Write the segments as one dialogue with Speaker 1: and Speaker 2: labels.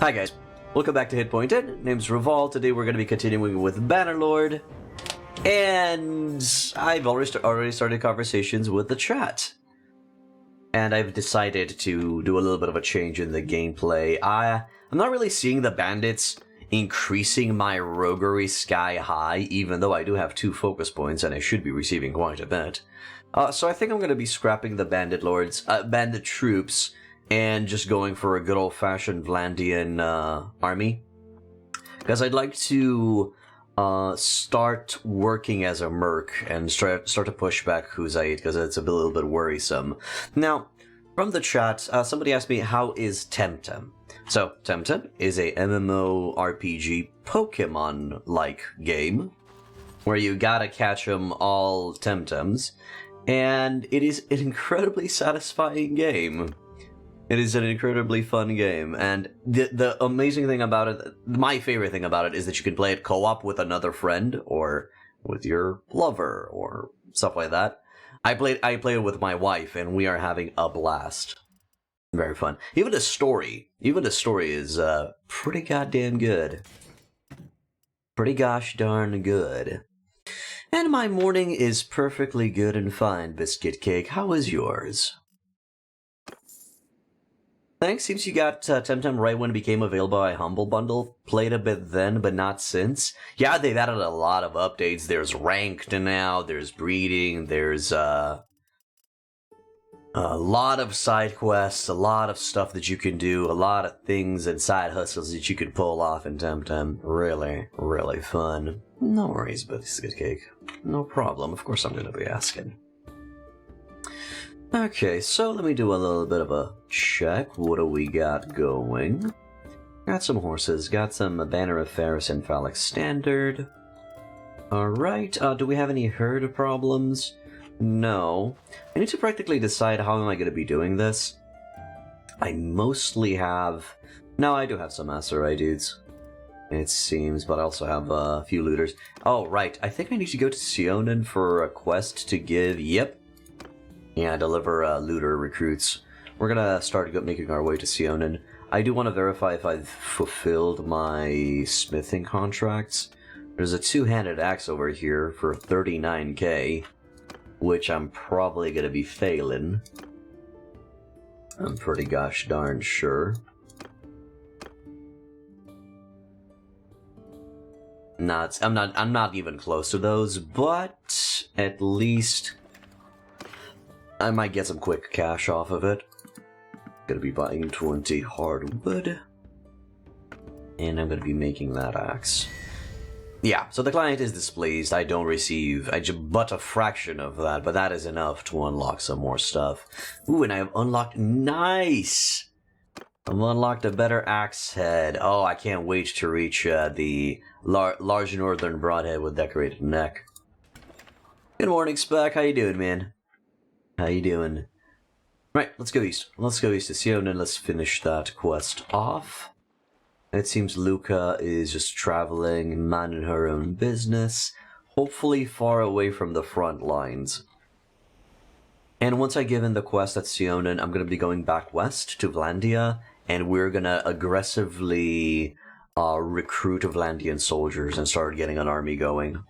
Speaker 1: Hi guys, welcome back to Hit Pointed. Name's Revolve. Today we're going to be continuing with Bannerlord, and I've already started conversations with the chat. And I've decided to do a little bit of a change in the gameplay. I'm not really seeing the bandits increasing my roguery sky high, even though I do have 2 focus points and I should be receiving quite a bit. So I think I'm going to be scrapping the bandit troops, and just going for a good old-fashioned Vlandian army. Because I'd like to start working as a merc and start to push back Huzait, because it's a little bit worrisome. Now, from the chat, somebody asked me, how is Temtem? So, Temtem is a MMORPG Pokemon-like game, where you gotta catch them all Temtems, and it is an incredibly satisfying game. It is an incredibly fun game, and the amazing thing about it, my favorite thing about it, is that you can play it co-op with another friend, or with your lover, or stuff like that. I play it with my wife, and we are having a blast. Very fun. Even the story is pretty goddamn good. Pretty gosh darn good. And my morning is perfectly good and fine, Biscuit Cake. How is yours? Thanks, seems you got Temtem right when it became available by Humble Bundle. Played a bit then, but not since. Yeah, they've added a lot of updates. There's ranked now, there's breeding, there's a lot of side quests, a lot of stuff that you can do, a lot of things and side hustles that you can pull off in Temtem. Really, really fun. No worries, Biscuit Cake. No problem, of course I'm going to be asking. Okay, so let me do a little bit of a check. What do we got going? Got some horses, got some Banner of Ferris and Phallic Standard. Alright, do we have any herd problems? No. I need to practically decide how am I going to be doing this. I mostly have... No, I do have some Aserai dudes, it seems, but I also have a few looters. Oh, right, I think I need to go to Sionin for a quest to give... Yep. Yeah, deliver looter recruits. We're gonna start making our way to Sionin. I do want to verify if I've fulfilled my smithing contracts. There's a 2-handed axe over here for 39k, which I'm probably gonna be failing. I'm pretty gosh darn sure. I'm not even close to those, but at least I might get some quick cash off of it. Gonna be buying 20 hardwood, and I'm gonna be making that axe. Yeah, so the client is displeased. I don't receive but a fraction of that, but that is enough to unlock some more stuff. Ooh, and I have unlocked... Nice! I've unlocked a better axe head. Oh, I can't wait to reach the large northern broadhead with decorated neck. Good morning, Spec. How you doing, man? How you doing? Right, let's go east. Let's go east to Sion and let's finish that quest off. It seems Luca is just traveling, minding her own business, hopefully far away from the front lines. And once I give in the quest at Sionin, I'm going to be going back west to Vlandia, and we're going to aggressively recruit Vlandian soldiers and start getting an army going.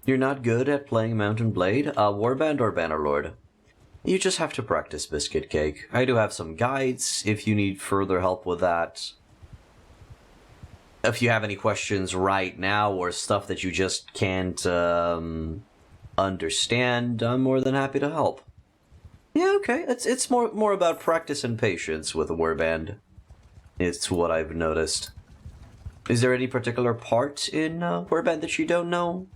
Speaker 1: You're not good at playing Mountain Blade? Warband or Bannerlord? You just have to practice, Biscuit Cake. I do have some guides if you need further help with that. If you have any questions right now or stuff that you just can't understand, I'm more than happy to help. Yeah, okay. It's more about practice and patience with a Warband. It's what I've noticed. Is there any particular part in Warband that you don't know?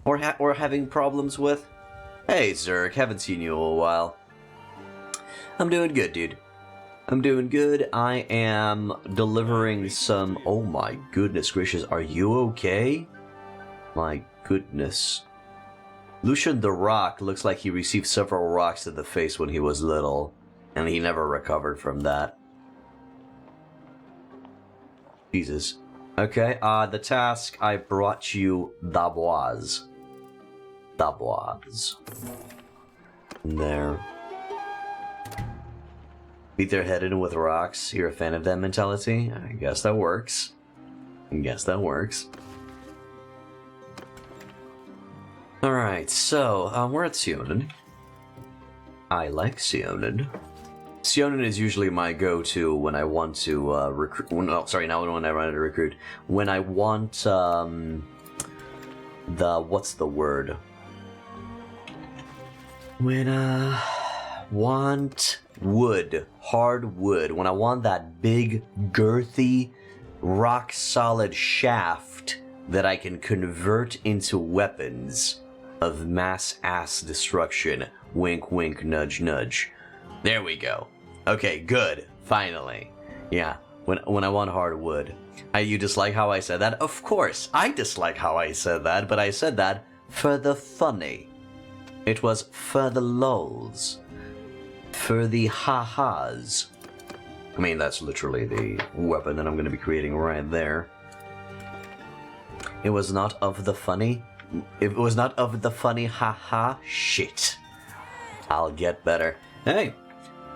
Speaker 1: or having problems with? Hey, Zerg, haven't seen you in a while. I'm doing good, dude. I'm doing good. I am delivering some... Oh my goodness gracious, are you okay? My goodness. Lucian the Rock looks like he received several rocks to the face when he was little, and he never recovered from that. Jesus. Okay, the task, I brought you Daboise. Daboise. There. Beat their head in with rocks. You're a fan of that mentality? I guess that works. Alright, so, we're at Sionin. I like Sionin. Sionin is usually my go-to when I want to, recruit... No, sorry, not when I want to recruit. When I want, what's the word? When I want wood. Hard wood. When I want that big, girthy, rock-solid shaft that I can convert into weapons of mass ass destruction. Wink, wink, nudge, nudge. There we go. Okay, good. Finally. Yeah, when I want hardwood. You dislike how I said that? Of course, I dislike how I said that, but I said that for the funny. It was for the lols. For the ha-has. I mean, that's literally the weapon that I'm going to be creating right there. It was not of the funny. It was not of the funny ha-ha. Shit. I'll get better. Hey,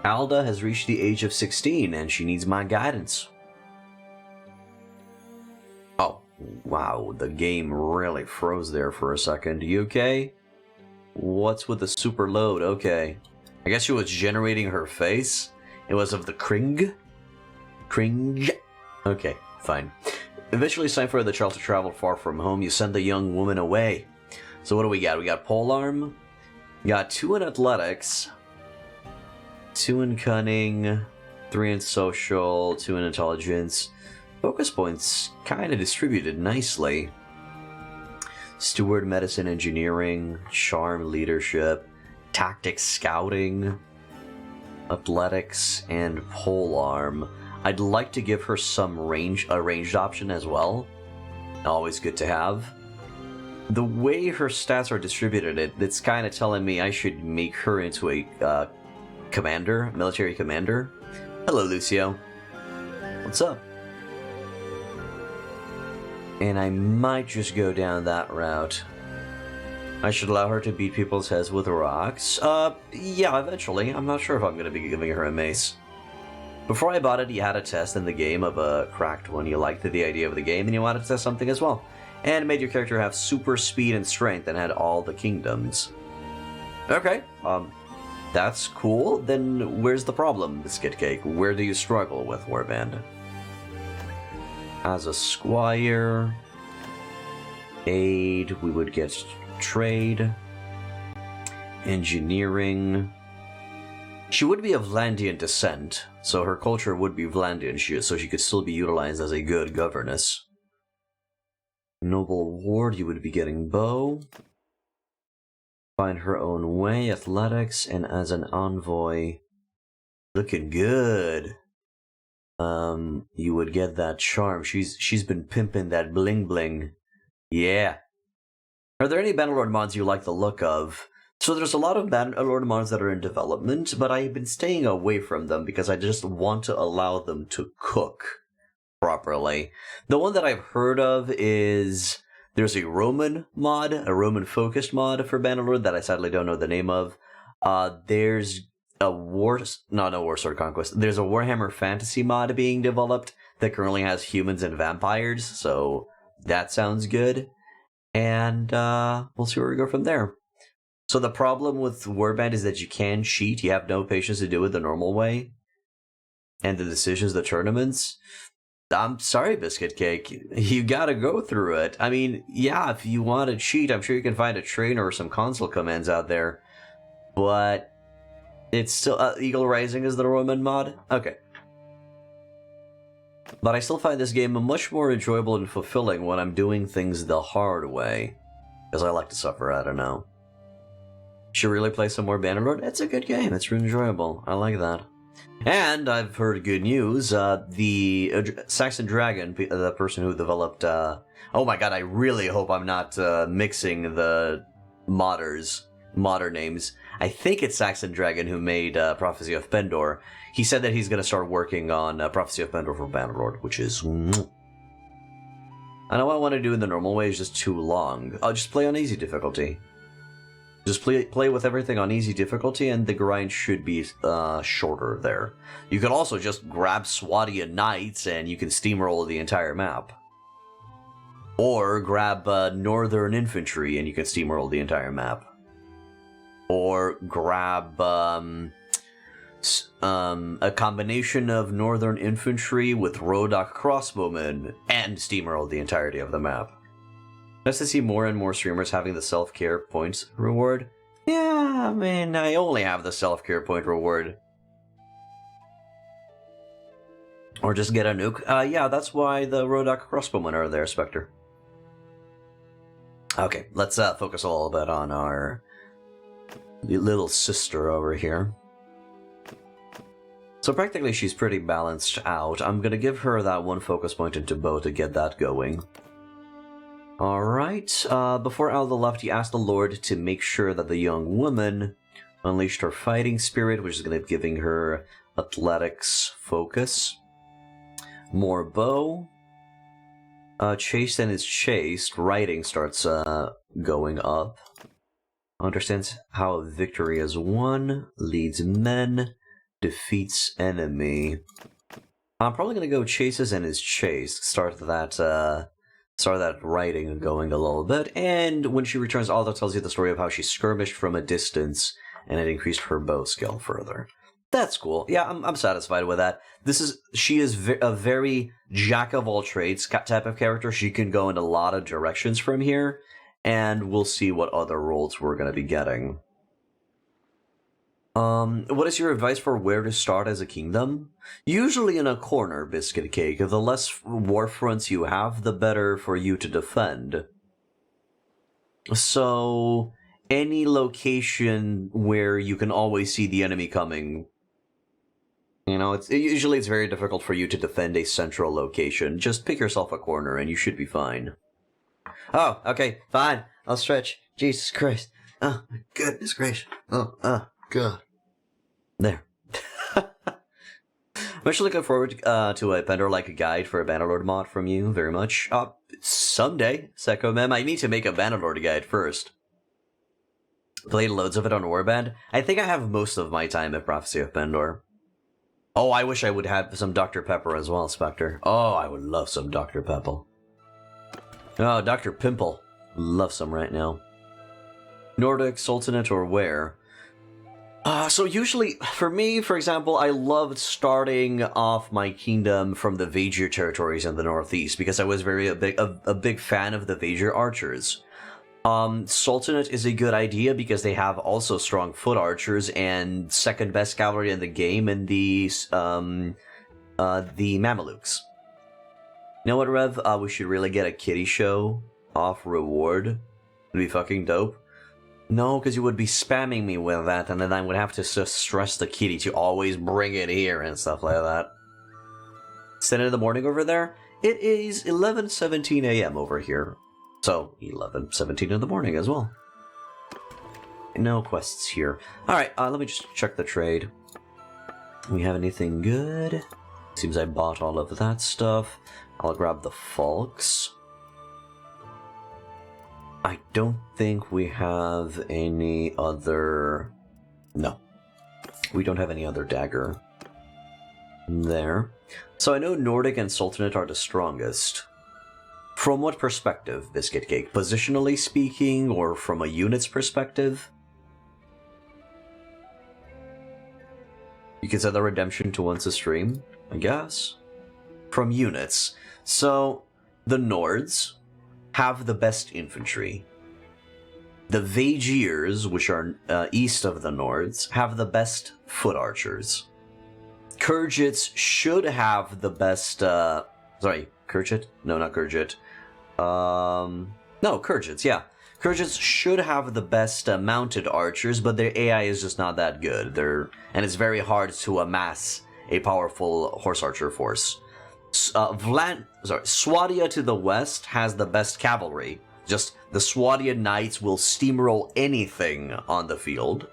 Speaker 1: Alda has reached the age of 16 and she needs my guidance. Oh, wow, the game really froze there for a second. You okay? What's with the super load? Okay. I guess she was generating her face. It was of the cringe. Cringe. Okay, fine. Eventually, it's time for the child to travel far from home. You send the young woman away. So what do we got? We got polearm. We got 2 in athletics. 2 in cunning. 3 in social. 2 in intelligence. Focus points kind of distributed nicely. Steward, medicine, engineering. Charm, leadership. Tactics, scouting. Athletics, and polearm. I'd like to give her some a ranged option as well. Always good to have. The way her stats are distributed, it's kind of telling me I should make her into a commander, military commander. Hello, Lucio. What's up? And I might just go down that route. I should allow her to beat people's heads with rocks. Yeah, eventually. I'm not sure if I'm going to be giving her a mace. Before I bought it, you had a test in the game of a cracked one. You liked the idea of the game, and you wanted to test something as well. And it made your character have super speed and strength and had all the kingdoms. Okay, that's cool. Then where's the problem, Biscuit Cake? Where do you struggle with Warband? As a squire... Aid, we would get trade. Engineering... She would be of Vlandian descent, so her culture would be Vlandian, so she could still be utilized as a good governess. Noble Ward, you would be getting bow. Find her own way, athletics, and as an envoy, looking good. You would get that charm. She's been pimping that bling bling. Yeah. Are there any Bannerlord mods you like the look of? So there's a lot of Bannerlord mods that are in development, but I've been staying away from them because I just want to allow them to cook properly. The one that I've heard of is there's a Roman mod, a Roman-focused mod for Bannerlord that I sadly don't know the name of. There's a Warsword Conquest. There's a Warhammer Fantasy mod being developed that currently has humans and vampires, so that sounds good. And we'll see where we go from there. So the problem with Warband is that you can cheat. You have no patience to do it the normal way. And the decisions, the tournaments. I'm sorry, Biscuit Cake. You gotta go through it. I mean, yeah, if you want to cheat, I'm sure you can find a trainer or some console commands out there. But it's still... Eagle Rising is the Roman mod? Okay. But I still find this game much more enjoyable and fulfilling when I'm doing things the hard way. Because I like to suffer, I don't know. Should really play some more Bannerlord? It's a good game. It's really enjoyable. I like that. And I've heard good news. The Saxon Dragon, the person who developed... oh my god, I really hope I'm not mixing the modder names. I think it's Saxon Dragon who made Prophecy of Pendor. He said that he's going to start working on Prophecy of Pendor for Bannerlord, which is... I know what I want to do in the normal way is just too long. I'll just play on easy difficulty. Just play with everything on easy difficulty, and the grind should be shorter there. You could also just grab Swadian Knights, and you can steamroll the entire map. Or grab Northern Infantry, and you can steamroll the entire map. Or grab a combination of Northern Infantry with Rodok Crossbowmen, and steamroll the entirety of the map. Nice to see more and more streamers having the self-care points reward. Yeah, I mean, I only have the self-care point reward. Or just get a nuke. Yeah, that's why the Rodok Crossbowmen are there, Spectre. Okay, let's focus a little bit on our little sister over here. So practically she's pretty balanced out. I'm gonna give her that one focus point into bow to get that going. Alright, before out of the left, he asked the Lord to make sure that the young woman unleashed her fighting spirit, which is going to be giving her athletics focus. More bow. Chased and is chased. Writing starts going up. Understands how victory is won. Leads men. Defeats enemy. I'm probably going to go chases and is chased. Start that writing going a little bit, and when she returns, all that tells you the story of how she skirmished from a distance, and it increased her bow skill further. That's cool. Yeah, I'm satisfied with that. She is a very jack-of-all-trades type of character. She can go in a lot of directions from here, and we'll see what other roles we're going to be getting. What is your advice for where to start as a kingdom? Usually in a corner, Biscuit Cake. The less war fronts you have, the better for you to defend. So, any location where you can always see the enemy coming. You know, usually it's very difficult for you to defend a central location. Just pick yourself a corner and you should be fine. Oh, okay, fine. I'll stretch. Jesus Christ. Oh, my goodness gracious. Oh, God. There. I'm actually looking forward to a Bannerlord guide for a Bannerlord mod from you very much. Someday, Seko Mem. I need to make a Bannerlord guide first. Played loads of it on Warband. I think I have most of my time at Prophecy of Pendor. Oh, I wish I would have some Dr. Pepper as well, Spectre. Oh, I would love some Dr. Pepper. Oh, Dr. Pimple. Love some right now. Nordic, Sultanate, or where? So usually, for me, for example, I loved starting off my kingdom from the Vajir territories in the northeast, because I was a big fan of the Vajir archers. Sultanate is a good idea because they have also strong foot archers and second best cavalry in the game, and the Mamelukes. You know what, Rev? We should really get a kitty show off reward. It'd be fucking dope. No, because you would be spamming me with that, and then I would have to stress the kitty to always bring it here and stuff like that. It's 10 in the morning over there. It is 11:17 a.m. over here. So, 11:17 in the morning as well. No quests here. Alright, let me just check the trade. We have anything good? Seems I bought all of that stuff. I'll grab the Falks. I don't think we have any other... No. We don't have any other dagger there. So I know Nordic and Sultanate are the strongest. From what perspective, Biscuit Cake? Positionally speaking, or from a unit's perspective? You can set the redemption to once a stream, I guess. From units. So, the Nords have the best infantry. The Vajirs, which are east of the Nords, have the best foot archers. Khergits should have the best... sorry, Khergit? No, not Khergit. No, Khergits, yeah. Khergits should have the best mounted archers, but their AI is just not that good. And it's very hard to amass a powerful horse archer force. Swadia to the west has the best cavalry. Just the Swadian knights will steamroll anything on the field.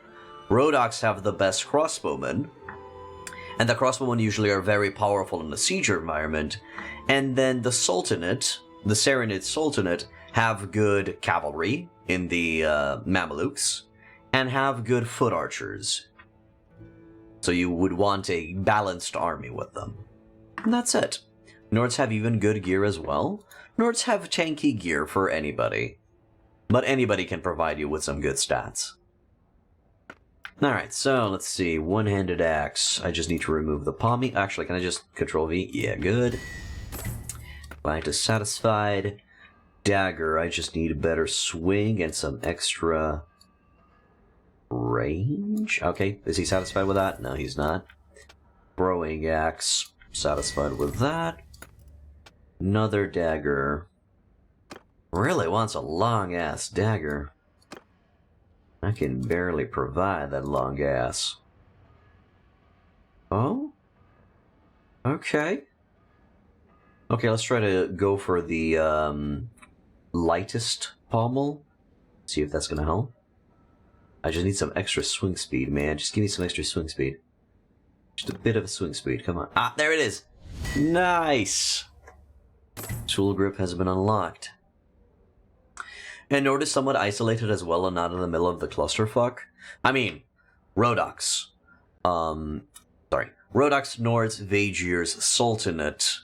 Speaker 1: Rodoks have the best crossbowmen. And the crossbowmen usually are very powerful in the siege environment. And then the Sultanate, the Serenid Sultanate, have good cavalry in the Mamelukes. and have good foot archers. So you would want a balanced army with them. And that's it. Nords have even good gear as well. Nords have tanky gear for anybody. But anybody can provide you with some good stats. Alright, so let's see. One-handed axe. I just need to remove the palmy. Actually, can I just Control V? Yeah, good. Client is satisfied. Dagger. I just need a better swing and some extra range. Okay, is he satisfied with that? No, he's not. Throwing axe. Satisfied with that. Another dagger. Really wants a long-ass dagger. I can barely provide that long ass. Oh? Okay. Okay, let's try to go for the lightest pommel. See if that's gonna help. I just need some extra swing speed, man. Just give me some extra swing speed. Just a bit of a swing speed, come on. Ah, there it is! Nice! Tool grip has been unlocked. And Nord is somewhat isolated as well and not in the middle of the clusterfuck. I mean, Rodox. Rodox, Nords, Vaegirs, Sultanate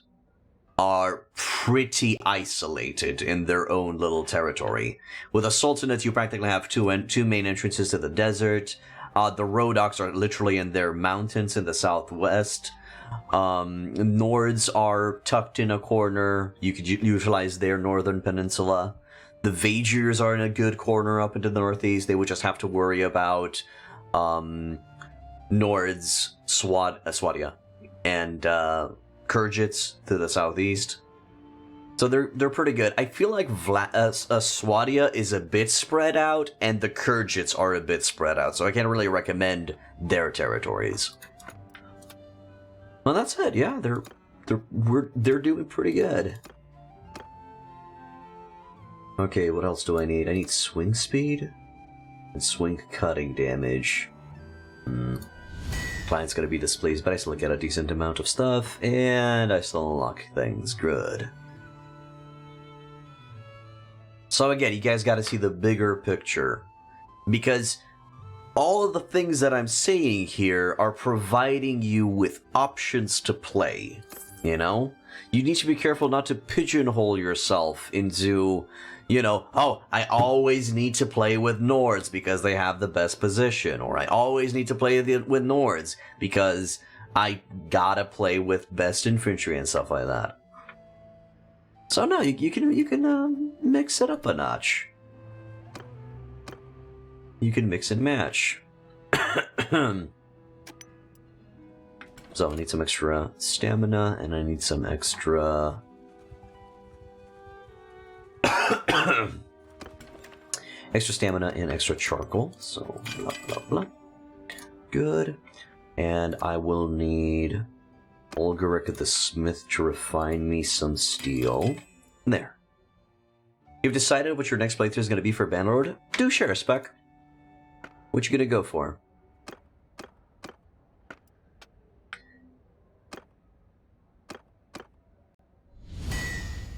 Speaker 1: are pretty isolated in their own little territory. With a Sultanate, you practically have two main entrances to the desert. The Rodox are literally in their mountains in the southwest. Nords are tucked in a corner. You could utilize their northern peninsula. The Vaegirs are in a good corner up into the northeast. They would just have to worry about Nords, Swadia, and Khergits to the southeast. So they're pretty good. I feel like Swadia is a bit spread out, and the Khergits are a bit spread out. So I can't really recommend their territories. Well, that's it. Yeah, they're doing pretty good. Okay, what else do I need? I need swing speed and swing cutting damage. Client's gonna be displeased, but I still get a decent amount of stuff, and I still unlock things. Good. So again, you guys gotta see the bigger picture, because all of the things that I'm saying here are providing you with options to play, you know? You need to be careful not to pigeonhole yourself into, you know, oh, I always need to play with Nords because they have the best position, or I always need to play with Nords because I gotta play with best infantry and stuff like that. So no, you can mix it up a notch. You can mix and match. So I need some extra stamina, and I need some extra extra stamina and extra charcoal. So blah blah blah. Good. And I will need Olgaric the Smith to refine me some steel. There. You've decided what your next playthrough is going to be for Bannerlord? Do share a spec. What you gonna go for?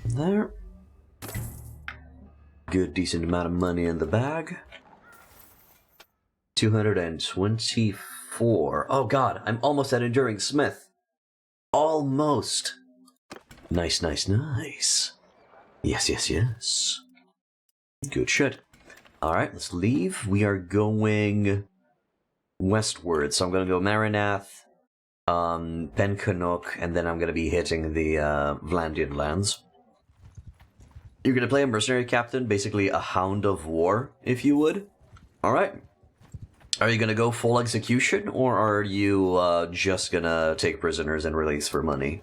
Speaker 1: There. Good, decent amount of money in the bag. 224. Oh god, I'm almost at Enduring Smith. Almost. Nice, nice, nice. Yes, yes, yes. Good shit. Alright, let's leave. We are going westward. So I'm going to go Marinath, Penkanuk, and then I'm going to be hitting the Vlandian lands. You're going to play a mercenary captain, basically a hound of war, if you would. Alright. Are you going to go full execution, or are you just going to take prisoners and release for money?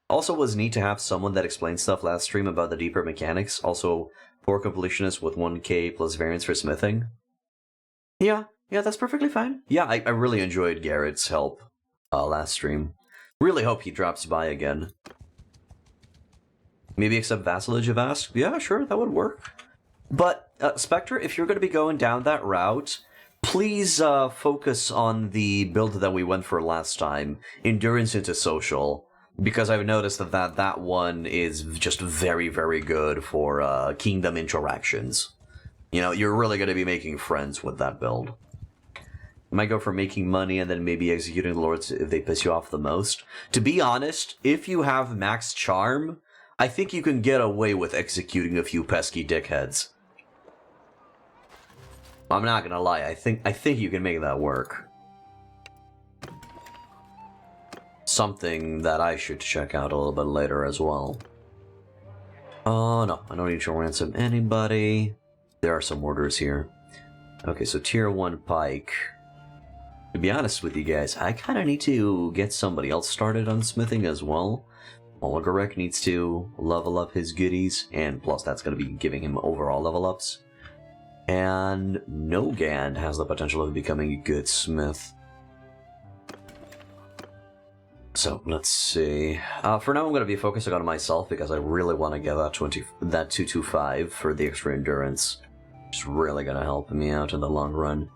Speaker 1: Also, it was neat to have someone that explained stuff last stream about the deeper mechanics. Also, poor completionist with 1k plus variance for smithing. Yeah, that's perfectly fine. Yeah, I really enjoyed Garrett's help last stream. Really hope he drops by again. Maybe accept vassalage if asked? Yeah, sure, that would work. But, Spectre, if you're going to be going down that route, please focus on the build that we went for last time, Endurance into Social. Because I've noticed that one is just very, very good for kingdom interactions. You know, you're really going to be making friends with that build. You might go for making money and then maybe executing the lords if they piss you off the most. To be honest, if you have max charm, I think you can get away with executing a few pesky dickheads. I'm not gonna lie, I think you can make that work. Something that I should check out a little bit later as well. Oh no, I don't need to ransom anybody. There are some orders here. Okay, so tier 1 pike. To be honest with you guys, I kind of need to get somebody else started on smithing as well. Olgarek needs to level up his goodies, and plus that's going to be giving him overall level ups. And Nogand has the potential of becoming a good smith. So, let's see. For now I'm going to be focusing on myself because I really want to get that 225 for the extra endurance. It's really going to help me out in the long run.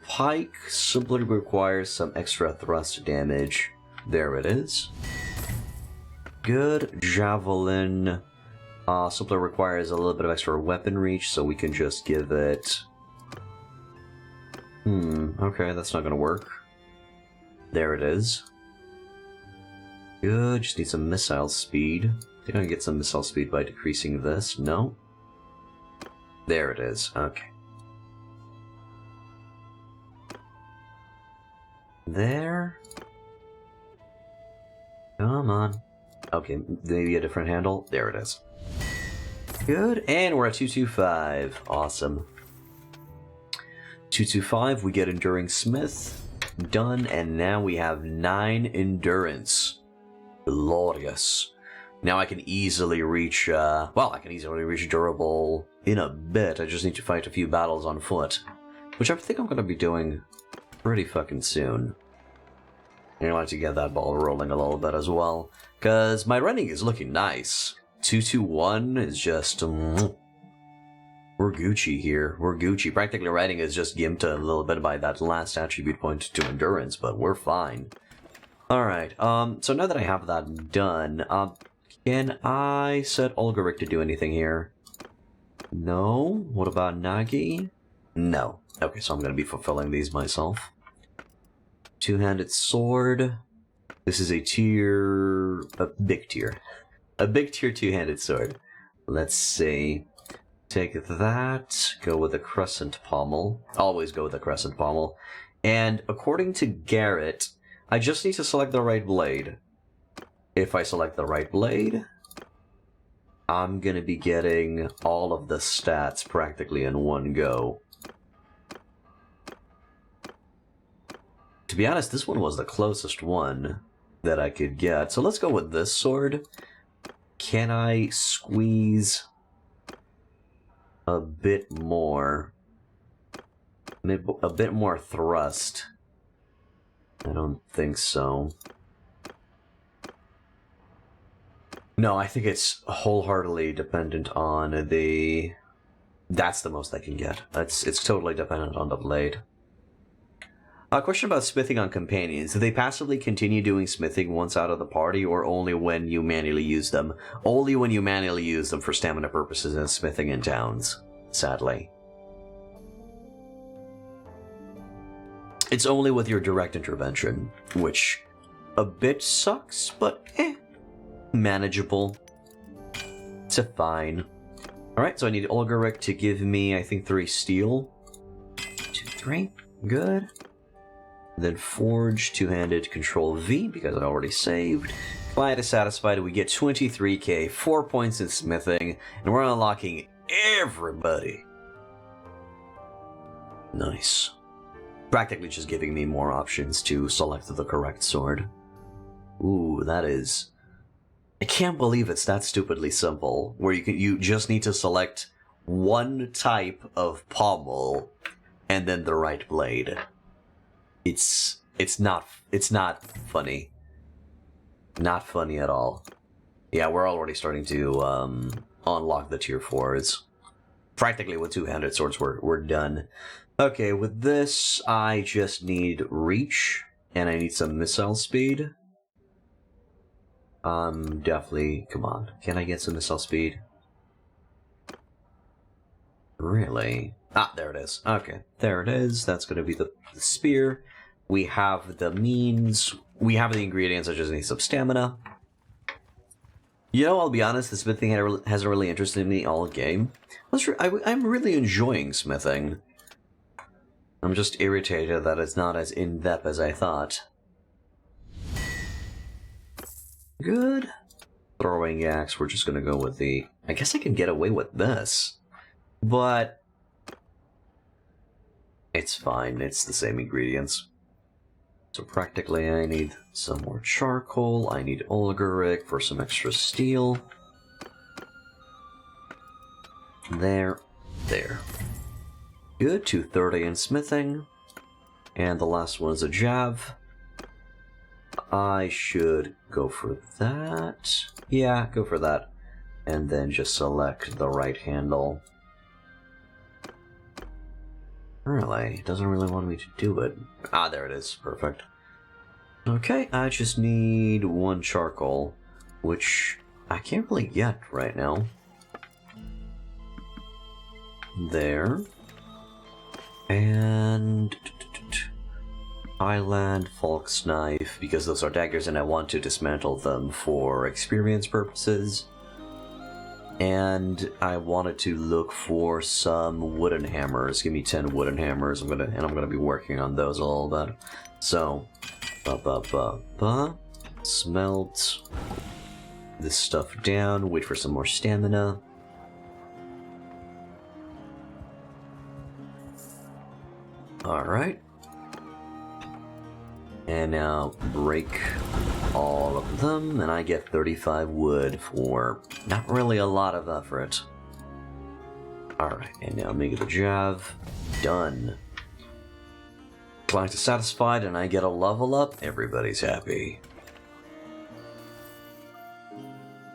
Speaker 1: Pike simply requires some extra thrust damage. There it is. Good. Javelin simply requires a little bit of extra weapon reach, so we can just give it... okay, that's not gonna work. There it is. Good, just need some missile speed. I think I can get some missile speed by decreasing this. No? There it is, okay. There. Come on. Okay, maybe a different handle. There it is. Good, and we're at 225. Awesome. 225, we get Enduring Smith. Done, and now we have 9 Endurance. Glorious. Now I can easily reach, well, I can easily reach Durable in a bit. I just need to fight a few battles on foot. Which I think I'm going to be doing pretty fucking soon. And I like to get that ball rolling a little bit as well. Because my running is looking nice. 221 is just... we're Gucci here. We're Gucci. Practically riding is just gimped a little bit by that last attribute point to endurance, but we're fine. Alright, so now that I have that done, can I set Olgaric to do anything here? No? What about Nagi? No. Okay, so I'm going to be fulfilling these myself. Two-handed sword. This is a tier... a big tier. A big tier two-handed sword. Let's see. Take that. Go with a crescent pommel. Always go with a crescent pommel. And according to Garrett, I just need to select the right blade. If I select the right blade, I'm gonna be getting all of the stats practically in one go. To be honest, this one was the closest one that I could get. So let's go with this sword. Can I squeeze a bit more? A bit more thrust? I don't think so. No, I think it's wholeheartedly dependent on the... That's the most I can get. It's totally dependent on the blade. A question about smithing on companions. Do they passively continue doing smithing once out of the party, or only when you manually use them? Only when you manually use them for stamina purposes and smithing in towns, sadly. It's only with your direct intervention, which a bit sucks, but manageable. It's a fine. Alright, so I need Olgaric to give me, I think, 3 steel. 2, 3. Good. Then Forge, two-handed, Control V, because I already saved. Client is satisfied, we get 23k, 4 points in smithing, and we're unlocking everybody. Nice. Practically just giving me more options to select the correct sword. Ooh, that is... I can't believe it's that stupidly simple, where you just need to select one type of pommel, and then the right blade. It's not funny. Not funny at all. Yeah, we're already starting to unlock the tier 4s. Practically with two-handed swords we're done. Okay, with this I just need reach, and I need some missile speed. Definitely, come on. Can I get some missile speed? Really? Ah, there it is. Okay, there it is. That's going to be the spear. We have the means. We have the ingredients. I just need some stamina. You know, I'll be honest, the smithing hasn't really interested me all game. I'm really enjoying smithing. I'm just irritated that it's not as in-depth as I thought. Good. Throwing axe, we're just gonna go with the... I guess I can get away with this. But... it's fine, it's the same ingredients. So practically I need some more charcoal, I need Olgaric for some extra steel. There. Good, 230 in smithing. And the last one is a jav. I should go for that. Yeah, go for that. And then just select the right handle. Really? It doesn't really want me to do it. Ah, there it is. Perfect. Okay, I just need one charcoal, which I can't really get right now. There. And... Highland, Falk's Knife, because those are daggers and I want to dismantle them for experience purposes. And I wanted to look for some wooden hammers. Give me 10 wooden hammers. I'm gonna be working on those a little bit. So, smelt this stuff down. Wait for some more stamina. All right. And now break all of them, and I get 35 wood for not really a lot of effort. Alright, and now make the jav. Done. Client is satisfied, and I get a level up. Everybody's happy.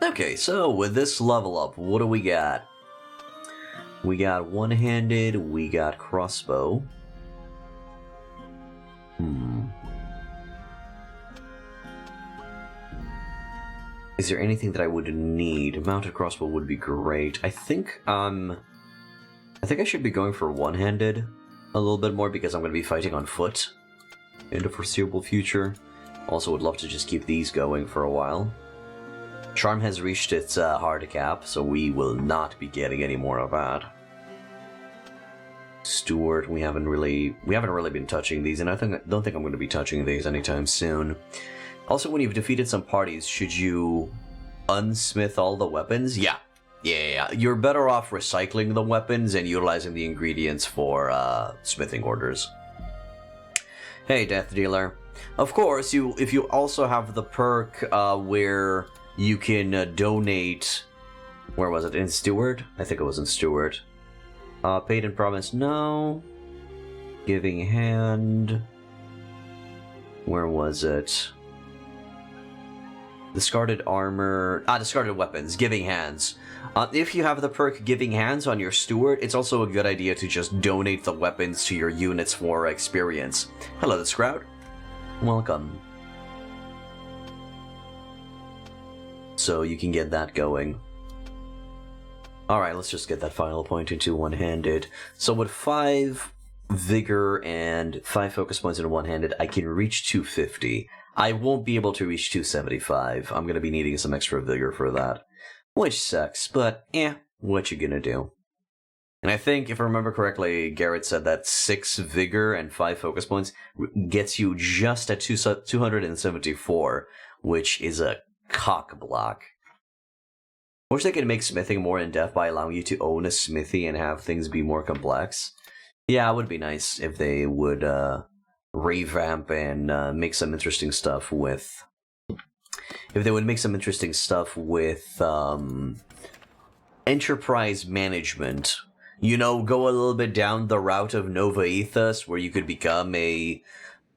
Speaker 1: Okay, so with this level up, what do we got? We got one-handed, we got crossbow. Is there anything that I would need? Mounted crossbow would be great. I think I should be going for one-handed a little bit more because I'm going to be fighting on foot in the foreseeable future. Also would love to just keep these going for a while. Charm has reached its hard cap, so we will not be getting any more of that. Steward, we haven't really been touching these, and I don't think I'm going to be touching these anytime soon. Also, when you've defeated some parties, should you unsmith all the weapons? Yeah. You're better off recycling the weapons and utilizing the ingredients for smithing orders. Hey, Death Dealer. Of course, if you also have the perk where you can donate... Where was it? In Steward? I think it was in Steward. Paid in Promise, no. Giving Hand. Where was it? Discarded armor... discarded weapons. Giving Hands. If you have the perk Giving Hands on your Steward, it's also a good idea to just donate the weapons to your units for experience. Hello, the Sprout. Welcome. So you can get that going. Alright, let's just get that final point into one-handed. So with 5 vigor and 5 focus points in one-handed, I can reach 250. I won't be able to reach 275. I'm going to be needing some extra vigor for that. Which sucks, but what you gonna do? And I think, if I remember correctly, Garrett said that 6 vigor and 5 focus points gets you just at 274, which is a cock block. I wish they could make smithing more in-depth by allowing you to own a smithy and have things be more complex. Yeah, it would be nice if they would revamp and make some interesting stuff with... If they would make some interesting stuff with enterprise management. You know, go a little bit down the route of Nova Ethos, where you could become a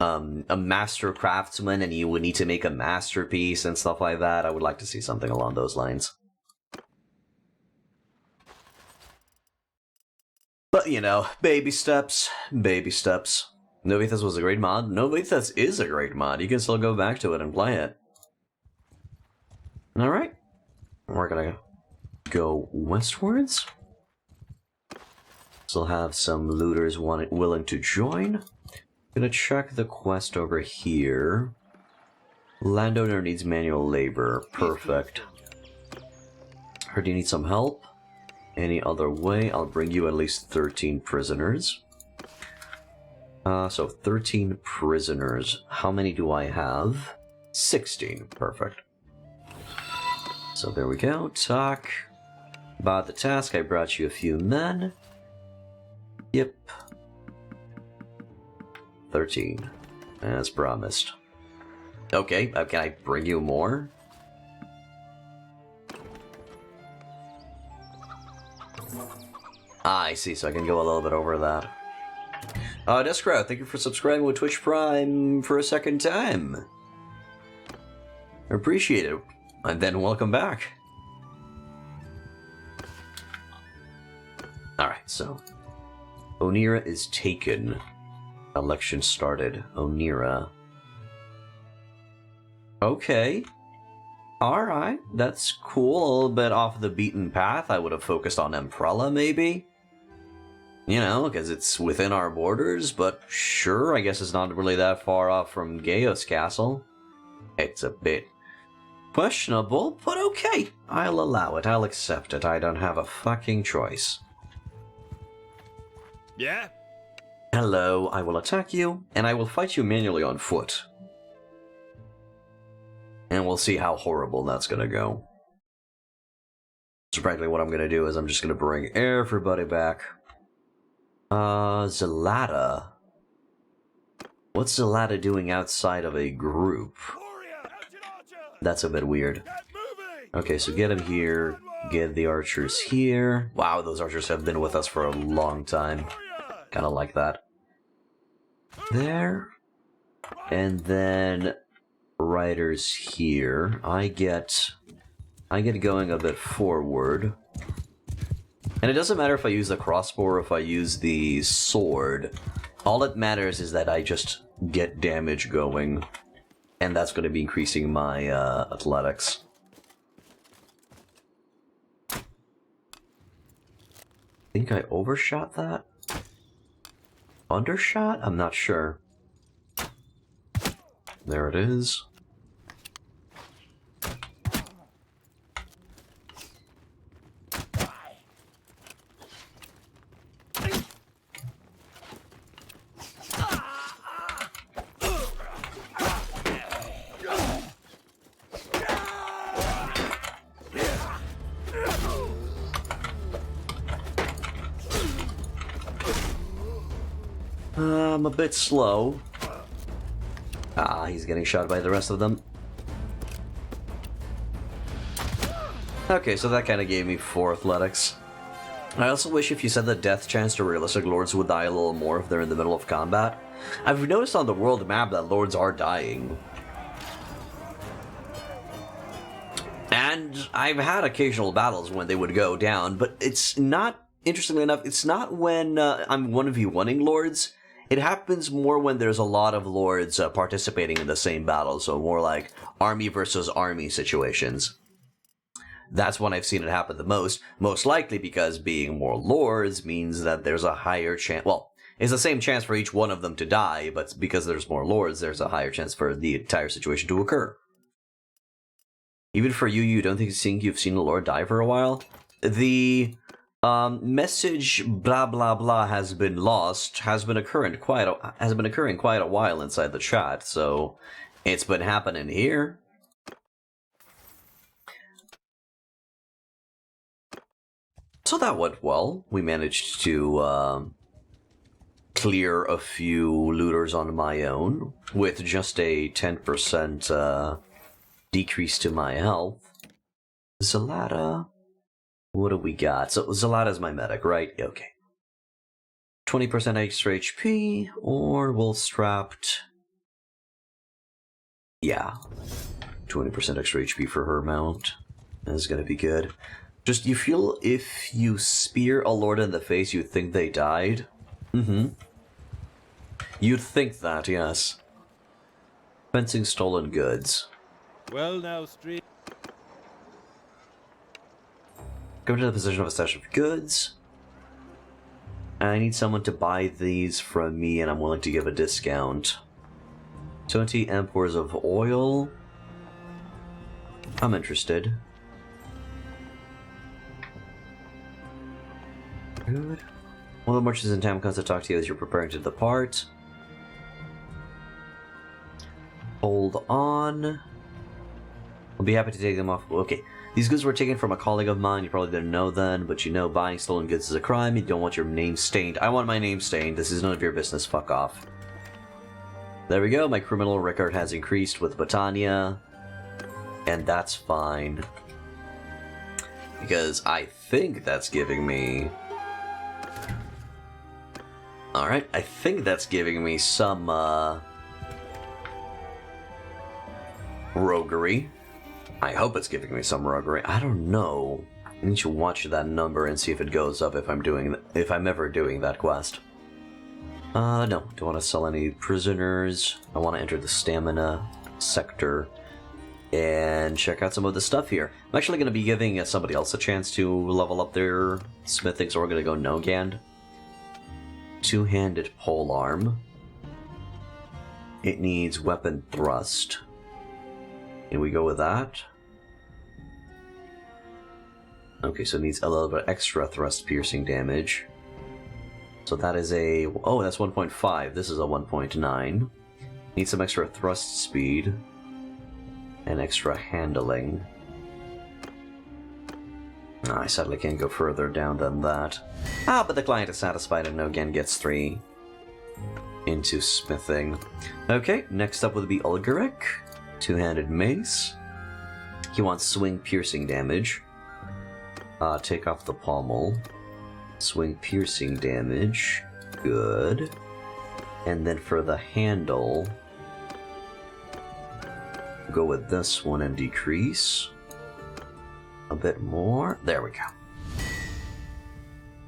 Speaker 1: master craftsman and you would need to make a masterpiece and stuff like that. I would like to see something along those lines. But, you know, baby steps, baby steps. Nova Ethos was a great mod. Nova Ethos is a great mod. You can still go back to it and play it. Alright. We're gonna go westwards. Still have some looters willing to join. Gonna check the quest over here. Landowner needs manual labor. Perfect. Heard you need some help. Any other way? I'll bring you at least 13 prisoners. So 13 prisoners. How many do I have? 16. Perfect. So there we go. Talk about the task. I brought you a few men. Yep. 13. As promised. Okay, can I bring you more? I see, so I can go a little bit over that. Descrow, thank you for subscribing with Twitch Prime for a second time. I appreciate it. And then welcome back. Alright, so Onira is taken. Election started. Onira. Okay. Alright, that's cool. A little bit off the beaten path. I would have focused on Emprella, maybe. You know, because it's within our borders, but sure, I guess it's not really that far off from Gaios Castle. It's a bit questionable, but okay. I'll allow it. I'll accept it. I don't have a fucking choice.
Speaker 2: Yeah?
Speaker 1: Hello, I will attack you, and I will fight you manually on foot. And we'll see how horrible that's gonna go. So practically what I'm gonna do is I'm just gonna bring everybody back. Zelata. What's Zelata doing outside of a group? That's a bit weird. Okay, so get him here. Get the archers here. Wow, those archers have been with us for a long time. Kind of like that. There. And then riders here. I get going a bit forward. And it doesn't matter if I use the crossbow or if I use the sword. All that matters is that I just get damage going. And that's going to be increasing my athletics. I think I overshot that? Undershot? I'm not sure. There it is. I'm a bit slow. Ah, he's getting shot by the rest of them. Okay, so that kind of gave me 4 athletics. I also wish if you said the death chance to realistic lords would die a little more if they're in the middle of combat. I've noticed on the world map that lords are dying. And I've had occasional battles when they would go down, but it's not, interestingly enough, it's not when I'm 1v1ing lords. It happens more when there's a lot of lords participating in the same battle, so more like army versus army situations. That's when I've seen it happen the most likely because being more lords means that there's a higher chance, well, it's the same chance for each one of them to die, but because there's more lords, there's a higher chance for the entire situation to occur. Even for you, you don't think you've seen a lord die for a while? The message blah blah blah has been lost has been occurring quite a while inside the chat, so it's been happening here. So that went well. We managed to clear a few looters on my own with just a 10% decrease to my health. Zelata. What do we got? So Zelata's my medic, right? Okay. 20% extra HP, or we'll strapped. Yeah. 20% extra HP for her mount. That's gonna be good. Just, you feel if you spear a lord in the face, you'd think they died? Mm-hmm. You'd think that, yes. Fencing stolen goods.
Speaker 2: Well now, street.
Speaker 1: Come to the position of a stash of goods. I need someone to buy these from me, and I'm willing to give a discount. 20 amperes of oil. I'm interested. Good. One of the merchants in town comes to talk to you as you're preparing to depart. Hold on. I'll be happy to take them off. Okay. These goods were taken from a colleague of mine. You probably didn't know then, but you know buying stolen goods is a crime. You don't want your name stained. I want my name stained. This is none of your business. Fuck off. There we go. My criminal record has increased with Botania. And that's fine. Because I think that's giving me... Alright, I think that's giving me some, roguery. I hope it's giving me some roguery. I don't know. I need to watch that number and see if it goes up if I'm ever doing that quest. No, don't want to sell any prisoners. I want to enter the stamina sector and check out some of the stuff here. I'm actually going to be giving somebody else a chance to level up their smithing, so we're going to go Nogand. Two-handed polearm. It needs weapon thrust. Can we go with that? Okay, so it needs a little bit extra thrust piercing damage. So that is a... Oh, that's 1.5. This is a 1.9. Needs some extra thrust speed. And extra handling. I sadly can't go further down than that. Ah, but the client is satisfied and Nogen gets 3 into smithing. Okay, next up would be Ulgarek. Two-handed mace. He wants swing piercing damage. Take off the pommel. Swing piercing damage. Good. And then for the handle, go with this one and decrease a bit more. There we go.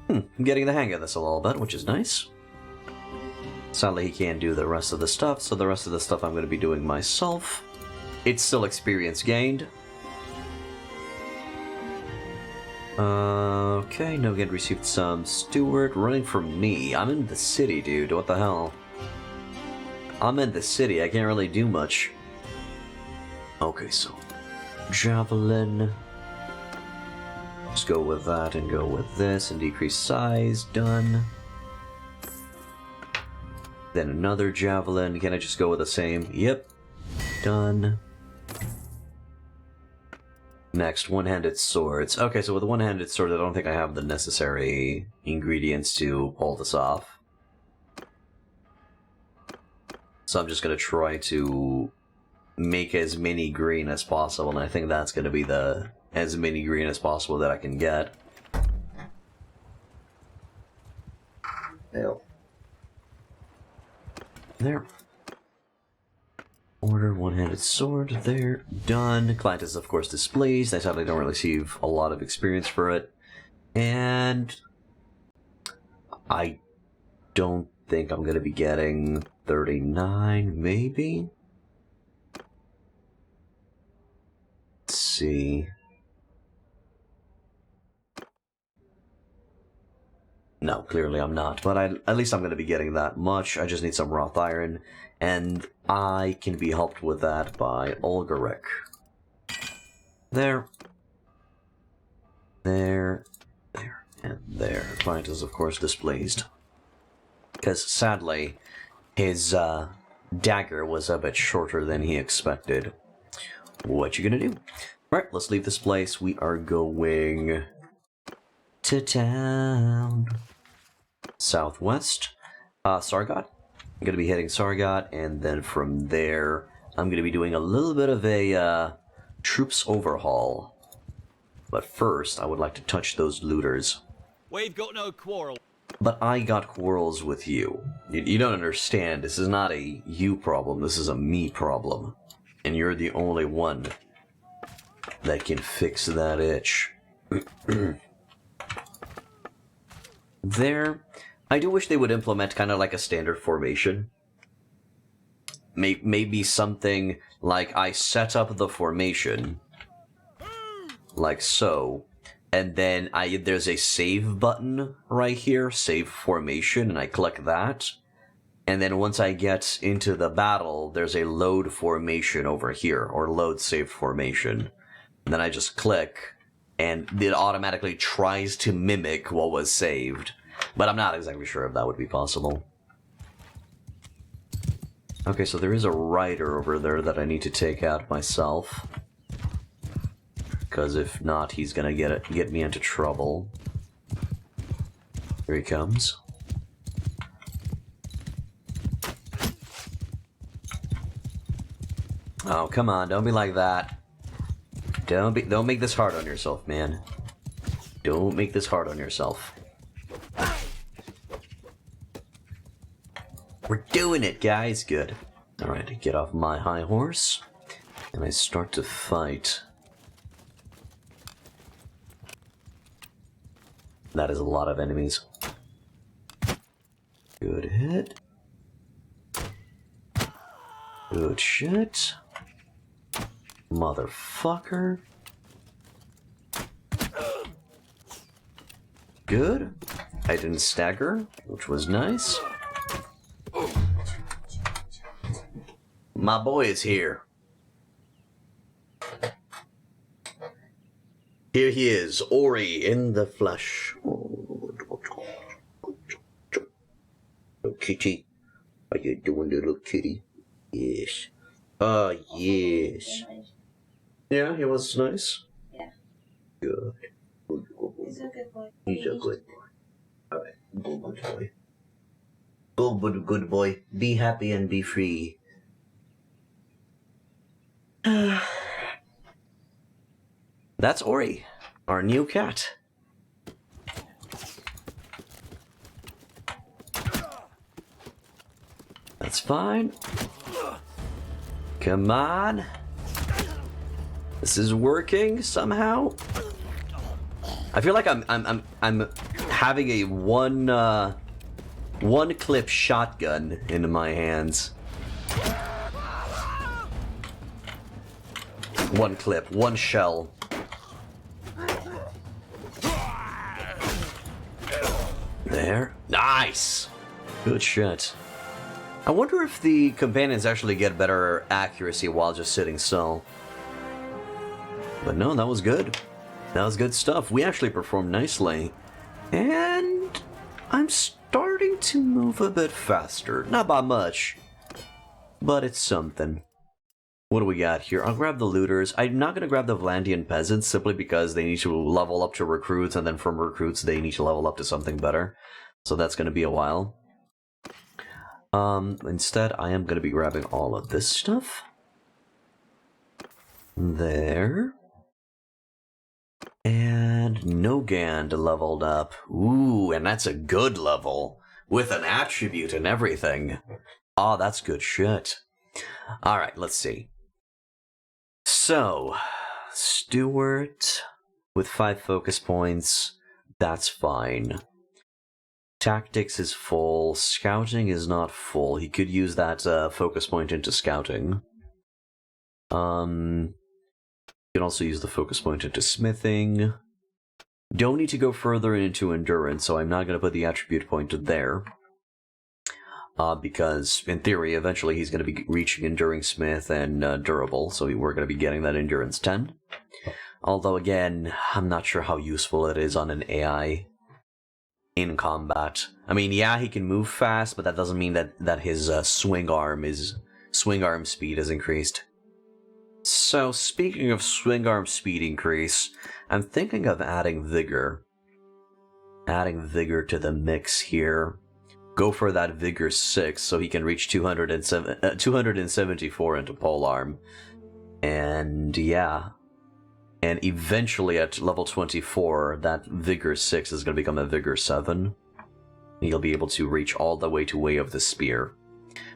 Speaker 1: I'm getting the hang of this a little bit, which is nice. Sadly, he can't do the rest of the stuff, so the rest of the stuff I'm going to be doing myself. It's still experience gained. Okay, Nogen received some steward running from me. I'm in the city, dude. What the hell? I'm in the city. I can't really do much. Okay, so javelin. Just go with that and go with this and decrease size. Done. Then another javelin. Can I just go with the same? Yep. Done. Next, one-handed swords. Okay, so with a one-handed sword, I don't think I have the necessary ingredients to pull this off. So I'm just going to try to make as many green as possible, and I think that's going to be the as many green as possible that I can get. There. Order one-handed sword. There. Done. Client is, of course, displeased. I sadly don't receive a lot of experience for it. And I don't think I'm going to be getting 39, maybe? Let's see. No, clearly I'm not, but at least I'm going to be getting that much. I just need some wrought iron, and I can be helped with that by Ulgarek. There. There. There. And there. Client is, of course, displeased. Because, sadly, his dagger was a bit shorter than he expected. What you gonna do? Alright, let's leave this place. We are going to town. Southwest. Sargot. I'm going to be hitting Sargot, and then from there, I'm going to be doing a little bit of a troops overhaul. But first, I would like to touch those looters.
Speaker 2: We've got no quarrel.
Speaker 1: But I got quarrels with you. You don't understand. This is not a you problem. This is a me problem. And you're the only one that can fix that itch. There. I do wish they would implement kind of like a standard formation. Maybe something like I set up the formation, like so, and then there's a save button right here, save formation, and I click that. And then once I get into the battle, there's a load formation over here, or load save formation. And then I just click, and it automatically tries to mimic what was saved. But I'm not exactly sure if that would be possible. Okay, so there is a rider over there that I need to take out myself. Because if not, he's gonna get me into trouble. Here he comes. Oh, come on, don't be like that. Don't make this hard on yourself, man. Don't make this hard on yourself. We're doing it, guys. Good. Alright, I get off my high horse, and I start to fight. That is a lot of enemies. Good hit. Good shit. Motherfucker. Good. I didn't stagger, which was nice. My boy is here. Here he is, Ori in the flesh. Little kitty. How you doing, little kitty? Yes. Yes. Yeah, he was nice.
Speaker 3: Yeah.
Speaker 1: Good.
Speaker 3: He's a good boy.
Speaker 1: He's a good boy. Alright, good boy. Good boy. Be happy and be free. That's Ori, our new cat. That's fine. Come on. This is working somehow. I feel like I'm having a one clip shotgun in my hands. One clip, one shell. There. Nice! Good shit. I wonder if the companions actually get better accuracy while just sitting still. But no, that was good. That was good stuff. We actually performed nicely. And I'm starting to move a bit faster. Not by much, but it's something. What do we got here? I'll grab the looters. I'm not going to grab the Vlandian peasants simply because they need to level up to recruits, and then from recruits they need to level up to something better. So that's going to be a while. Instead, I am going to be grabbing all of this stuff. There. And Nogand leveled up. Ooh, and that's a good level. With an attribute and everything. Oh, that's good shit. Alright, let's see. So, Stuart with 5 focus points. That's fine. Tactics is full. Scouting is not full. He could use that focus point into scouting. You can also use the focus point into smithing. Don't need to go further into endurance, so I'm not going to put the attribute point there. Because, in theory, eventually he's going to be reaching Enduring Smith and Durable, so we're going to be getting that Endurance 10. Although, again, I'm not sure how useful it is on an AI in combat. I mean, yeah, he can move fast, but that doesn't mean that his swing arm speed is increased. So, speaking of swing arm speed increase, I'm thinking of adding Vigor. Adding Vigor to the mix here. Go for that Vigor 6 so he can reach 274 into polearm. And yeah. And eventually at level 24, that Vigor 6 is going to become a Vigor 7. He'll be able to reach all the way to Way of the Spear,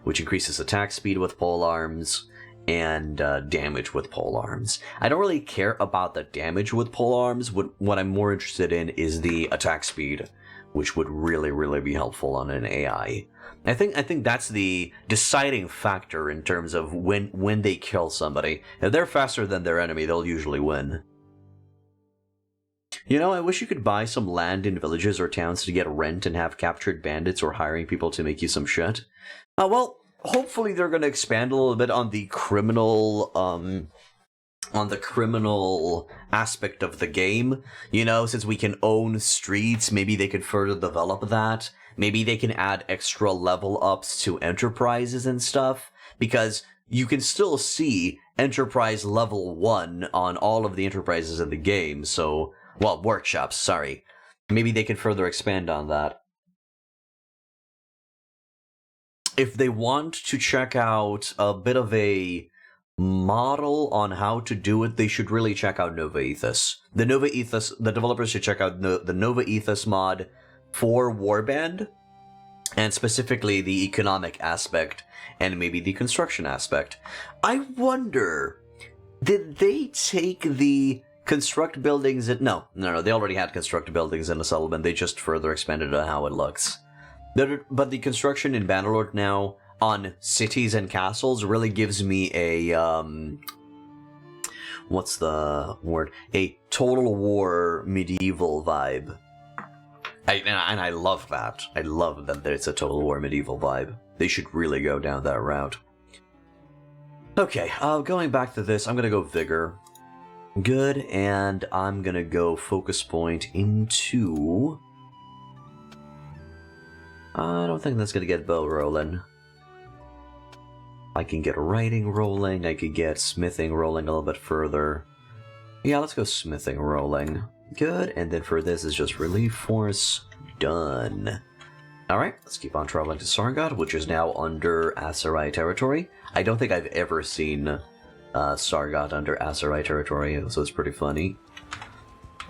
Speaker 1: which increases attack speed with polearms and damage with polearms. I don't really care about the damage with polearms. What I'm more interested in is the attack speed, which would really, really be helpful on an AI. I think that's the deciding factor in terms of when they kill somebody. If they're faster than their enemy, they'll usually win. You know, I wish you could buy some land in villages or towns to get rent and have captured bandits or hiring people to make you some shit. Well, hopefully they're going to expand a little bit on the criminal, aspect of the game. You know, since we can own streets, maybe they could further develop that. Maybe they can add extra level ups to enterprises and stuff, because you can still see enterprise level 1 on all of the enterprises in the game, so... Well, workshops, sorry. Maybe they can further expand on that. If they want to check out a bit of a model on how to do it, they should really check out Nova Ethos. The developers should check out the Nova Ethos mod for Warband, and specifically the economic aspect, and maybe the construction aspect. I wonder, did they take the construct buildings at... No, they already had construct buildings in the settlement, they just further expanded on how it looks. But the construction in Bannerlord now on cities and castles really gives me a, what's the word? A Total War medieval vibe. And I love that. I love that it's a Total War medieval vibe. They should really go down that route. Okay, going back to this, I'm gonna go Vigor. Good, and I'm gonna go Focus Point into... I don't think that's gonna get Bow rolling. I can get Writing rolling, I could get Smithing rolling a little bit further. Yeah, let's go Smithing rolling. Good, and then for this is just Relief Force. Done. Alright, let's keep on traveling to Sargot, which is now under Aserai territory. I don't think I've ever seen Sargot under Aserai territory, so it's pretty funny.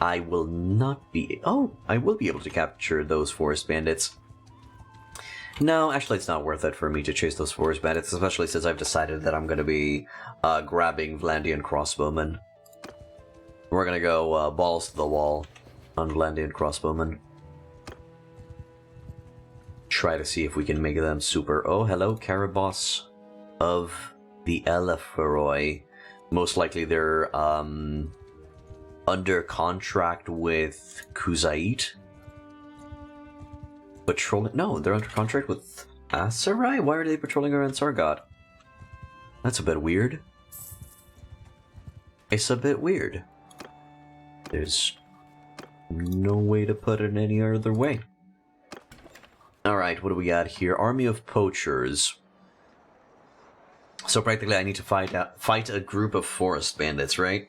Speaker 1: I will not be... Oh, I will be able to capture those forest bandits. No, actually it's not worth it for me to chase those forest bandits, especially since I've decided that I'm going to be grabbing Vlandian crossbowmen. We're going to go balls to the wall on Vlandian crossbowmen. Try to see if we can make them super... Oh, hello, Caraboss of the Eleferoi. Most likely they're under contract with Kuzait. Patrolling... No, they're under contract with Aserai? Why are they patrolling around Sargot? That's a bit weird. It's a bit weird. There's no way to put it any other way. Alright, what do we got here? Army of Poachers. So practically I need to fight a group of forest bandits, right?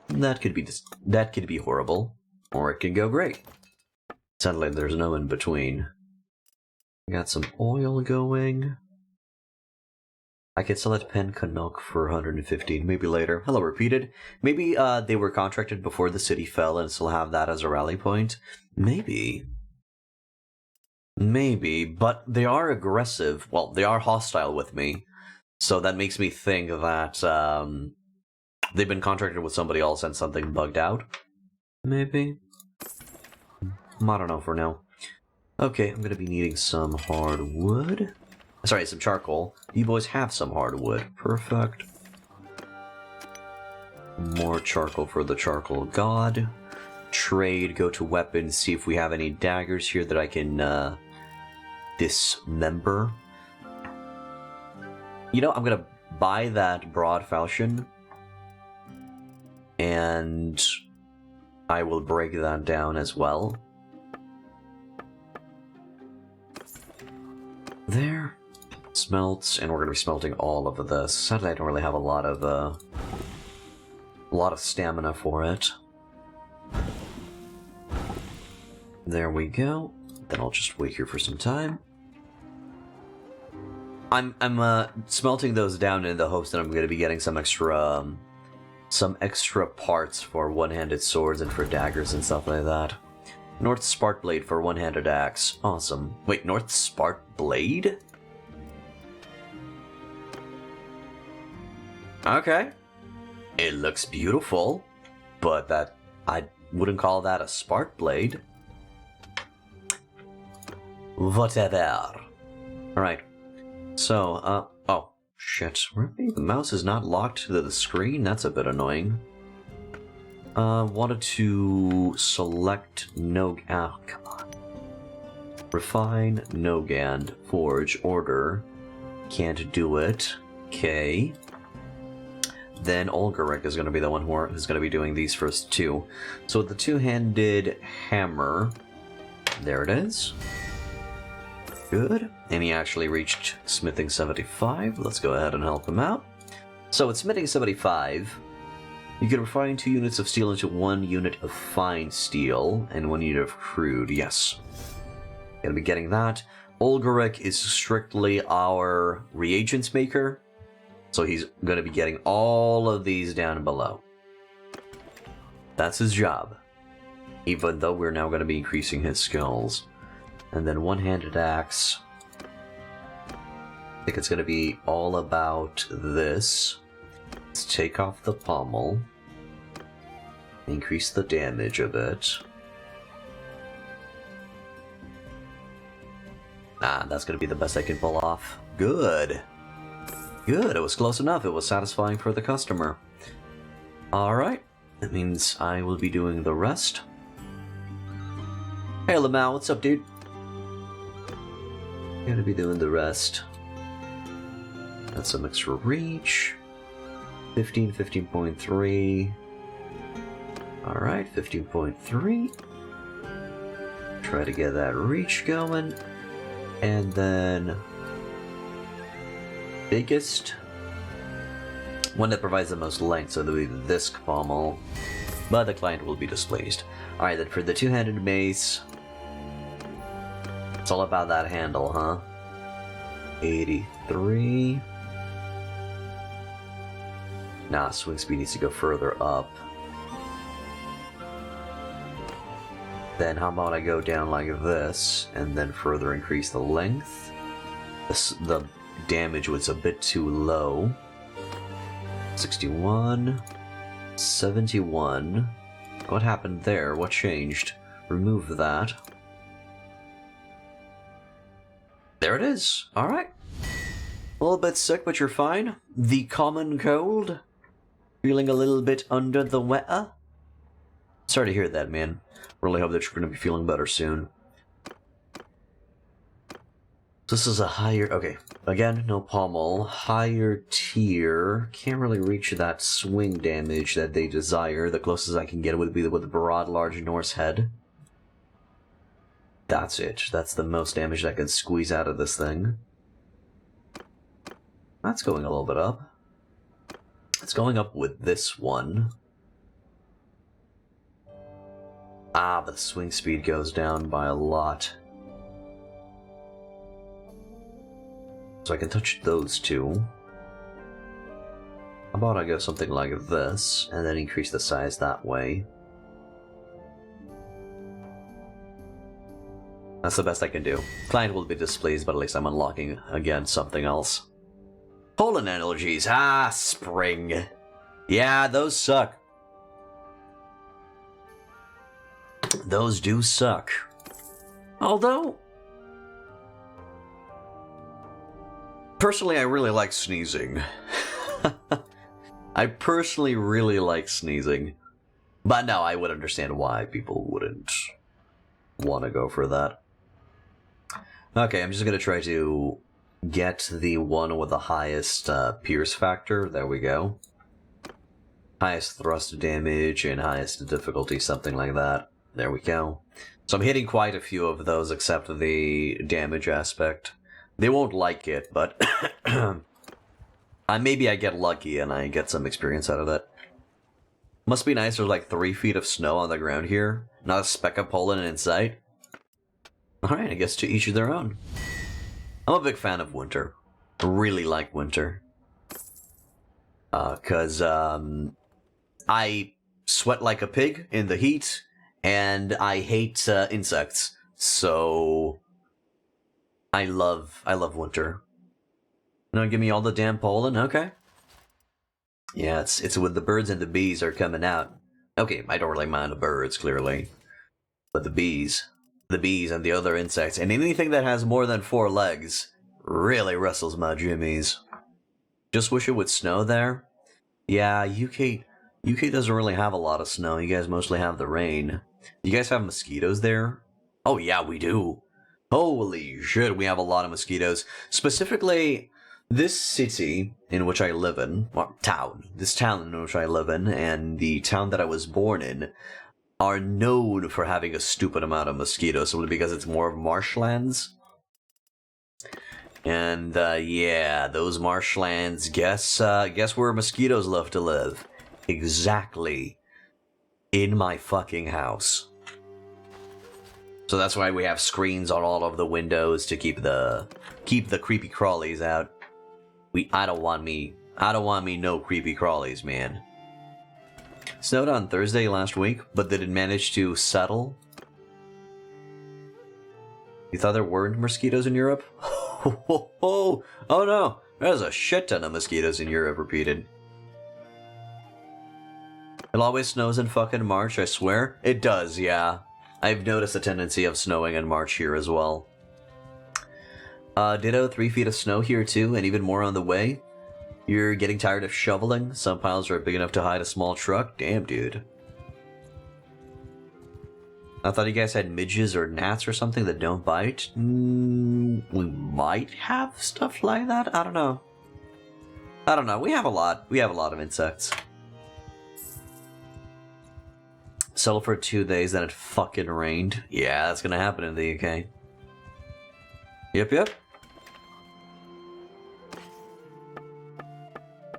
Speaker 1: That could be horrible. Or it can go great. Sadly, there's no in between. Got some oil going. I could sell it Pen Canuck for 115, maybe later. Hello, repeated. Maybe they were contracted before the city fell and still have that as a rally point. Maybe. Maybe, but they are aggressive. Well, they are hostile with me. So that makes me think that they've been contracted with somebody else and something bugged out. Maybe. I don't know for now. Okay, I'm gonna be needing some hardwood. Sorry, some charcoal. You boys have some hardwood. Perfect. More charcoal for the charcoal god. Trade, go to weapons, see if we have any daggers here that I can dismember. You know, I'm gonna buy that broad falchion, and I will break that down as well. There. Smelts, and we're gonna be smelting all of this. Sadly, I don't really have a lot of stamina for it. There we go. Then I'll just wait here for some time. I'm smelting those down in the hopes that I'm going to be getting some extra parts for one-handed swords and for daggers and stuff like that. North Spark Blade for one-handed axe. Awesome. Wait, North Spark Blade? Okay. It looks beautiful, but that I wouldn't call that a spark blade. Whatever. Alright. So, oh, shit. The mouse is not locked to the screen? That's a bit annoying. Wanted to select no. Oh, come on. Refine, Nogand, Forge, Order. Can't do it. Okay. Then Olgarek is going to be the one who's going to be doing these first two. So the two-handed hammer. There it is. Good. And he actually reached Smithing 75. Let's go ahead and help him out. So at Smithing 75, you can refine 2 units of steel into 1 unit of fine steel and 1 unit of crude. Yes. Gonna be getting that. Olgarek is strictly our reagents maker. So he's going to be getting all of these down below. That's his job. Even though we're now going to be increasing his skills. And then one-handed axe. I think it's going to be all about this. Let's take off the pommel. Increase the damage a bit. Ah, that's going to be the best I can pull off. Good. Good, it was close enough. It was satisfying for the customer. Alright, that means I will be doing the rest. Hey Lamau, what's up, dude? Gonna be doing the rest. Got some extra reach. 15, 15.3. Alright, 15.3. Try to get that reach going. And then biggest one that provides the most length, so there'll be this pommel, but the client will be displeased. Alright, then for the two-handed mace, it's all about that handle, huh? 83. Nah, swing speed needs to go further up. Then how about I go down like this, and then further increase the length? The damage was a bit too low. 61. 71. What happened there? What changed? Remove that. There it is. Alright. A little bit sick, but you're fine. The common cold? Feeling a little bit under the weather? Sorry to hear that, man. Really hope that you're going to be feeling better soon. This is a higher... Okay, again, no pommel. Higher tier. Can't really reach that swing damage that they desire. The closest I can get would be with the broad, large Norse head. That's it. That's the most damage I can squeeze out of this thing. That's going a little bit up. It's going up with this one. Ah, but the swing speed goes down by a lot. So I can touch those two. How about I go something like this, and then increase the size that way. That's the best I can do. Client will be displeased, but at least I'm unlocking, again, something else. Pollen allergies. Ah, spring. Yeah, those suck. Those do suck. Although, personally, I really like sneezing. I personally really like sneezing. But no, I would understand why people wouldn't want to go for that. Okay, I'm just going to try to get the one with the highest pierce factor. There we go. Highest thrust damage and highest difficulty, something like that. There we go. So I'm hitting quite a few of those except the damage aspect. They won't like it, but maybe I get lucky and I get some experience out of it. Must be nice, there's like 3 feet of snow on the ground here. Not a speck of pollen in sight. Alright, I guess to each of their own. I'm a big fan of winter. I really like winter. Cause I sweat like a pig in the heat, and I hate insects. So I love winter. No, give me all the damn pollen, okay. Yeah, it's with the birds and the bees are coming out. Okay, I don't really mind the birds, clearly. But the bees and the other insects, and anything that has more than 4 legs, really wrestles my jimmies. Just wish it would snow there. Yeah, UK UK doesn't really have a lot of snow. You guys mostly have the rain. You guys have mosquitoes there? Oh yeah, we do. Holy shit, we have a lot of mosquitoes. Specifically, this city in which I live in, or town, this town in which I live in, and the town that I was born in, are known for having a stupid amount of mosquitoes, simply because it's more of marshlands. And, yeah, those marshlands, guess where mosquitoes love to live? Exactly. In my fucking house. So that's why we have screens on all of the windows to keep the creepy crawlies out. I don't want me no creepy crawlies, man. Snowed on Thursday last week, but did it manage to settle? You thought there weren't mosquitoes in Europe? Oh no, there's a shit ton of mosquitoes in Europe, repeated. It always snows in fucking March, I swear. It does, yeah. I've noticed a tendency of snowing in March here as well. Ditto, 3 feet of snow here too, and even more on the way. You're getting tired of shoveling? Some piles are big enough to hide a small truck? Damn, dude. I thought you guys had midges or gnats or something that don't bite. We might have stuff like that? I don't know. We have a lot. We have a lot of insects. Settle for 2 days, then it fucking rained. Yeah, that's gonna happen in the UK. Yep.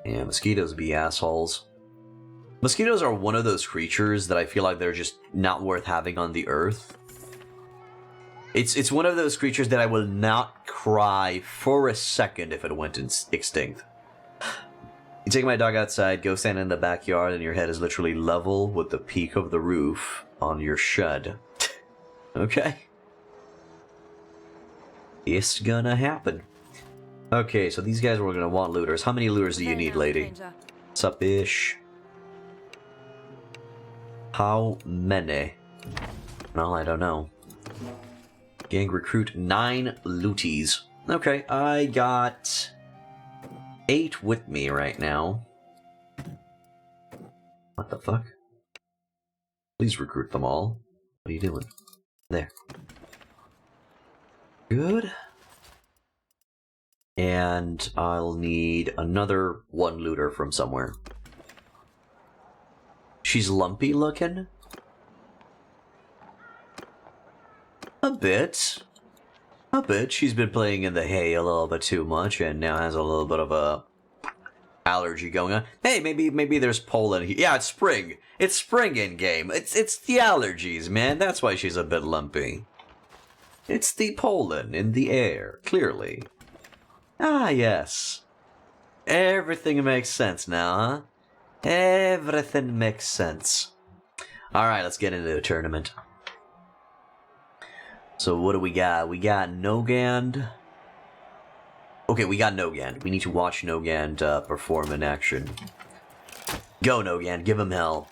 Speaker 1: Yeah, mosquitoes be assholes. Mosquitoes are one of those creatures that I feel like they're just not worth having on the earth. It's one of those creatures that I will not cry for a second if it went extinct. You take my dog outside, go stand in the backyard, and your head is literally level with the peak of the roof on your shed. Okay? It's gonna happen. Okay, so these guys were gonna want looters. How many looters do you need, lady? Sup, ish? How many? Well, I don't know. Gang recruit 9 looties. Okay, I got 8 with me right now. What the fuck? Please recruit them all. What are you doing? There. Good. And I'll need another 1 looter from somewhere. She's lumpy looking? A bit. She's been playing in the hay a little bit too much and now has a little bit of a allergy going on. Hey, maybe there's pollen here. Yeah, it's spring. It's spring in game. It's the allergies, man. That's why she's a bit lumpy. It's the pollen in the air, clearly. Ah, yes. Everything makes sense now, huh? Everything makes sense. Alright, let's get into the tournament. So what do we got? We got Nogand. Okay, we got Nogand. We need to watch Nogand perform in action. Go, Nogand. Give him hell.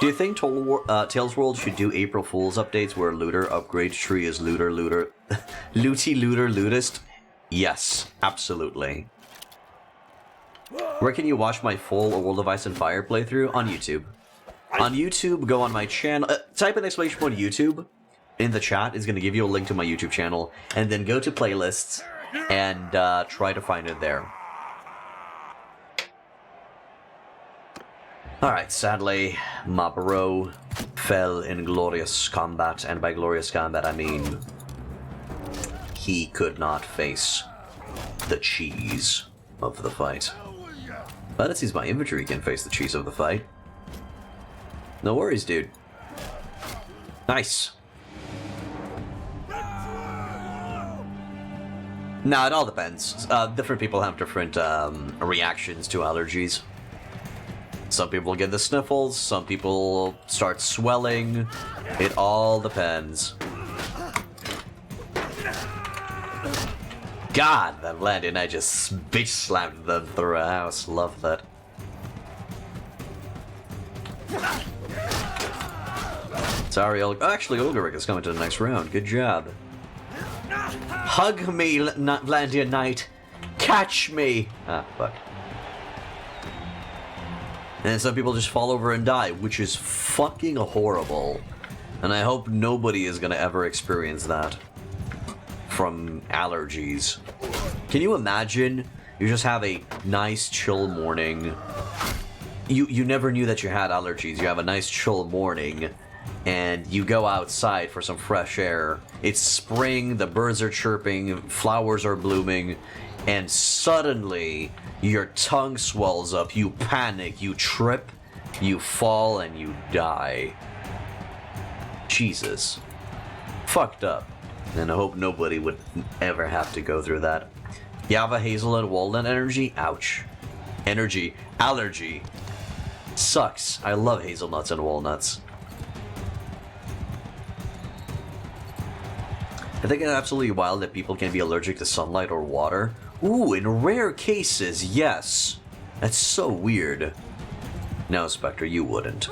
Speaker 1: Do you think Tales World should do April Fool's updates where looter upgrade tree is looter, looty, looter, lootist? Yes, absolutely. Where can you watch my full World of Ice and Fire playthrough? On YouTube. On YouTube, go on my channel. Type in exclamation point YouTube in the chat. Is going to give you a link to my YouTube channel. And then go to playlists and try to find it there. Alright, sadly, my bro fell in glorious combat. And by glorious combat, I mean he could not face the cheese of the fight. But it seems my infantry can face the cheese of the fight. No worries, dude. Nice. Nah, it all depends. Different people have different reactions to allergies. Some people get the sniffles, some people start swelling. It all depends. God, that landed and I just bitch slammed them through a house. Love that. Sorry, actually, Ulgaric is coming to the next round. Good job. Hug me, Landia Knight. Catch me. Ah, fuck. And some people just fall over and die, which is fucking horrible. And I hope nobody is gonna ever experience that from allergies. Can you imagine? You just have a nice chill morning. You never knew that you had allergies. You have a nice chill morning and you go outside for some fresh air. It's spring, the birds are chirping, flowers are blooming, and suddenly your tongue swells up, you panic, you trip, you fall, and you die. Jesus. Fucked up. And I hope nobody would ever have to go through that. Java, hazelnut, walnut energy? Ouch. Energy. Allergy. Sucks. I love hazelnuts and walnuts. I think it's absolutely wild that people can be allergic to sunlight or water. Ooh, in rare cases, yes. That's so weird. No, Spectre, you wouldn't.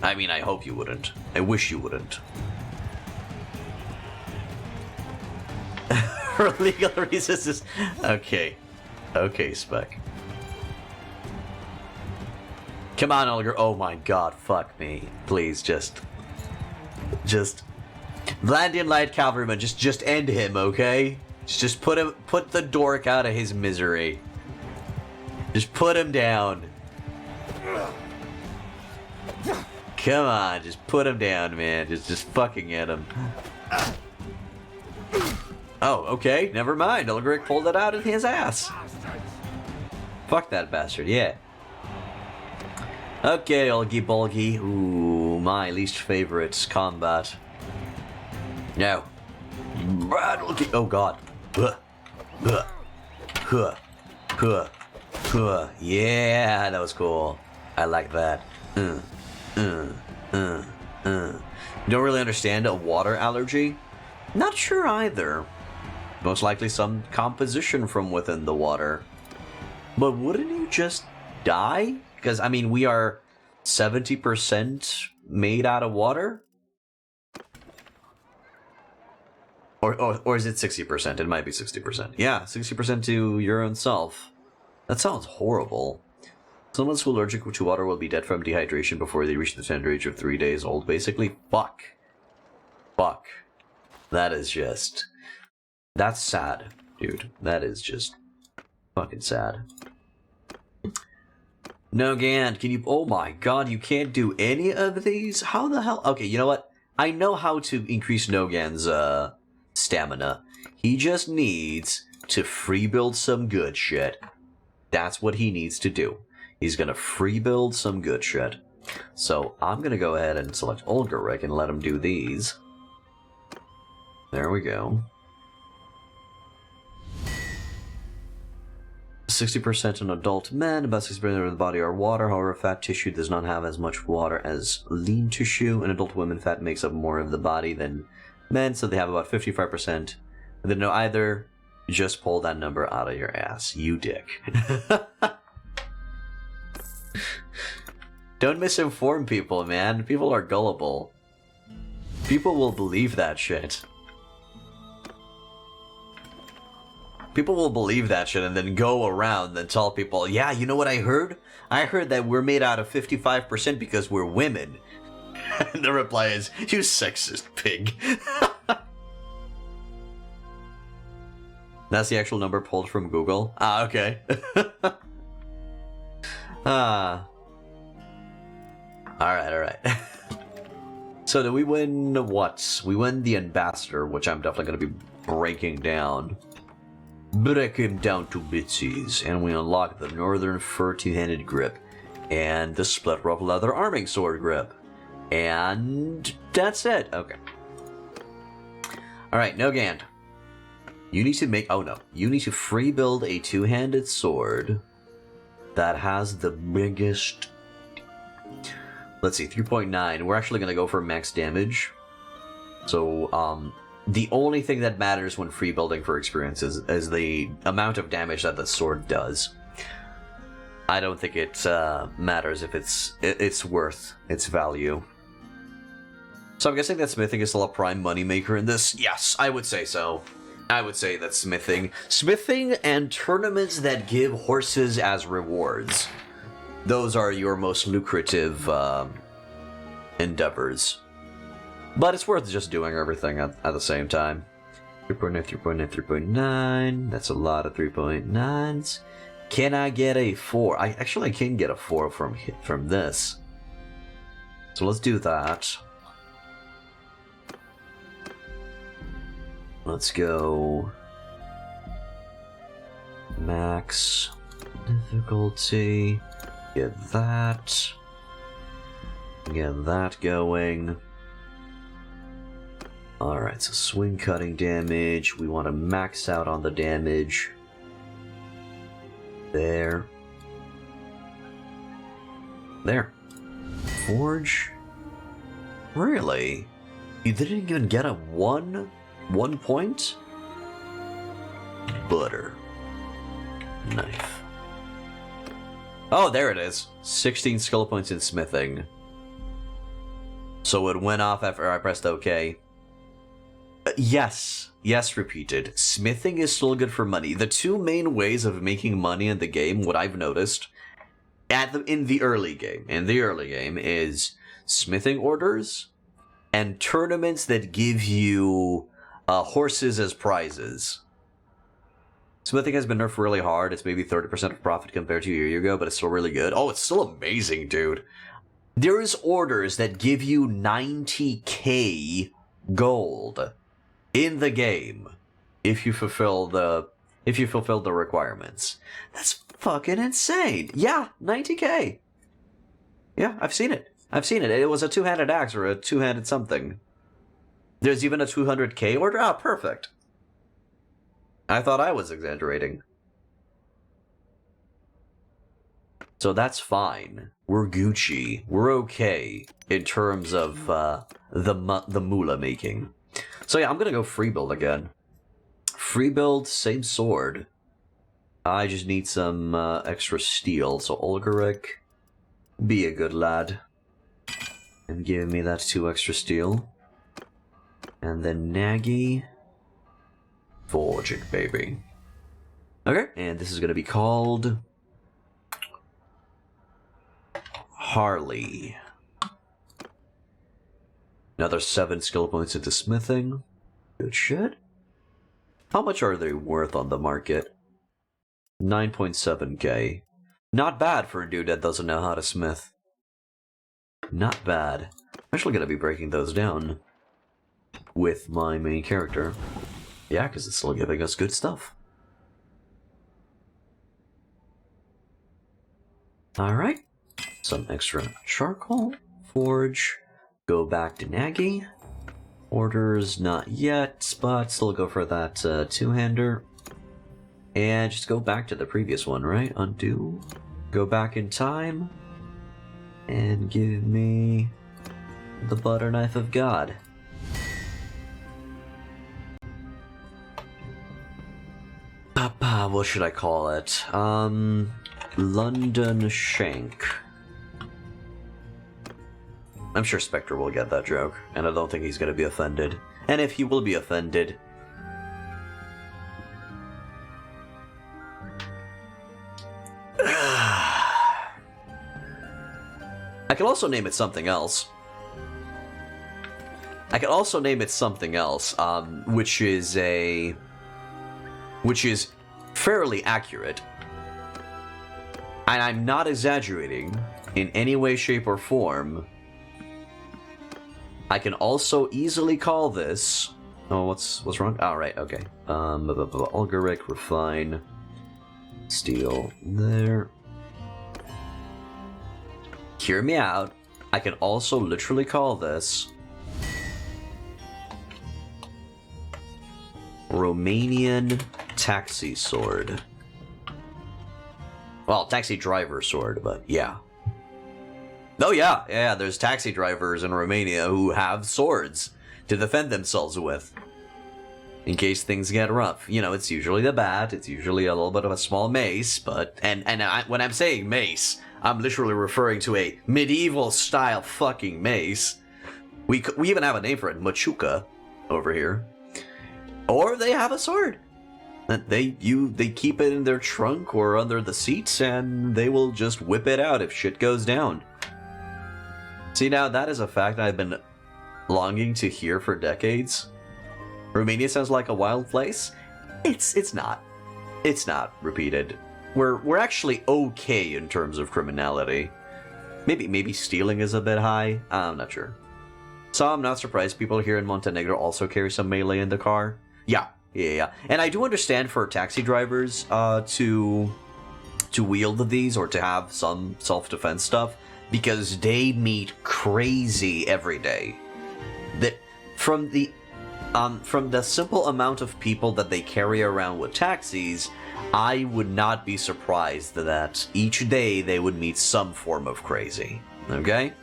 Speaker 1: I mean, I hope you wouldn't. I wish you wouldn't. For legal reasons. Okay. Okay, Spec. Come on, Olger. Oh my god, fuck me. Please, just... Vlandian Light Cavalryman, just end him, okay? Just put the dork out of his misery. Just put him down. Come on, just put him down, man. Just fucking get him. Oh, okay, never mind. Ulgric pulled it out of his ass. Fuck that bastard, yeah. Okay, Olgy Bulgy. Ooh, my least favorite combat. No. Oh god. Yeah, that was cool. I like that. Don't really understand a water allergy? Not sure either. Most likely some composition from within the water. But wouldn't you just die? Because, I mean, we are 70% made out of water? Or is it 60%? It might be 60%. Yeah, 60% to your own self. That sounds horrible. Someone who's allergic to water will be dead from dehydration before they reach the tender age of 3 days old, basically. Fuck. Fuck. That is just... That's sad, dude. That is just fucking sad. No, Gant, can you... Oh my god, you can't do any of these? How the hell... Okay, you know what? I know how to increase Nogan's, stamina. He just needs to free build some good shit. That's what he needs to do. He's gonna free build some good shit. So, I'm gonna go ahead and select Ulgaric and let him do these. There we go. 60% in adult men, about 60% of the body are water. However, fat tissue does not have as much water as lean tissue. In adult women, fat makes up more of the body than men, so they have about 55%. They know either just pull that number out of your ass, you dick. Don't misinform people, man. People are gullible. People will believe that shit. People will believe that shit and then go around and tell people, yeah, you know what I heard? I heard that we're made out of 55% because we're women. And the reply is, you sexist pig. That's the actual number pulled from Google. Ah, okay. Ah. Alright. So do we win what? We win the Ambassador, which I'm definitely going to be breaking down. Break him down to bitsies, and we unlock the Northern Fur Two-Handed Grip, and the Split Rough Leather Arming Sword Grip. And that's it. Okay. Alright, Nogand. You need to make... Oh no. You need to free build a two-handed sword that has the biggest... Let's see, 3.9. We're actually going to go for max damage. So, the only thing that matters when free building for experience is the amount of damage that the sword does. I don't think it matters if it's worth its value. So I'm guessing that smithing is still a prime moneymaker in this? Yes, I would say so. I would say that smithing and tournaments that give horses as rewards. those are your most lucrative endeavors. But it's worth just doing everything at the same time. 3.9, 3.9, 3.9. That's a lot of 3.9s. Can I get a 4? I can get a 4 from this. So let's do that. Let's go max difficulty. Get that. Get that going. Alright, so swing cutting damage. We want to max out on the damage. There. There. Forge? Really? You didn't even get a 1 point? Butter. Knife. Oh, there it is. 16 skill points in smithing. So it went off after I pressed OK. Yes. Yes, repeated. Smithing is still good for money. The two main ways of making money in the game, what I've noticed, in the early game, is smithing orders and tournaments that give you horses as prizes. Smithing has been nerfed really hard. It's maybe 30% of profit compared to a year ago, but it's still really good. Oh, it's still amazing, dude. There is orders that give you 90k gold in the game if you fulfill the requirements. That's fucking insane. Yeah, 90k. Yeah, I've seen it. It was a two-handed axe or a two-handed something. There's even a 200k order. Ah, perfect. I thought I was exaggerating. So that's fine. We're Gucci. We're okay in terms of the moolah making. So yeah, I'm gonna go free build again. Free build, same sword. I just need some extra steel. So Olgaric, be a good lad. And give me that 2 extra steel. And then Nagy. Forge it, baby. Okay, and this is gonna be called Harley. Another 7 skill points into smithing. Good shit. How much are they worth on the market? 9.7k. Not bad for a dude that doesn't know how to smith. Not bad. I'm actually gonna be breaking those down with my main character. Yeah, because it's still giving us good stuff. Alright. Some extra charcoal. Forge. Go back to Nagy. Orders, not yet, but still go for that two-hander. And just go back to the previous one, right? Undo. Go back in time. And give me the butter knife of God. Papa, what should I call it? London Shank. I'm sure Spectre will get that joke, and I don't think he's going to be offended. And if he will be offended... I could also name it something else. Which is fairly accurate. And I'm not exaggerating in any way, shape, or form. I can also easily call this... Oh, what's wrong? Oh, right, okay. Olgaric, refine, steel there. Hear me out. I can also literally call this Romanian taxi sword. Well, taxi driver sword, but yeah. Oh yeah, there's taxi drivers in Romania who have swords to defend themselves with. In case things get rough. You know, it's usually the bat, it's usually a little bit of a small mace, but... when I'm saying mace, I'm literally referring to a medieval-style fucking mace. We even have a name for it, Machuca, over here. Or they have a sword. They keep it in their trunk or under the seats, and they will just whip it out if shit goes down. See, now that is a fact I've been longing to hear for decades. Romania sounds like a wild place. It's not. It's not. Repeated. We're actually okay in terms of criminality. Maybe stealing is a bit high. I'm not sure. So I'm not surprised people here in Montenegro also carry some melee in the car. Yeah. And I do understand for taxi drivers to wield these or to have some self-defense stuff, because they meet crazy every day. That from the simple amount of people that they carry around with taxis, I would not be surprised that each day they would meet some form of crazy. Okay?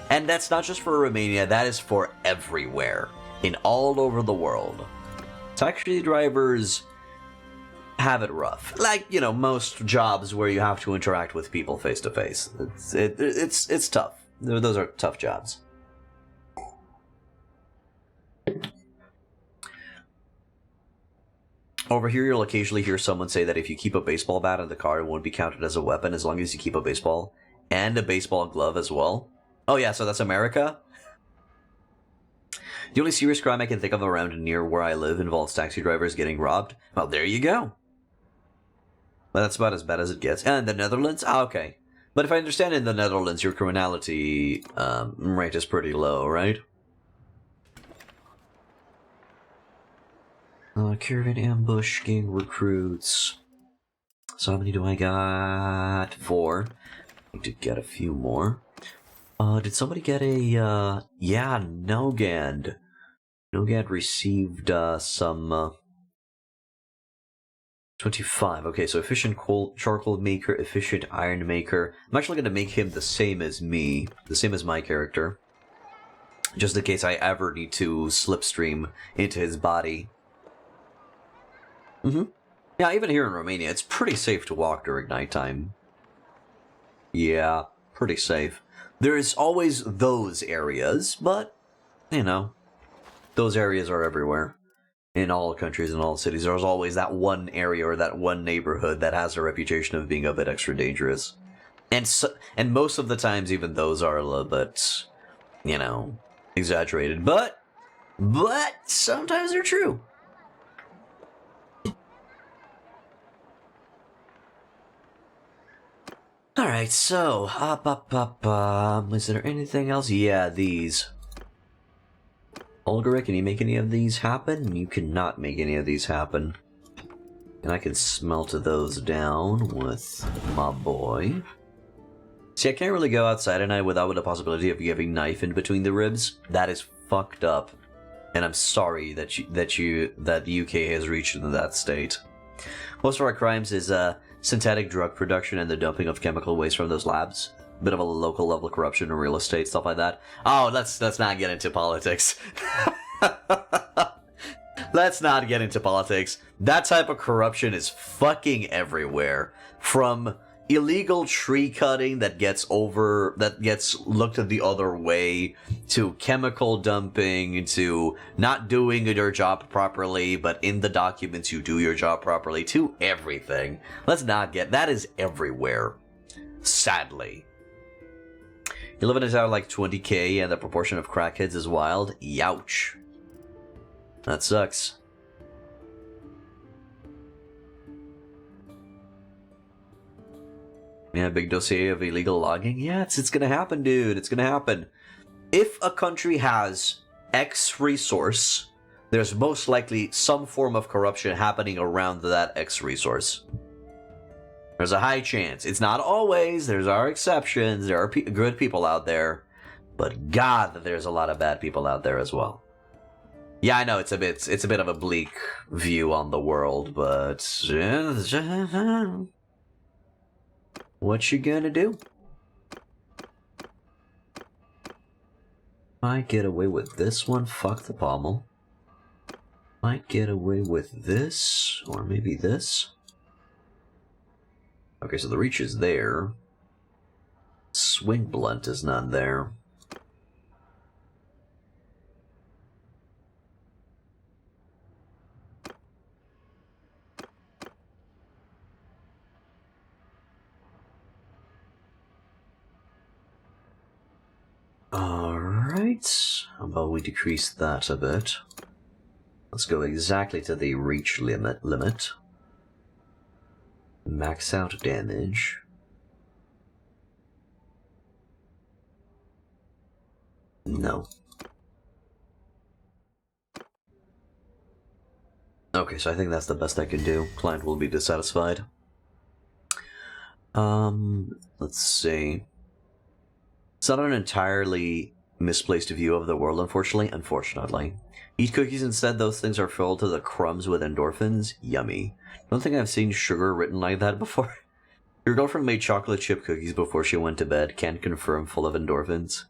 Speaker 1: And that's not just for Romania, that is for everywhere, in all over the world. Taxi drivers have it rough. Like, you know, most jobs where you have to interact with people face to face. It's tough. Those are tough jobs. Over here, you'll occasionally hear someone say that if you keep a baseball bat in the car, it won't be counted as a weapon as long as you keep a baseball and a baseball glove as well. Oh yeah, so that's America? The only serious crime I can think of around near where I live involves taxi drivers getting robbed. Well, there you go. Well, that's about as bad as it gets. And the Netherlands? Ah, okay. But if I understand, in the Netherlands, your criminality rate is pretty low, right? Current ambush, gang recruits. So how many do I got? 4. I need to get a few more. Did somebody get a, yeah, Nogand. Nogand received, some, 25. Okay, so efficient charcoal maker, efficient iron maker. I'm actually going to make him the same as me, the same as my character. Just in case I ever need to slipstream into his body. Yeah, even here in Romania, it's pretty safe to walk during nighttime. Yeah, pretty safe. There's always those areas, but, you know, those areas are everywhere. In all countries and all cities, there's always that one area or that one neighborhood that has a reputation of being a bit extra dangerous. And most of the times, even those are a little bit, you know, exaggerated. But sometimes they're true. Alright, so, is there anything else? Yeah, these. Olgaric, can you make any of these happen? You cannot make any of these happen. And I can smelt those down with my boy. See, I can't really go outside at night without the possibility of getting knife in between the ribs. That is fucked up. And I'm sorry that the UK has reached into that state. Most of our crimes is, synthetic drug production and the dumping of chemical waste from those labs. Bit of a local level corruption in real estate, stuff like that. Oh, let's not get into politics. Let's not get into politics. That type of corruption is fucking everywhere. From illegal tree cutting that gets looked at the other way, to chemical dumping, to not doing your job properly, but in the documents you do your job properly, to everything. Let's not get... That is everywhere. Sadly. You live in a town like 20k and the proportion of crackheads is wild. Youch. That sucks. Yeah, big dossier of illegal logging. Yeah, it's gonna happen, dude. It's gonna happen. If a country has X resource, there's most likely some form of corruption happening around that X resource. There's a high chance. It's not always. There are exceptions. There are good people out there. But God, there's a lot of bad people out there as well. Yeah, I know it's a bit of a bleak view on the world, but what you gonna do? Might get away with this one. Fuck the pommel. Might get away with this, or maybe this. Okay, so the reach is there. Swing blunt is not there. Alright, how about we decrease that a bit? Let's go exactly to the reach limit. Max out damage. No. Okay, so I think that's the best I can do. Client will be dissatisfied. Let's see. It's not an entirely misplaced view of the world, unfortunately. Eat cookies instead, those things are filled to the crumbs with endorphins. Yummy. Don't think I've seen sugar written like that before. Your girlfriend made chocolate chip cookies before she went to bed. Can't confirm, full of endorphins.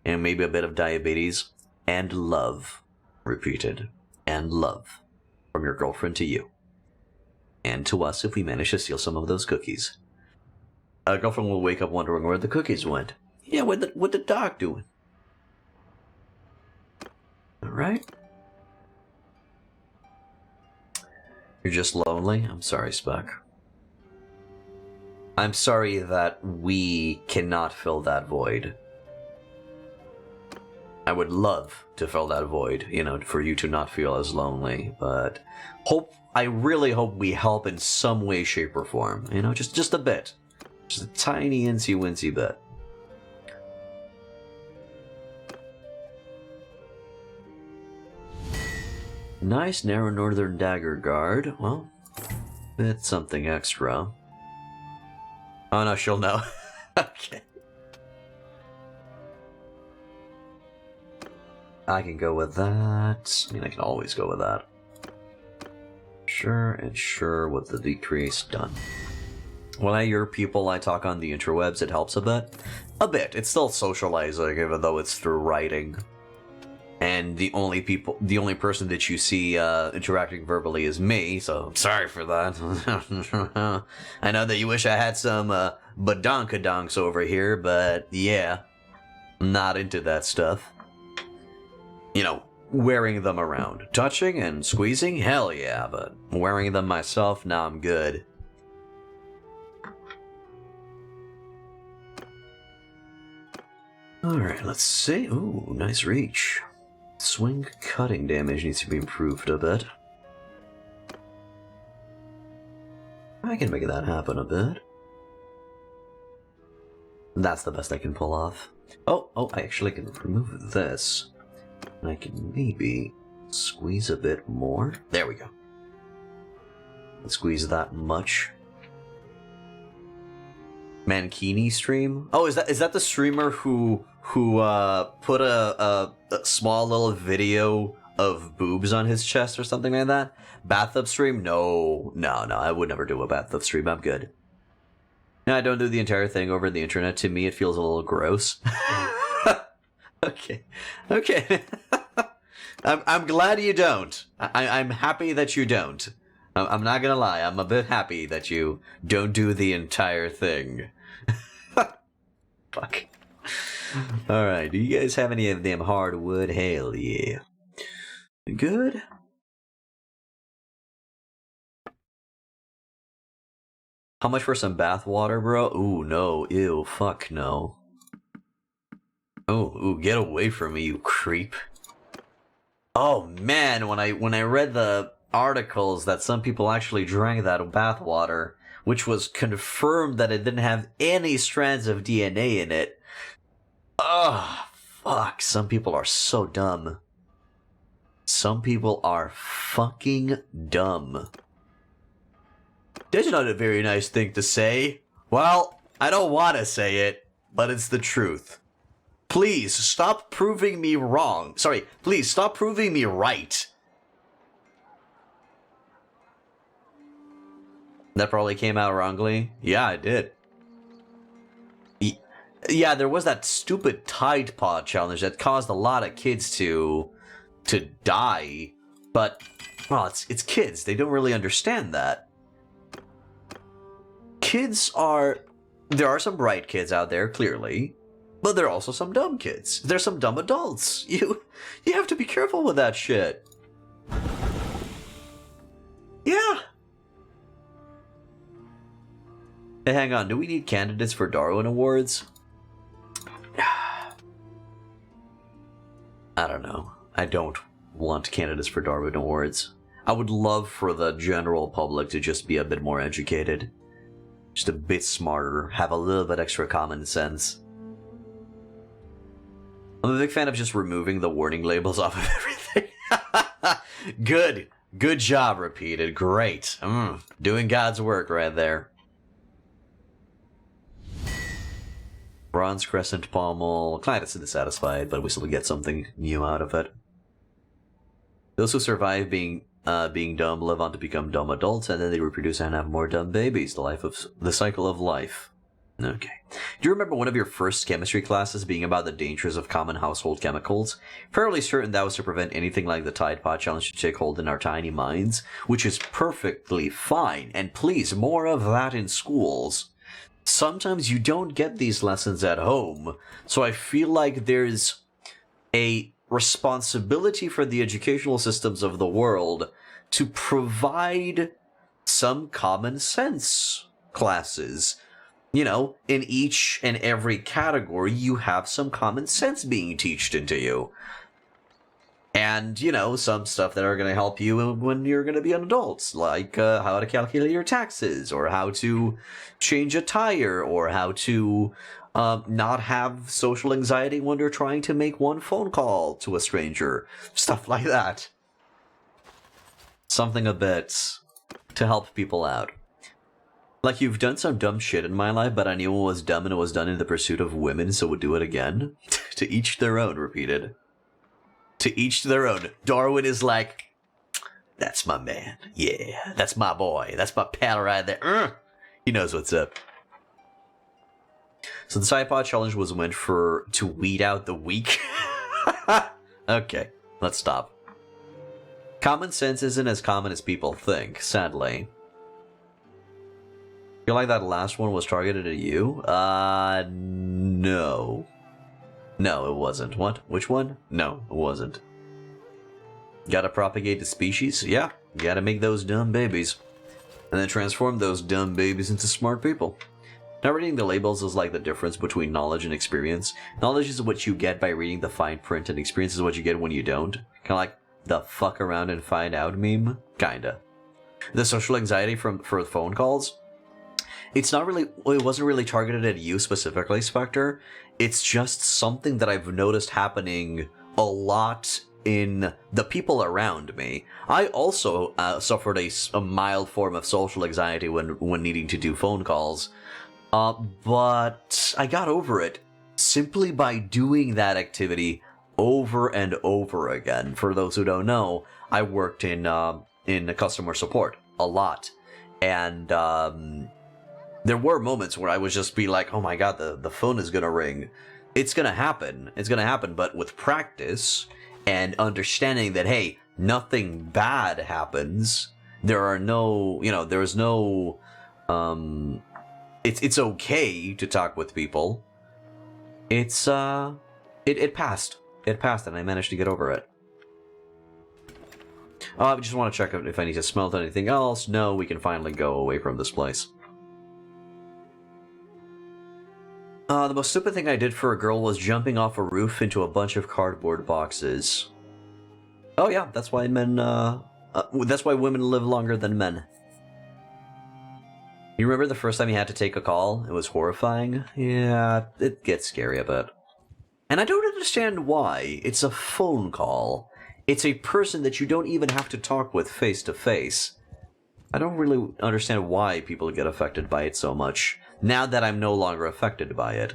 Speaker 1: And maybe a bit of diabetes. And love. Repeated. And love. From your girlfriend to you. And to us if we manage to steal some of those cookies. A girlfriend will wake up wondering where the cookies went. Yeah, what the dog doing? Alright. You're just lonely? I'm sorry, Spock. I'm sorry that we cannot fill that void. I would love to fill that void, you know, for you to not feel as lonely, but I really hope we help in some way, shape, or form. You know, just a bit. Just a tiny incy-wincy bit. Nice narrow northern dagger guard. Well, it's something extra. Oh no, she'll know. Okay. I can go with that. I mean, I can always go with that. Sure and sure with the decrease done. When I hear people I talk on the interwebs, it helps a bit. A bit. It's still socializing, even though it's through writing. And the only person that you see interacting verbally is me, so I'm sorry for that. I know that you wish I had some badonkadonks over here, but yeah, I'm not into that stuff. You know, wearing them around. Touching and squeezing? Hell yeah, but wearing them myself? Nah, I'm good. Alright, let's see. Ooh, nice reach. Swing cutting damage needs to be improved a bit. I can make that happen a bit. That's the best I can pull off. Oh, I actually can remove this. And I can maybe squeeze a bit more. There we go. Squeeze that much. Mankini stream? Oh, is that the streamer who put a small little video of boobs on his chest or something like that? Bathtub stream? No, I would never do a bathtub stream. I'm good. No, I don't do the entire thing over the internet. To me, it feels a little gross. Okay. I'm glad you don't. I'm happy that you don't. I'm not gonna lie. I'm a bit happy that you don't do the entire thing. Fuck. Alright, do you guys have any of them hardwood? Hell yeah. Good? How much for some bath water, bro? Ooh, no. Ew, fuck no. Ooh, get away from me, you creep. Oh man, when I read the articles that some people actually drank that bath water, which was confirmed that it didn't have any strands of DNA in it. Ugh, fuck, some people are so dumb. Some people are fucking dumb. That's not a very nice thing to say. Well, I don't want to say it, but it's the truth. Please, stop proving me wrong. Sorry, please, stop proving me right. That probably came out wrongly. Yeah, it did. Yeah, there was that stupid Tide Pod challenge that caused a lot of kids to die. But, well, it's kids. They don't really understand that. There are some bright kids out there, clearly. But there are also some dumb kids. There's some dumb adults. You have to be careful with that shit. Yeah. Hey, hang on. Do we need candidates for Darwin Awards? I don't know. I don't want candidates for Darwin Awards. I would love for the general public to just be a bit more educated. Just a bit smarter, have a little bit extra common sense. I'm a big fan of just removing the warning labels off of everything. Good job, Repeated. Great. Doing God's work right there. Bronze Crescent Pommel. Kind of dissatisfied, but we still get something new out of it. Those who survive being dumb live on to become dumb adults, and then they reproduce and have more dumb babies. The cycle of life. Okay. Do you remember one of your first chemistry classes being about the dangers of common household chemicals? Fairly certain that was to prevent anything like the Tide Pod challenge to take hold in our tiny minds, which is perfectly fine, and please, more of that in schools. Sometimes you don't get these lessons at home, so I feel like there's a responsibility for the educational systems of the world to provide some common sense classes. You know, in each and every category, you have some common sense being taught into you. And, you know, some stuff that are going to help you when you're going to be an adult, like how to calculate your taxes, or how to change a tire, or how to not have social anxiety when you're trying to make one phone call to a stranger. Stuff like that. Something a bit to help people out. Like, you've done some dumb shit in my life, but I knew it was dumb and it was done in the pursuit of women, so would do it again. To each their own, Repeated. To each their own. Darwin is like, that's my man. Yeah, that's my boy. That's my pal right there. He knows what's up. So the Tide Pod challenge was meant to weed out the weak. Okay, let's stop. Common sense isn't as common as people think, sadly. Feel like that last one was targeted at you? No. No, it wasn't. What? Which one? No, it wasn't. Gotta propagate the species? Yeah, gotta make those dumb babies. And then transform those dumb babies into smart people. Now, reading the labels is like the difference between knowledge and experience. Knowledge is what you get by reading the fine print, and experience is what you get when you don't. Kinda like the fuck around and find out meme? Kinda. The social anxiety for phone calls? It's not really, it wasn't really targeted at you specifically, Spectre. It's just something that I've noticed happening a lot in the people around me. I also suffered a mild form of social anxiety when needing to do phone calls. But I got over it simply by doing that activity over and over again. For those who don't know, I worked in customer support a lot. And, there were moments where I would just be like, oh my god, the phone is gonna ring. It's gonna happen. It's gonna happen, but with practice and understanding that, hey, nothing bad happens. There are no, you know, there's no, it's okay to talk with people. It passed. It passed and I managed to get over it. I just want to check if I need to smelt anything else. No, we can finally go away from this place. The most stupid thing I did for a girl was jumping off a roof into a bunch of cardboard boxes. Oh yeah, that's why that's why women live longer than men. You remember the first time you had to take a call? It was horrifying. Yeah, it gets scary a bit. And I don't understand why. It's a phone call. It's a person that you don't even have to talk with face to face. I don't really understand why people get affected by it so much, now that I'm no longer affected by it.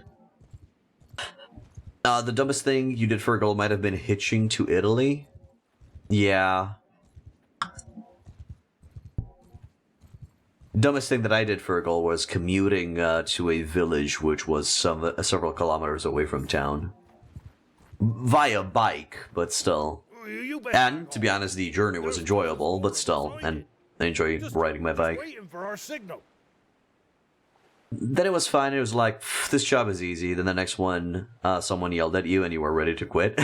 Speaker 1: The dumbest thing you did for a girl might have been hitching to Italy? Yeah. Dumbest thing that I did for a girl was commuting to a village which was several kilometers away from town. Via bike, but still. And, to be honest, the journey was enjoyable, but still, and I enjoy riding my bike. Then it was fine. It was like, this job is easy. Then the next one, someone yelled at you and you were ready to quit.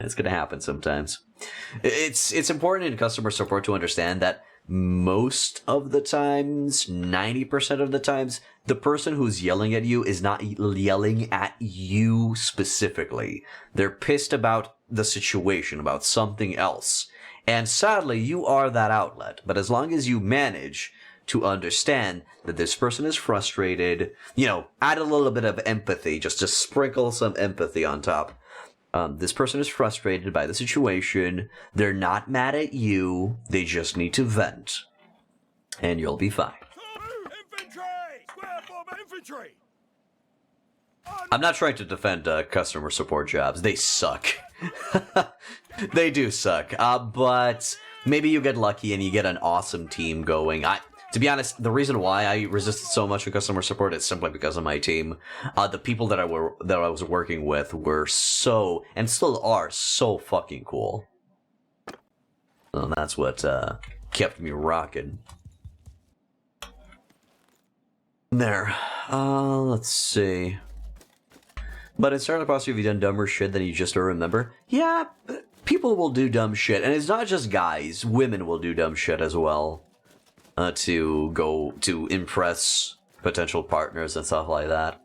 Speaker 1: It's gonna happen sometimes. It's important in customer support to understand that most of the times, 90% of the times, the person who's yelling at you is not yelling at you specifically. They're pissed about the situation, about something else. And sadly, you are that outlet. But as long as you manage to understand that this person is frustrated, add a little bit of empathy, just to sprinkle some empathy on top. This person is frustrated by the situation. They're not mad at you. They just need to vent. And you'll be fine.
Speaker 2: Infantry! Square form infantry!
Speaker 1: I'm not trying to defend customer support jobs. They suck. They do suck. But maybe you get lucky and you get an awesome team going. To be honest, the reason why I resisted so much of customer support is simply because of my team. The people that I was working with were so, and still are, so fucking cool. And that's what kept me rocking. There. Let's see. But it's certainly possible if you've done dumber shit than you just don't remember. Yeah, people will do dumb shit. And it's not just guys. Women will do dumb shit as well. To impress potential partners and stuff like that.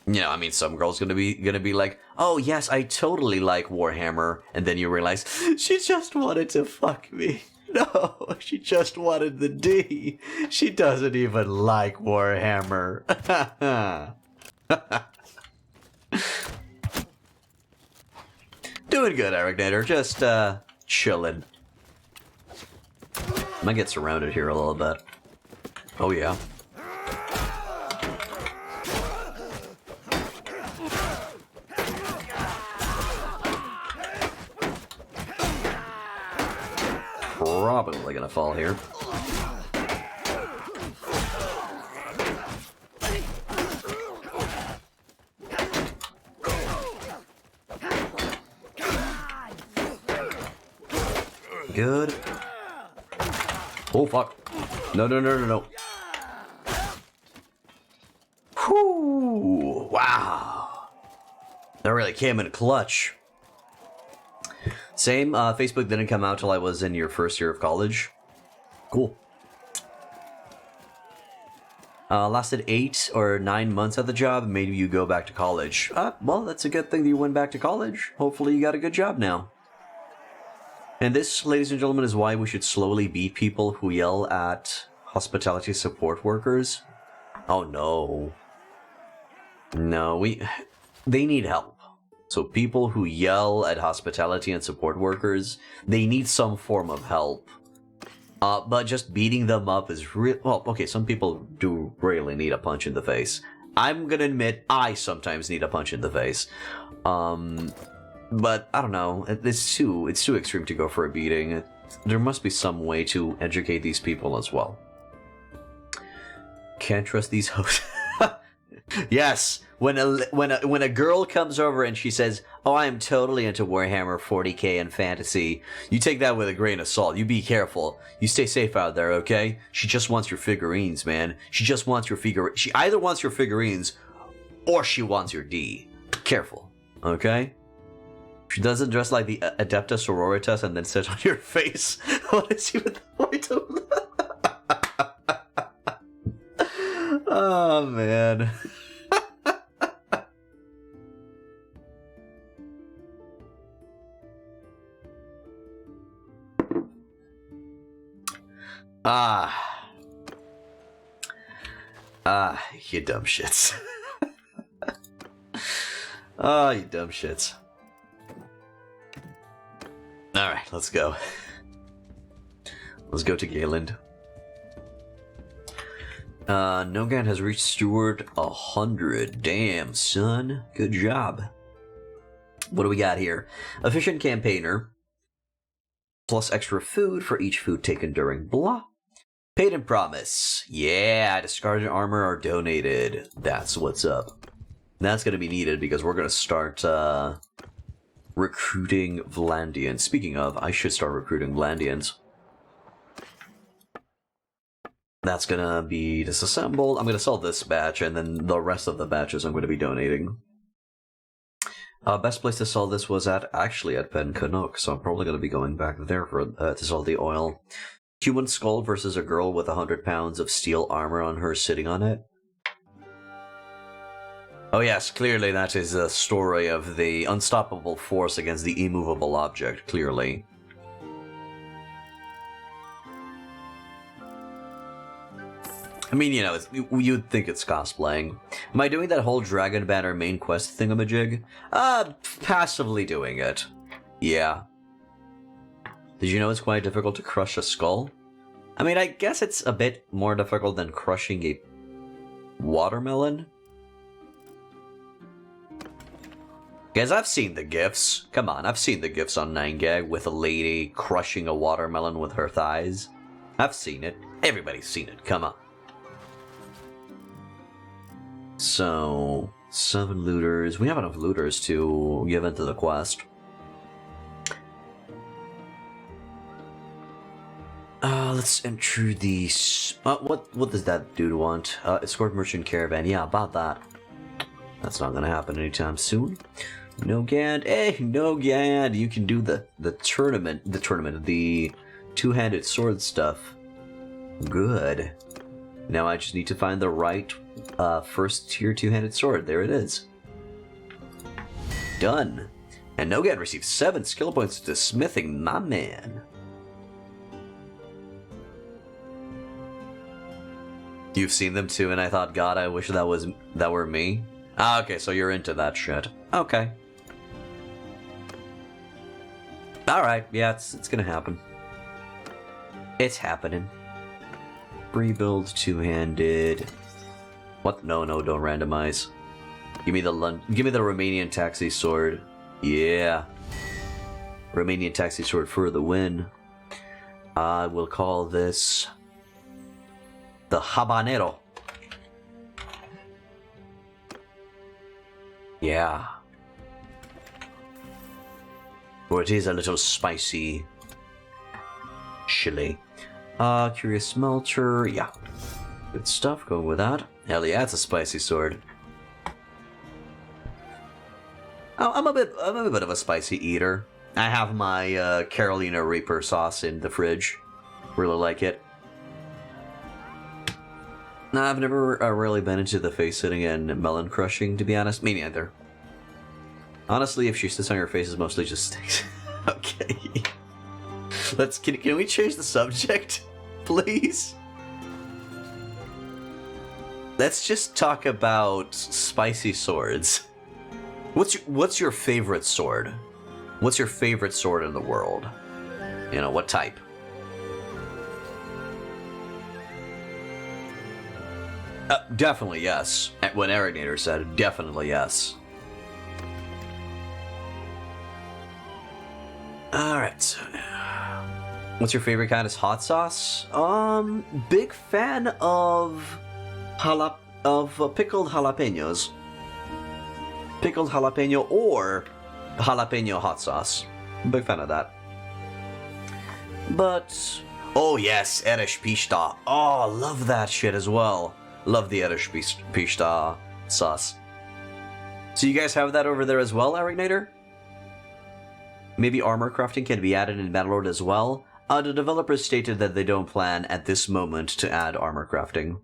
Speaker 1: I mean, some girl's gonna be like, oh yes, I totally like Warhammer, and then you realize she just wanted to fuck me. No, she just wanted the D. She doesn't even like Warhammer. Doing good, Eric Nader. Just chilling. Might get surrounded here a little bit. Oh yeah. Probably gonna fall here. Good. Oh, fuck. No. Whew. Wow. That really came in clutch. Same, Facebook didn't come out till I was in your first year of college. Cool. Lasted 8 or 9 months at the job, made you go back to college. Well, that's a good thing that you went back to college. Hopefully you got a good job now. And this, ladies and gentlemen, is why we should slowly beat people who yell at hospitality support workers. Oh no. No, they need help. So people who yell at hospitality and support workers, they need some form of help. But just beating them up is well, okay, some people do really need a punch in the face. I'm gonna admit, I sometimes need a punch in the face. But I don't know, it's too extreme to go for a beating. There must be some way to educate these people as well. Can't trust these hosts. Yes, when a girl comes over and she says, "Oh, I am totally into Warhammer 40k and fantasy," you take that with a grain of salt. You be careful. You stay safe out there, okay? She just wants your figurines, man. She just wants your She either wants your figurines or she wants your D. Careful, okay? She doesn't dress like the Adepta Sororitas and then sit on your face. What is even the point of that? Oh, man. You dumb shits. You dumb shits. Alright, let's go. Let's go to Galen. Nogan has reached Steward 100. Damn, son. Good job. What do we got here? Efficient Campaigner. Plus extra food for each food taken during blah. Paid in Promise. Yeah, discarded armor are donated. That's what's up. That's going to be needed because we're going to start recruiting Vlandians. Speaking of, I should start recruiting Vlandians. That's going to be disassembled. I'm going to sell this batch, and then the rest of the batches I'm going to be donating. Best place to sell this was actually at Ben Canuck, so I'm probably going to be going back there for to sell the oil. Human skull versus a girl with 100 pounds of steel armor on her sitting on it. Oh yes, clearly that is a story of the unstoppable force against the immovable object, clearly. I mean, you know, you'd think it's cosplaying. Am I doing that whole Dragon Banner main quest thingamajig? Passively doing it. Yeah. Did you know it's quite difficult to crush a skull? I mean, I guess it's a bit more difficult than crushing a watermelon? Guys, I've seen the GIFs. Come on, I've seen the GIFs on 9gag with a lady crushing a watermelon with her thighs. I've seen it. Everybody's seen it. Come on. So, 7 looters. We have enough looters to give into the quest. Let's enter the... what does that dude want? Escort merchant caravan. Yeah, about that. That's not gonna happen anytime soon. No Gand. Hey, no Gand. You can do the tournament, the two-handed sword stuff. Good. Now I just need to find the right first tier two-handed sword. There it is. Done. And Nogad receives 7 skill points to smithing, my man. You've seen them too, and I thought, God, I wish that were me. Ah, okay, so you're into that shit. Okay. Alright, yeah, it's gonna happen. It's happening. Rebuild two-handed. What? No, don't randomize. Give me the Romanian taxi sword. Yeah. Romanian taxi sword for the win. I will call this the Habanero. Yeah. Or it is a little spicy. Chili. Curious Smelter. Yeah. Good stuff, going with that. Hell yeah, it's a spicy sword. Oh, I'm a bit of a spicy eater. I have my Carolina Reaper sauce in the fridge. Really like it. No, I've never really been into the face sitting and melon crushing, to be honest. Me neither. Honestly, if she sits on your face, it's mostly just sticks. Okay. Can we change the subject, please? Let's just talk about spicy swords. What's your favorite sword? What's your favorite sword in the world? You know, what type? Definitely yes. When Arignator said, definitely yes. Alright. What's your favorite kind of hot sauce? Big fan of pickled jalapenos. Pickled jalapeno or jalapeno hot sauce. Big fan of that. But oh yes, Erish Pishta. Oh, love that shit as well. Love the Erish Pishta sauce. So you guys have that over there as well, Arignator? Maybe armor crafting can be added in Bannerlord as well. The developers stated that they don't plan at this moment to add armor crafting.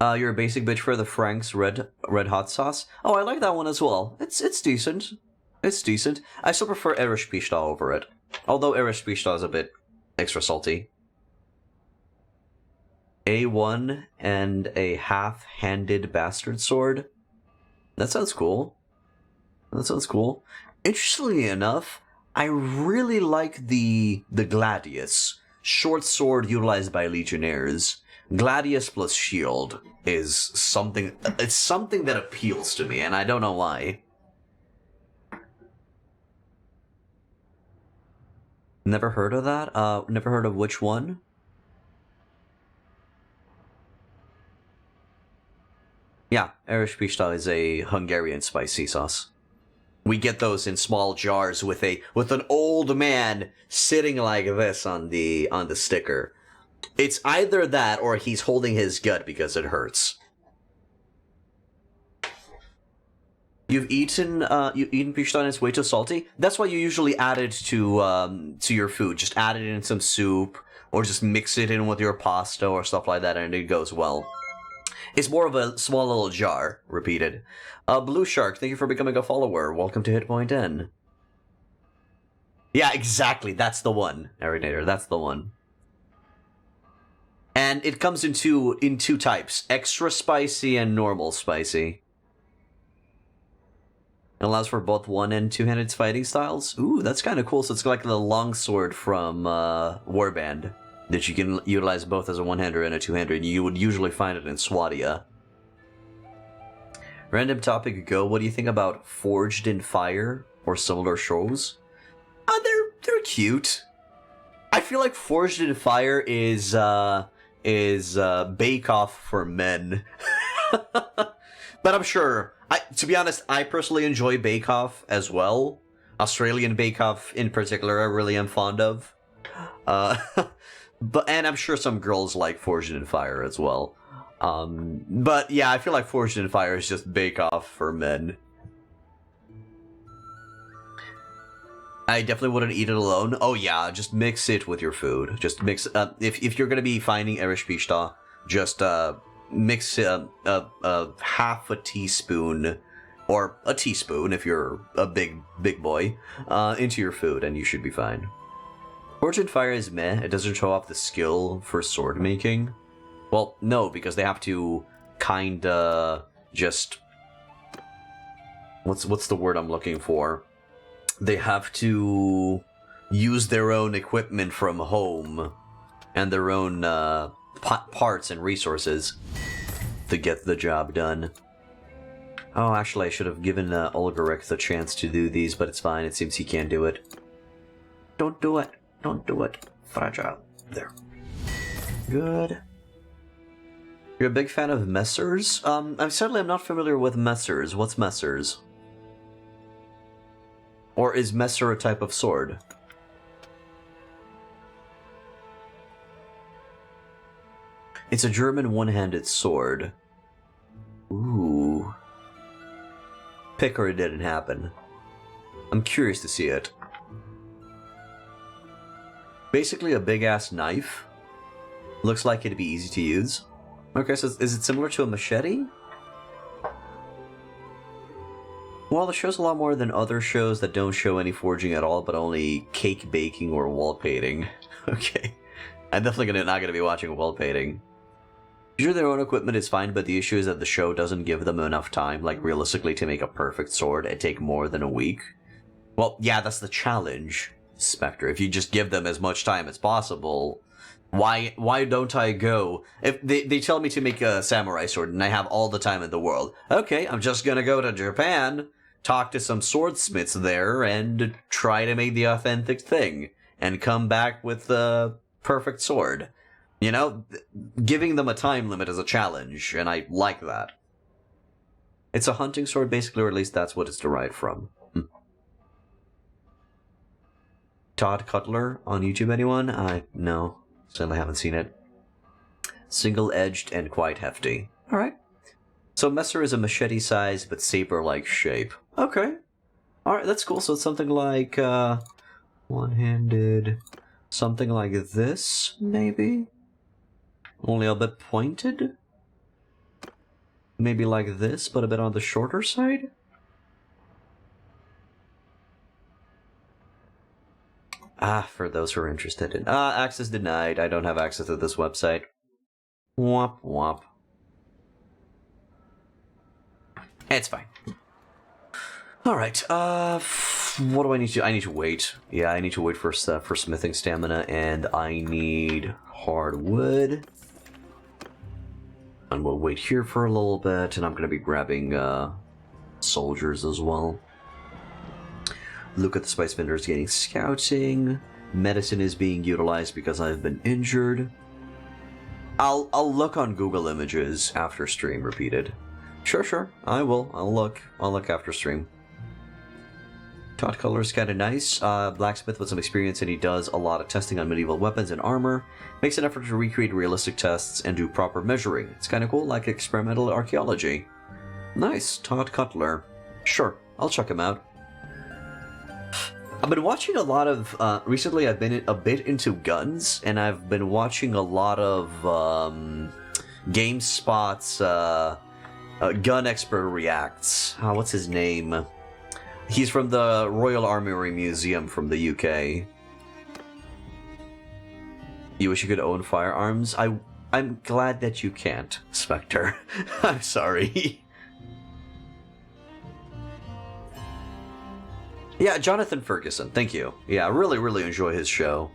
Speaker 1: You're a basic bitch for the Frank's red hot sauce. Oh, I like that one as well. It's decent. It's decent. I still prefer Erish Pishta over it. Although Erish Pishta is a bit extra salty. A1 and a half-handed bastard sword. That sounds cool. That sounds cool. Interestingly enough, I really like the Gladius. Short sword utilized by legionnaires. Gladius plus shield is something... It's something that appeals to me, and I don't know why. Never heard of that? Never heard of which one? Yeah, Erish Pishta is a Hungarian spicy sauce. We get those in small jars with an old man sitting like this on the sticker. It's either that or he's holding his gut because it hurts. You've eaten pishta and it's way too salty. That's why you usually add it to your food. Just add it in some soup, or just mix it in with your pasta or stuff like that, and it goes well. It's more of a small little jar. Repeated. Blue Shark, thank you for becoming a follower. Welcome to Hitpoint N. Yeah, exactly. That's the one, Arinator. That's the one. And it comes in two types: extra spicy and normal spicy. It allows for both one and two-handed fighting styles. Ooh, that's kind of cool. So it's like the longsword from Warband, that you can utilize both as a one-hander and a two-hander. You would usually find it in Swadia. Random topic go. What do you think about Forged in Fire or similar shows? They're cute. I feel like Forged in Fire is Bake Off for men. But I'm sure. To be honest, I personally enjoy Bake Off as well. Australian Bake Off in particular, I really am fond of. And I'm sure some girls like Forged in Fire as well. But yeah, I feel like Forged in Fire is just Bake Off for men. I definitely wouldn't eat it alone. Oh yeah, just mix it with your food. Just mix. If you're gonna be finding Erish Pishta, just mix half a teaspoon, or a teaspoon if you're a big boy, into your food, and you should be fine. Forged Fire is meh. It doesn't show off the skill for sword making. Well, no, because they have to kinda just... What's the word I'm looking for? They have to use their own equipment from home and their own parts and resources to get the job done. Oh, actually, I should have given Olgarek the chance to do these, but it's fine. It seems he can't do it. Don't do it. Don't do it. Fragile. There. Good. You're a big fan of Messers? I'm not familiar with Messers. What's Messers? Or is Messer a type of sword? It's a German one-handed sword. Ooh. Pick or it didn't happen. I'm curious to see it. Basically a big-ass knife. Looks like it'd be easy to use. Okay, so is it similar to a machete? Well, it shows a lot more than other shows that don't show any forging at all, but only cake baking or wall painting. Okay. I'm definitely not gonna be watching wall painting. Sure, their own equipment is fine, but the issue is that the show doesn't give them enough time, like realistically, to make a perfect sword. It'd take more than a week. Well, yeah, that's the challenge, Spectre. If you just give them as much time as possible, why don't I go? If they tell me to make a samurai sword and I have all the time in the world, okay, I'm just gonna go to Japan, talk to some swordsmiths there, and try to make the authentic thing, and come back with the perfect sword. You know, giving them a time limit is a challenge, and I like that. It's a hunting sword, basically, or at least that's what it's derived from. Todd Cutler on YouTube, anyone? No. Sadly, haven't seen it. Single-edged and quite hefty. Alright. So Messer is a machete size, but saber-like shape. Okay. Alright, that's cool. So it's something like, one-handed... Something like this, maybe? Only a bit pointed? Maybe like this, but a bit on the shorter side? For those who are interested in... access denied. I don't have access to this website. Womp womp. It's fine. Alright, what do I need to... I need to wait. Yeah, I need to wait for smithing stamina, and I need hardwood. And we'll wait here for a little bit, and I'm gonna be grabbing, soldiers as well. Look at the spice vendors getting scouting. Medicine is being utilized because I've been injured. I'll look on Google Images after stream, repeated. Sure, I will. I'll look after stream. Todd Color is kind of nice. Blacksmith with some experience, and he does a lot of testing on medieval weapons and armor. Makes an effort to recreate realistic tests and do proper measuring. It's kind of cool, like experimental archaeology. Nice, Todd Cutler. Sure, I'll check him out. I've been watching a lot of, recently I've been a bit into guns, and I've been watching a lot of, GameSpot's, Gun Expert Reacts. What's his name? He's from the Royal Armoury Museum from the UK. You wish you could own firearms? I'm glad that you can't, Spectre. I'm sorry. Yeah, Jonathan Ferguson, thank you. Yeah, I really enjoy his show.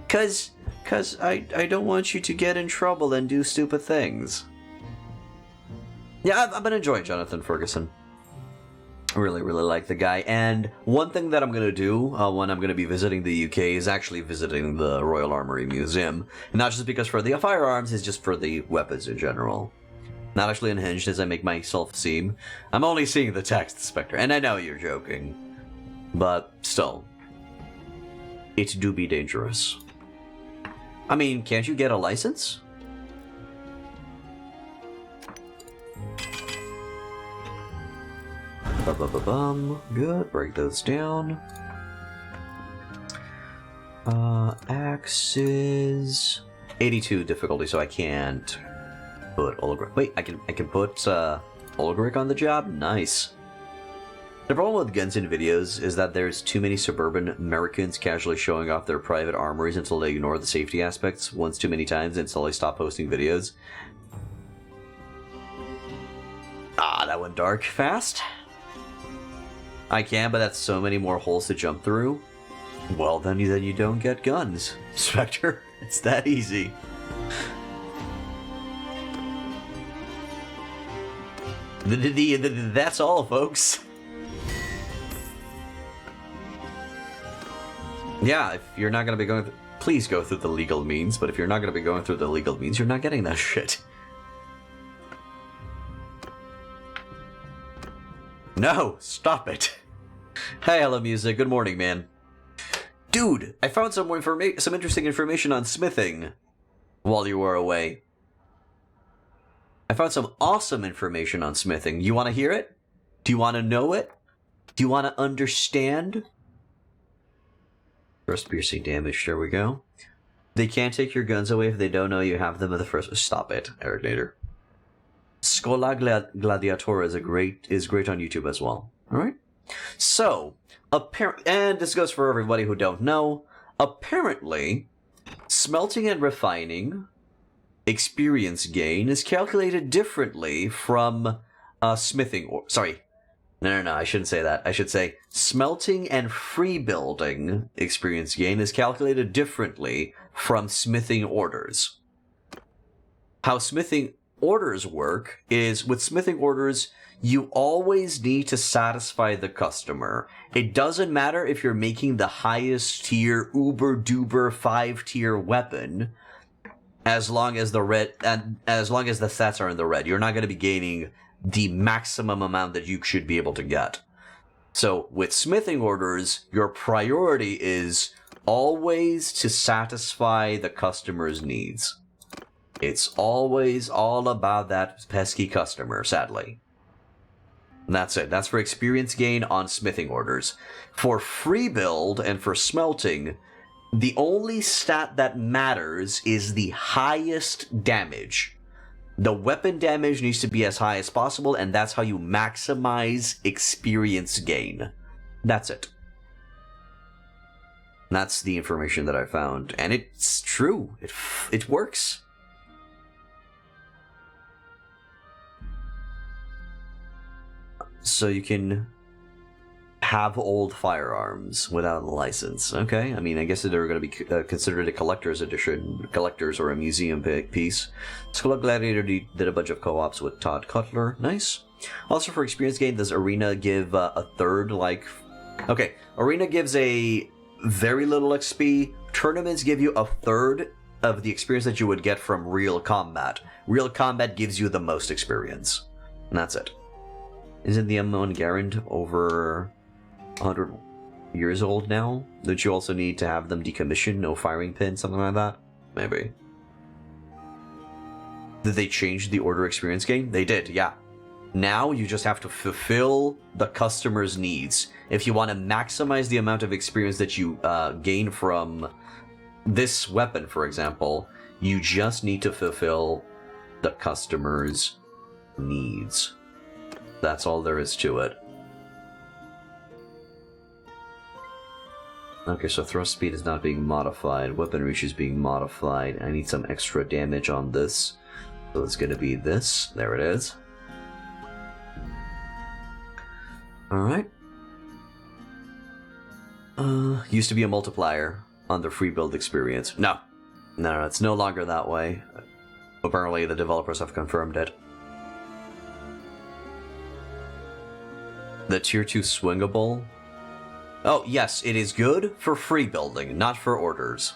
Speaker 1: Cause I don't want you to get in trouble and do stupid things. Yeah, I've been enjoying Jonathan Ferguson. I really like the guy. And one thing that I'm going to do when I'm going to be visiting the UK is actually visiting the Royal Armoury Museum. Not just because for the firearms, it's just for the weapons in general. Not actually unhinged as I make myself seem. I'm only seeing the text, Spectre, and I know you're joking. But still, it do be dangerous. I mean, can't you get a license? Good, break those down. Axes 82 difficulty, so I can't put Ulgric. Wait, I can put Ulgric on the job? Nice. The problem with guns in videos is that there's too many suburban Americans casually showing off their private armories until they ignore the safety aspects once too many times until they stop posting videos. Ah, that went dark fast. I can, but that's so many more holes to jump through. Well, then you don't get guns, Spectre. It's that easy. That's all, folks. Yeah, if you're not going to be going... Please go through the legal means, but if you're not going to be going through the legal means, you're not getting that shit. No, stop it. Hey, hello, music. Good morning, man. Dude, I found some interesting information on smithing while you were away. I found some awesome information on smithing. You want to hear it? Do you want to know it? Do you want to understand? First piercing damage, there we go. They can't take your guns away if they don't know you have them at the first... Stop it, Eric Nader. Scola Gladiator is great on YouTube as well. Alright? So, and this goes for everybody who don't know, apparently, smelting and refining experience gain is calculated differently from smithing... No, I shouldn't say that. I should say smelting and free building experience gain is calculated differently from smithing orders. How smithing orders work is, with smithing orders, you always need to satisfy the customer. It doesn't matter if you're making the highest tier, uber-duper 5-tier weapon, as long as the stats are in the red. You're not going to be gaining the maximum amount that you should be able to get. So with smithing orders, your priority is always to satisfy the customer's needs. It's always all about that pesky customer, sadly. And that's it. That's for experience gain on smithing orders. For free build and for smelting, the only stat that matters is the highest damage. The weapon damage needs to be as high as possible, and that's how you maximize experience gain. That's it. That's the information that I found, and it's true. It works. So you can have old firearms without a license. Okay, I mean, I guess they're going to be considered a collector's edition, collector's or a museum piece. Skull Gladiator did a bunch of co-ops with Todd Cutler. Nice. Also for experience gain, does Arena give a third, like... Okay, Arena gives a very little XP. Tournaments give you a third of the experience that you would get from real combat. Real combat gives you the most experience. And that's it. Isn't the M1 Garand over 100 years old now? Don't you also need to have them decommissioned? No firing pin, something like that? Maybe. Did they change the order experience game? They did, yeah. Now you just have to fulfill the customer's needs. If you want to maximize the amount of experience that you gain from this weapon, for example, you just need to fulfill the customer's needs. That's all there is to it. Okay, so thrust speed is not being modified. Weapon reach is being modified. I need some extra damage on this. So it's going to be this. There it is. Alright. Used to be a multiplier on the free build experience. No, it's no longer that way. Apparently the developers have confirmed it. The tier 2 swingable? Oh, yes, it is good for free building, not for orders.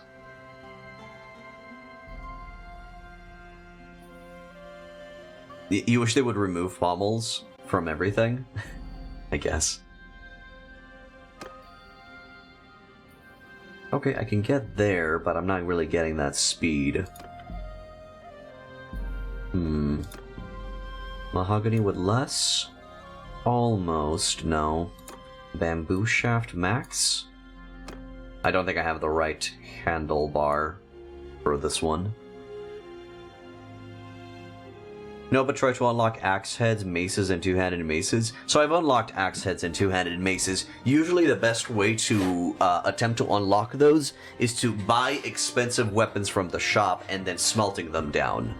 Speaker 1: You wish they would remove pommels from everything? I guess. Okay, I can get there, but I'm not really getting that speed. Mahogany with less? Almost, no. Bamboo shaft max? I don't think I have the right handlebar for this one. No, but try to unlock axe heads, maces, and two-handed maces. So I've unlocked axe heads and two-handed maces. Usually the best way to attempt to unlock those is to buy expensive weapons from the shop and then smelting them down,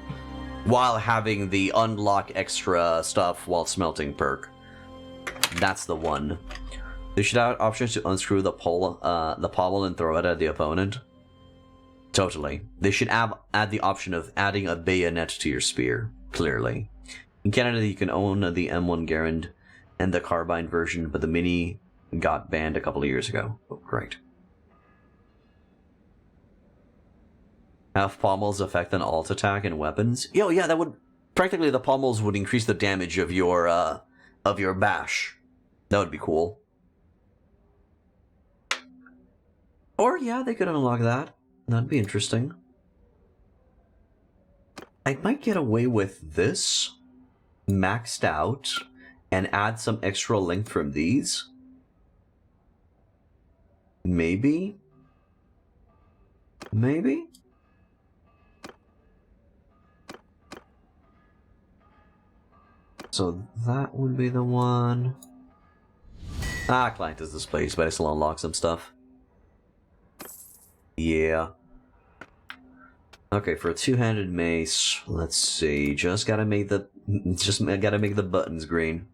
Speaker 1: while having the unlock extra stuff while smelting perk. That's the one. They should have options to unscrew the pommel and throw it at the opponent. Totally. They should add the option of adding a bayonet to your spear. Clearly. In Canada, you can own the M1 Garand and the carbine version, but the Mini got banned a couple of years ago. Oh, great. Have pommels affect an alt attack and weapons? Yo, yeah, that would... Practically, the pommels would increase the damage of your bash. That would be cool. Or, yeah, they could unlock that. That'd be interesting. I might get away with this maxed out and add some extra length from these. Maybe? Maybe? So that would be the one. Ah, client is displaced, but I still unlock some stuff. Yeah. Okay, for a two-handed mace, let's see. Just gotta make the buttons green.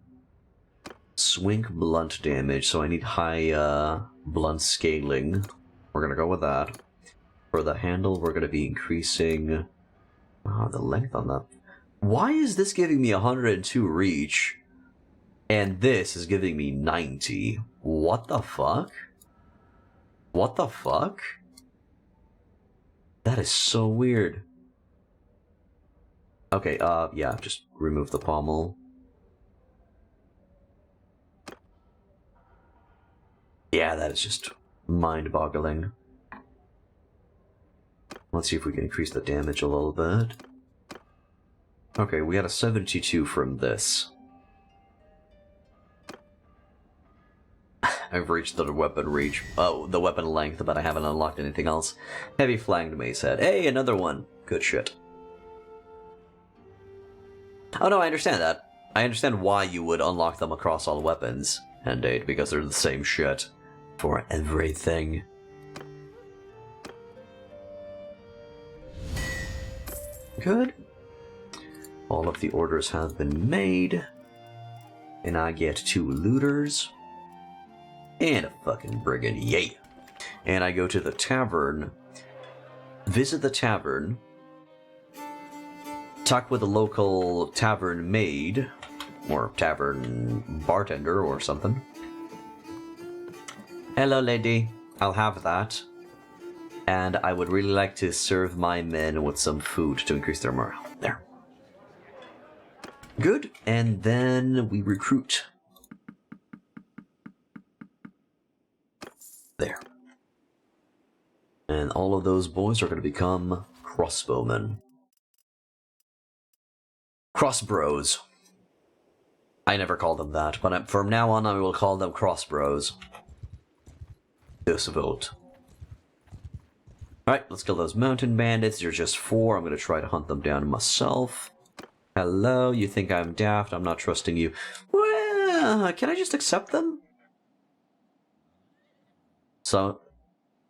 Speaker 1: Swing blunt damage, so I need high blunt scaling. We're gonna go with that. For the handle, we're gonna be increasing the length on that. Why is this giving me 102 reach, and this is giving me 90? What the fuck? What the fuck? That is so weird. Okay, yeah, just remove the pommel. Yeah, that is just mind-boggling. Let's see if we can increase the damage a little bit. Okay, we got a 72 from this. I've reached the weapon reach. Oh, the weapon length, but I haven't unlocked anything else. Heavy flanged mace head. Hey, another one. Good shit. Oh no, I understand that. I understand why you would unlock them across all weapons. Indeed, because they're the same shit. For everything. Good. All of the orders have been made. And I get 2 looters. And a fucking brigand, yay! And I go to the tavern, visit the tavern, talk with a local tavern maid, or tavern bartender or something. Hello lady, I'll have that. And I would really like to serve my men with some food to increase their morale. There. Good, and then we recruit. There. And all of those boys are going to become crossbowmen. Crossbros. I never called them that, but from now on I will call them crossbros. This vote. Alright, let's kill those mountain bandits. There's just 4. I'm going to try to hunt them down myself. Hello, you think I'm daft? I'm not trusting you. Well, can I just accept them? So,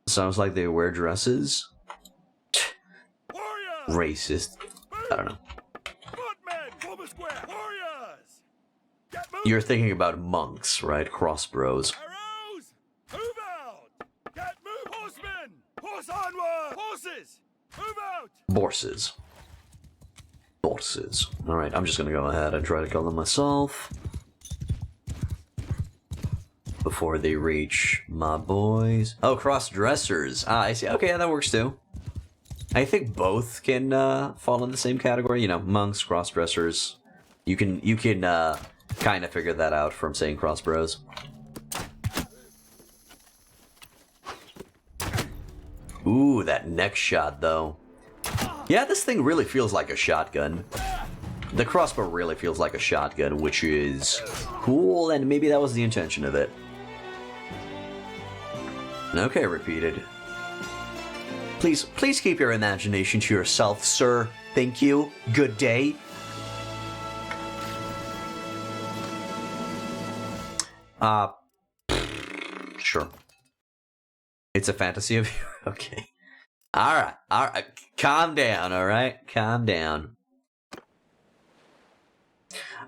Speaker 1: sounds like they wear dresses.
Speaker 2: Warriors!
Speaker 1: Racist. I don't know.
Speaker 2: Footmen! Form a square! Warriors! Get moving!
Speaker 1: You're thinking about monks, right? Crossbros.
Speaker 2: Arrows! Move out! Get move! Horsemen! Horse onward! Horses! Move out!
Speaker 1: Borses. Borses. Alright, I'm just gonna go ahead and try to kill them myself. Before they reach my boys. Oh, cross-dressers. Ah, I see. Okay, yeah, that works too. I think both can fall in the same category. You know, monks, cross-dressers. You can kind of figure that out from saying crossbros. Ooh, that neck shot, though. Yeah, this thing really feels like a shotgun. The crossbow really feels like a shotgun, which is cool, and maybe that was the intention of it. Okay, repeated. Please keep your imagination to yourself, sir. Thank you. Good day. Sure. It's a fantasy of you. Okay. Alright. Calm down, alright? Calm down.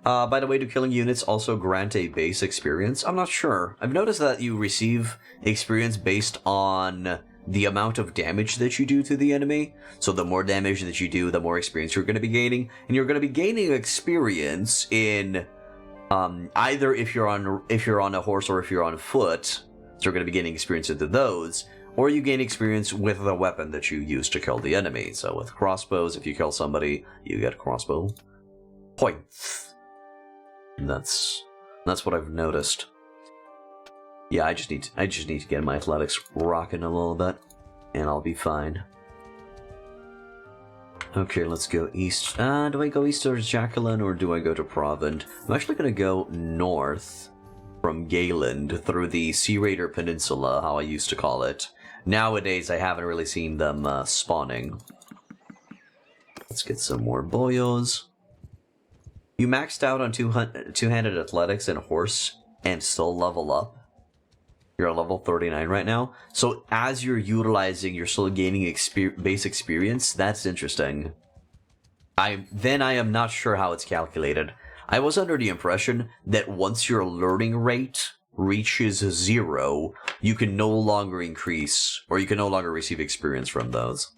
Speaker 1: By the way, do killing units also grant a base experience? I'm not sure. I've noticed that you receive experience based on the amount of damage that you do to the enemy. So the more damage that you do, the more experience you're going to be gaining. And you're going to be gaining experience in either if you're on a horse or if you're on foot. So you're going to be gaining experience into those. Or you gain experience with the weapon that you use to kill the enemy. So with crossbows, if you kill somebody, you get crossbow points. And that's what I've noticed. Yeah, I just need to get my athletics rocking a little bit, and I'll be fine. Okay, let's go east. Do I go east towards Jacqueline, or do I go to Provent? I'm actually gonna go north from Gayland through the Sea Raider Peninsula, how I used to call it. Nowadays, I haven't really seen them spawning. Let's get some more boyos. You maxed out on two-handed athletics and horse and still level up. You're at level 39 right now. So as you're utilizing, you're still gaining base experience. That's interesting. I am not sure how it's calculated. I was under the impression that once your learning rate reaches 0, you can no longer increase, or you can no longer receive experience from those.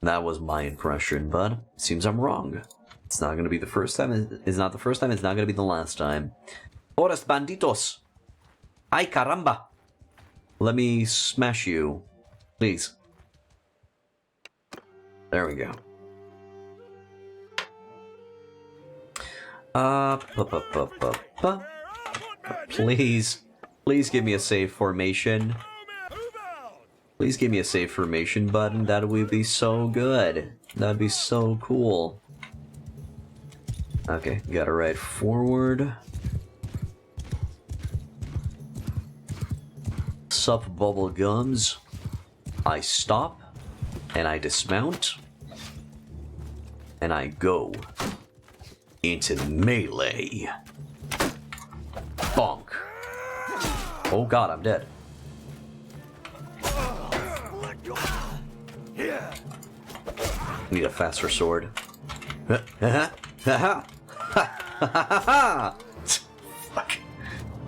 Speaker 1: That was my impression, but it seems I'm wrong. It's not going to be the first time. It's not the first time. It's not going to be the last time. Forest banditos. Ay caramba. Let me smash you. Please. There we go. Please give me a safe formation. Please give me a safe formation button. That would be so good. That'd be so cool. Okay, gotta ride forward. Sup, bubble gums. I stop, and I dismount, and I go into melee. Bonk. Oh god, I'm dead. Need a faster sword. Fuck.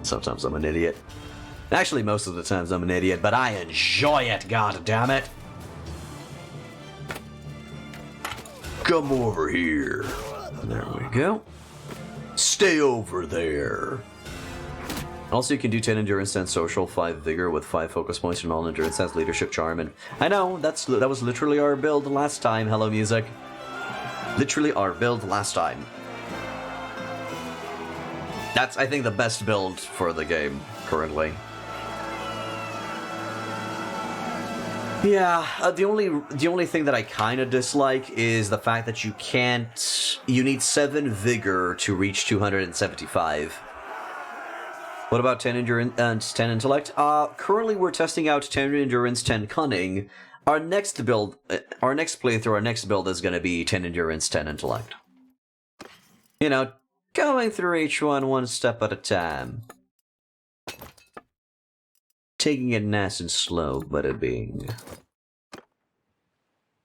Speaker 1: Sometimes I'm an idiot. Actually, most of the times I'm an idiot, but I enjoy it, god damn it. Come over here. There we go. Stay over there. Also, you can do 10 endurance and social, 5 vigor with 5 focus points, and all endurance has leadership, charm, and I know that was literally our build last time. Hello, music. Literally our build last time. That's, I think, the best build for the game currently. Yeah, the only thing that I kind of dislike is the fact that you need 7 vigor to reach 275. What about 10 endurance and 10 intellect? Currently we're testing out 10 endurance, 10 cunning. Our next build, our next playthrough, our next build is going to be 10 endurance, 10 intellect. You know, going through each one step at a time. Taking it nice and slow, bada bing.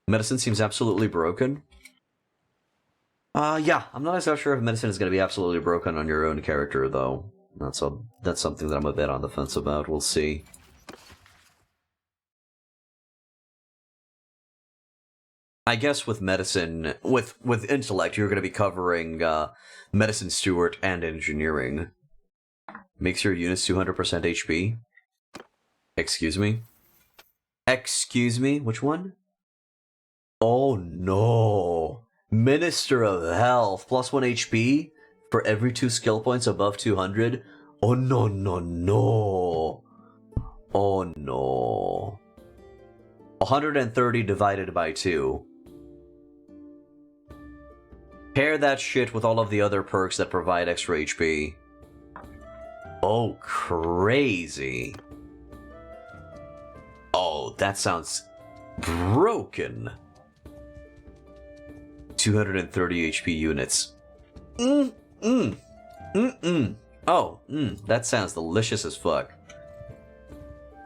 Speaker 1: Medicine seems absolutely broken. Yeah, I'm not exactly sure if medicine is going to be absolutely broken on your own character, though. That's something that I'm a bit on the fence about. We'll see. I guess with medicine, with intellect, you're going to be covering medicine, steward, and engineering. Makes your units 200% HP. Excuse me? Excuse me? Which one? Oh no! Minister of Health, plus 1 HP for every 2 skill points above 200? Oh no no no! Oh no. 130 divided by 2. Pair that shit with all of the other perks that provide extra HP. Oh, crazy. Oh, that sounds broken. 230 HP units. Oh, that sounds delicious as fuck.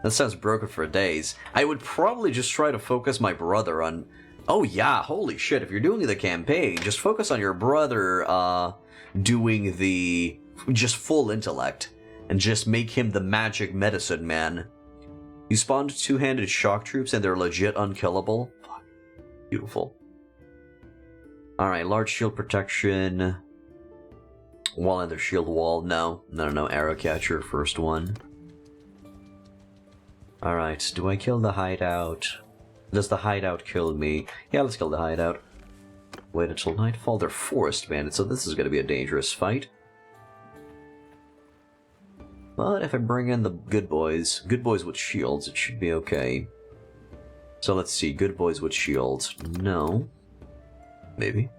Speaker 1: That sounds broken for days. I would probably just try to focus my brother on... Oh yeah, holy shit, if you're doing the campaign, just focus on your brother, doing the... just full intellect. And just make him the magic medicine man. You spawned 2-handed shock troops and they're legit unkillable. Fuck. Beautiful. Alright, large shield protection. Wall and their shield wall. No, arrow catcher, first one. Alright, do I kill the hideout? Does the hideout kill me? Yeah, let's kill the hideout. Wait until nightfall. They're forest bandits, so this is going to be a dangerous fight. But if I bring in the good boys with shields, it should be okay. So let's see, good boys with shields. No. Maybe.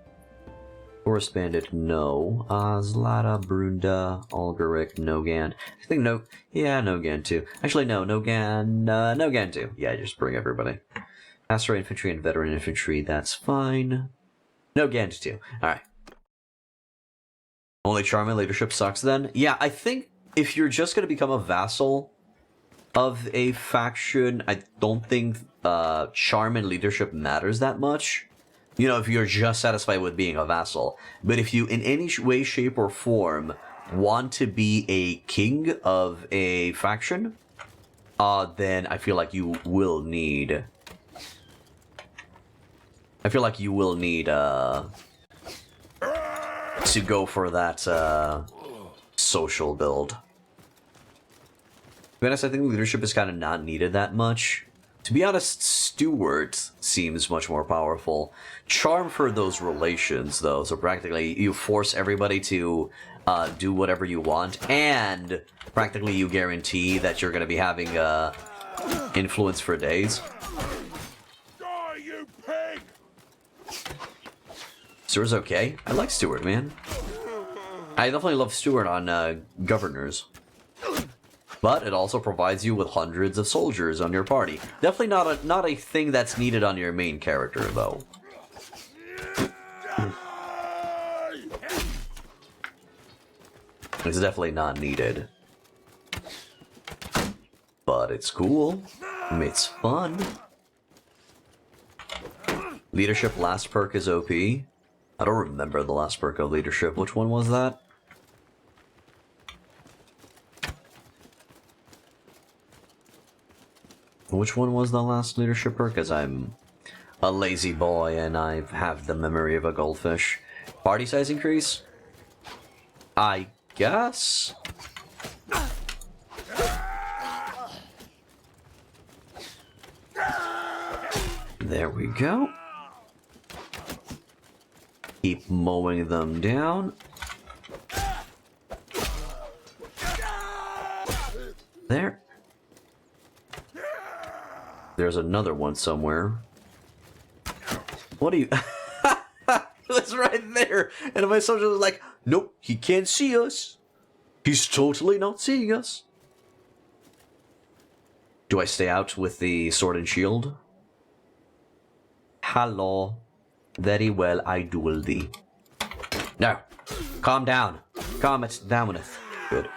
Speaker 1: Forest bandit, no. Zlata, Brunda, Algeric, Nogan. I think Nogan too. Actually, no, Nogan too. Yeah, just bring everybody. Asteroid infantry and veteran infantry, that's fine. Nogan too. Alright. Only charm and leadership sucks then? Yeah, I think if you're just going to become a vassal of a faction, I don't think charm and leadership matters that much. You know, if you're just satisfied with being a vassal. But if you, in any way, shape, or form, want to be a king of a faction, then I feel like you will need... to go for that, social build. To be honest, I think leadership is kind of not needed that much. To be honest, Steward seems much more powerful. Charm for those relations, though, so practically you force everybody to do whatever you want, and practically you guarantee that you're going to be having influence for days.
Speaker 2: Die, you pig!
Speaker 1: Steward's okay. I like Steward, man. I definitely love Steward on governors. But it also provides you with hundreds of soldiers on your party. Definitely not a thing that's needed on your main character, though. It's definitely not needed. But it's cool. It's fun. Leadership last perk is OP. I don't remember the last perk of leadership. Which one was that? Which one was the last leadership perk? Because I'm a lazy boy and I have the memory of a goldfish. Party size increase? I guess? There we go. Keep mowing them down. There. There's another one somewhere. What are you... It was right there! And my soldier was like, nope, he can't see us. He's totally not seeing us. Do I stay out with the sword and shield? Hello. Very well, I duel thee. No. Calm down. Calm it downeth. Good.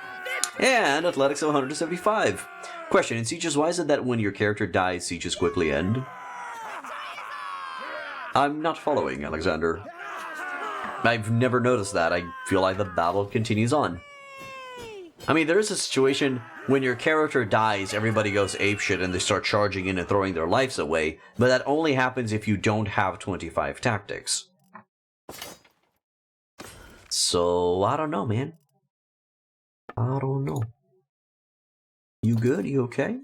Speaker 1: And athletics of 175. Question, in sieges, why is it that when your character dies, sieges quickly end? I'm not following, Alexander. I've never noticed that. I feel like the battle continues on. I mean, there is a situation when your character dies, everybody goes apeshit and they start charging in and throwing their lives away, but that only happens if you don't have 25 tactics. So, I don't know, man. I don't know. You good? You okay?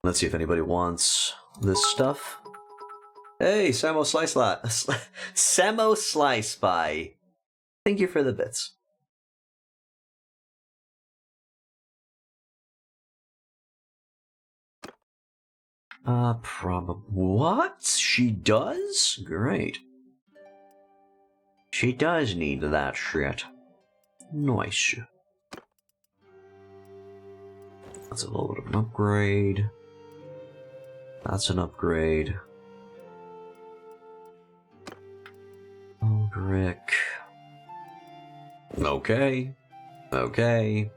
Speaker 1: Let's see if anybody wants this stuff. Hey, Samo Slice Samo Slice Spy. Thank you for the bits. Probably. What? She does? Great. She does need that shit. Nice. That's a little bit of an upgrade. That's an upgrade. Oh, Rick. Okay. Okay.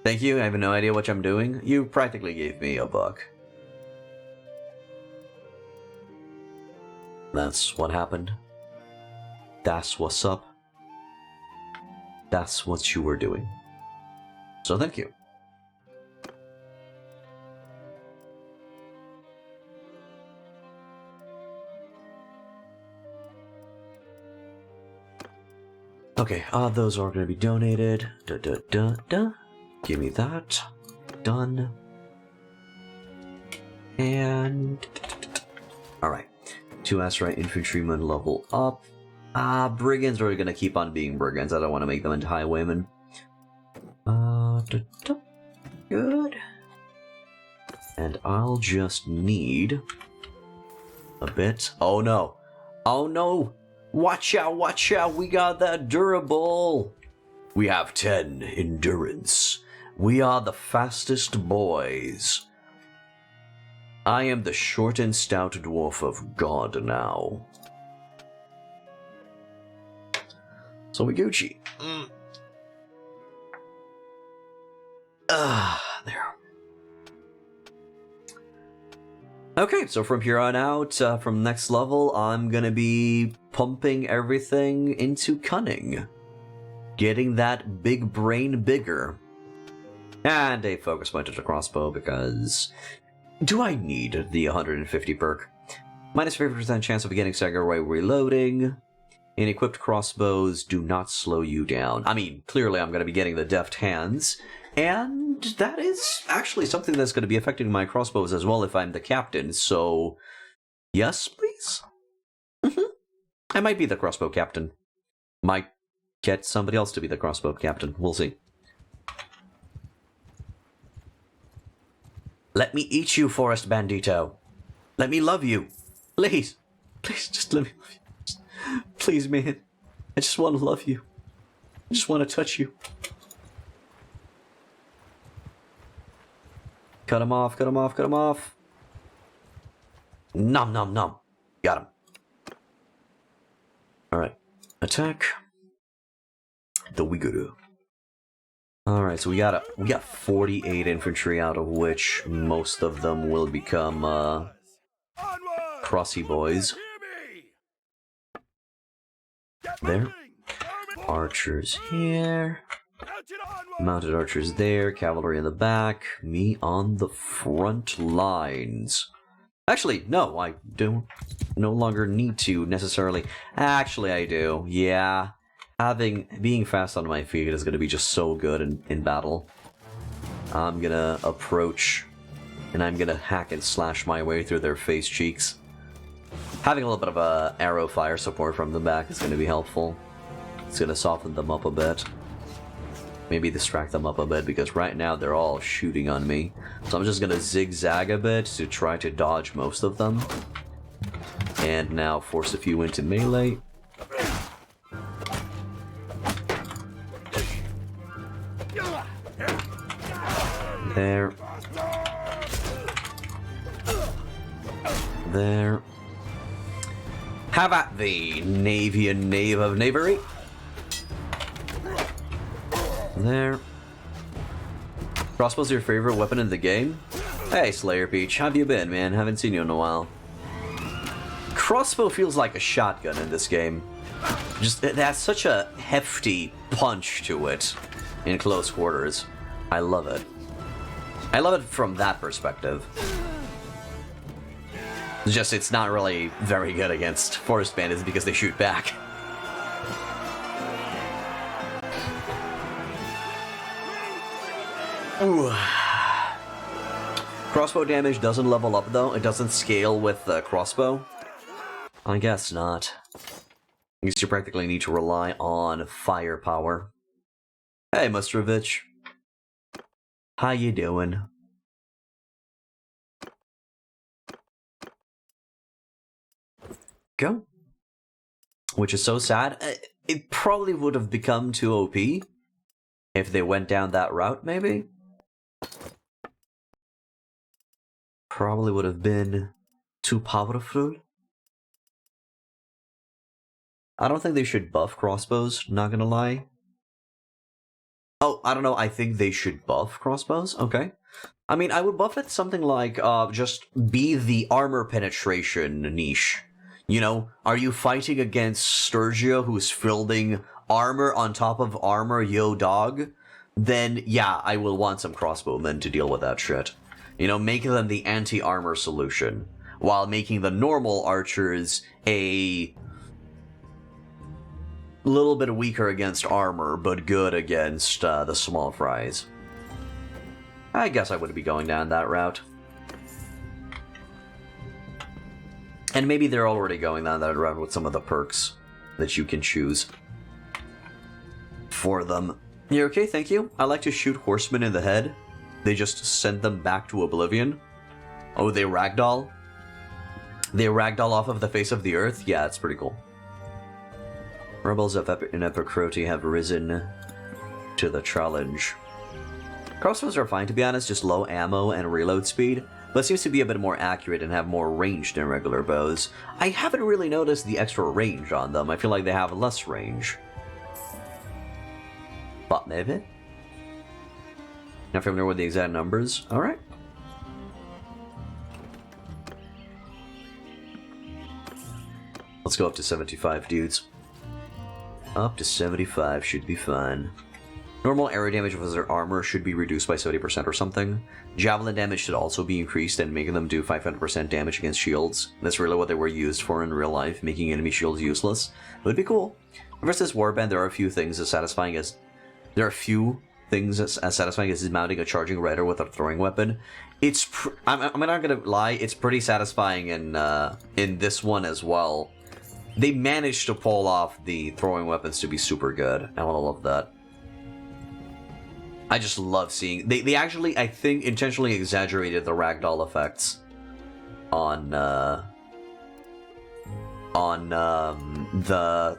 Speaker 1: Thank you, I have no idea what I'm doing. You practically gave me $1. That's what happened. That's what's up. That's what you were doing. So thank you. Okay, those are going to be donated. Give me that. Done. And... Alright. 2 Astrite infantrymen level up. Brigands are going to keep on being brigands. I don't want to make them into highwaymen. Good. And I'll just need... a bit. Oh no. Oh no! Watch out, we got that durable! We have 10 endurance. We are the fastest boys. I am the short and stout dwarf of God now. So we Gucci. There. Okay, so from here on out, from next level, I'm gonna be pumping everything into cunning. Getting that big brain bigger. And a focus point to the crossbow, because... do I need the 150 perk? Minus 50% chance of getting stagger while reloading. And equipped crossbows do not slow you down. I mean, clearly I'm going to be getting the deft hands. And that is actually something that's going to be affecting my crossbows as well if I'm the captain, so... yes, please? I might be the crossbow captain. Might get somebody else to be the crossbow captain. We'll see. Let me eat you, Forest Bandito. Let me love you. Please. Please, just let me love you. Please, man. I just want to love you. I just want to touch you. Cut him off, cut him off, cut him off. Nom nom nom. Got him. Alright. Attack. The Wiguru. Alright, so we got 48 infantry, out of which most of them will become crossy boys. There. Archers here. Mounted archers there, cavalry in the back, me on the front lines. Actually, no, I don't no longer need to necessarily. Actually, I do. Yeah. Being fast on my feet is going to be just so good in battle. I'm going to approach, and I'm going to hack and slash my way through their face cheeks. Having a little bit of a arrow fire support from the back is going to be helpful. It's going to soften them up a bit. maybe distract them up a bit, because right now they're all shooting on me. So I'm just gonna zigzag a bit to try to dodge most of them. And now force a few into melee. There. There. Have at thee, Navy and Knave of Knavery. There. Crossbow's your favorite weapon in the game? Hey, Slayer Peach, how have you been, man? Haven't seen you in a while. Crossbow feels like a shotgun in this game. Just, it has such a hefty punch to it in close quarters. I love it. I love it from that perspective. It's just, it's not really very good against forest bandits because they shoot back. Ooh. Crossbow damage doesn't level up though. It doesn't scale with the crossbow. I guess not. I guess you practically need to rely on firepower. Hey, Mustrovich. How you doing? Go. Which is so sad. It probably would have become too OP if they went down that route, maybe? Probably would have been too powerful. I don't think they should buff crossbows, not gonna lie. Oh, I don't know, I think they should buff crossbows? Okay. I mean, I would buff it something like, just be the armor penetration niche. You know, are you fighting against Sturgia, who's fielding armor on top of armor, yo dog? Then, yeah, I will want some crossbowmen to deal with that shit. You know, make them the anti-armor solution, while making the normal archers a little bit weaker against armor, but good against the small fries. I guess I would be going down that route. And maybe they're already going down that route with some of the perks that you can choose for them. You're okay, thank you. I like to shoot horsemen in the head. They just send them back to oblivion. Oh, they ragdoll? They ragdoll off of the face of the earth? Yeah, it's pretty cool. Rebels in Epicrote have risen to the challenge. Crossbows are fine, to be honest, just low ammo and reload speed, but seems to be a bit more accurate and have more range than regular bows. I haven't really noticed the extra range on them. I feel like they have less range. But maybe? Not familiar with the exact numbers? Alright. Let's go up to 75, dudes. Up to 75 should be fine. Normal area damage with their armor should be reduced by 70% or something. Javelin damage should also be increased and making them do 500% damage against shields. That's really what they were used for in real life, making enemy shields useless. It would be cool. Versus Warband, there are a few things as satisfying as... There are a few things as satisfying as mounting a charging rider with a throwing weapon. It's... I'm not gonna lie, it's pretty satisfying in this one as well. They managed to pull off the throwing weapons to be super good. I love that. I just love seeing... They actually, I think, intentionally exaggerated the ragdoll effects on the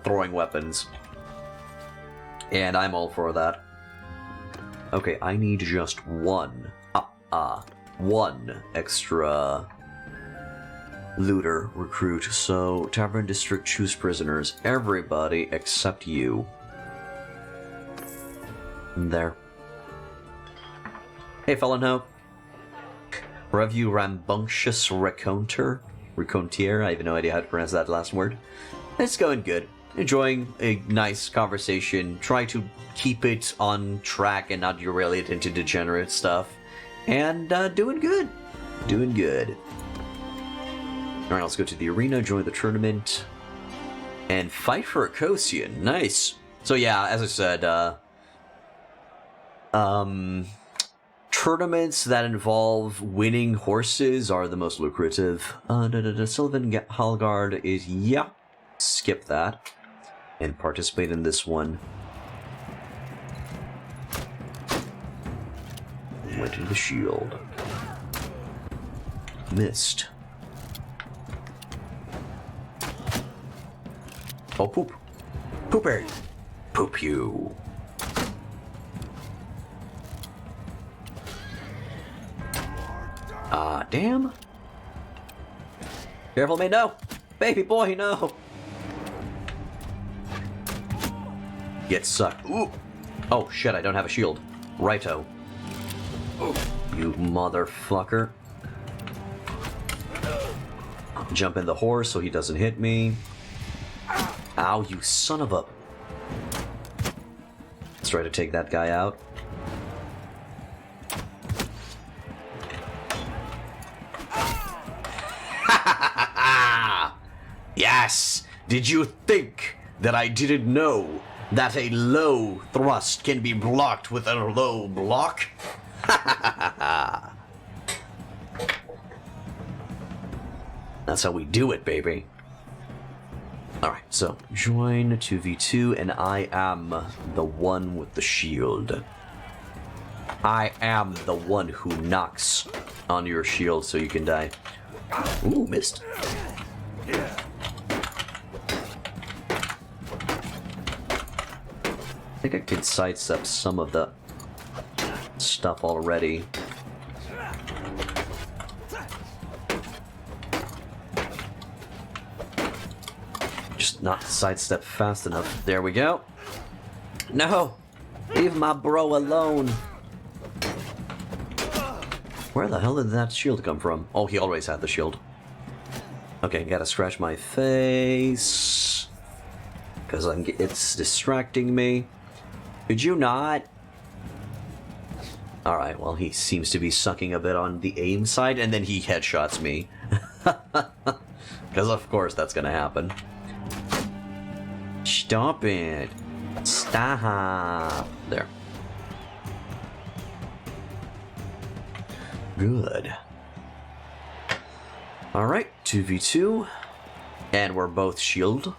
Speaker 1: throwing weapons. And I'm all for that. Okay, I need just one extra looter recruit. So, Tavern District, choose prisoners. Everybody except you. There. Hey, Felon Hope. Review Rambunctious Racontier. I have no idea how to pronounce that last word. It's going good. Enjoying a nice conversation. Try to keep it on track and not derail it into degenerate stuff. And doing good. Doing good. Alright, let's go to the arena, join the tournament, and fight for a Kosian. Nice. So yeah, as I said, tournaments that involve winning horses are the most lucrative. Sylvan Hallgard is, yeah, skip that, and participate in this one. went into the shield. Missed. Oh, poop. Pooper. Poop you. Ah, damn. Careful, mate, no. Baby boy, no. Get sucked. Ooh. Oh, shit, I don't have a shield. Righto. You motherfucker. Jump in the horse so he doesn't hit me. Ow, you son of a... Let's try to take that guy out. Yes! Did you think that I didn't know that a low thrust can be blocked with a low block? That's how we do it, baby. Alright, so join 2v2, and I am the one with the shield. I am the one who knocks on your shield so you can die. Ooh, missed. I think I could sidestep some of the stuff already. Just not sidestep fast enough. There we go. No! Leave my bro alone! Where the hell did that shield come from? Oh, he always had the shield. Okay, gotta scratch my face. Because it's distracting me. Could you not? Alright, well, he seems to be sucking a bit on the aim side, and then he headshots me. Because of course that's gonna happen. Stop it. Stop. There. Good. Alright, 2v2. And we're both shield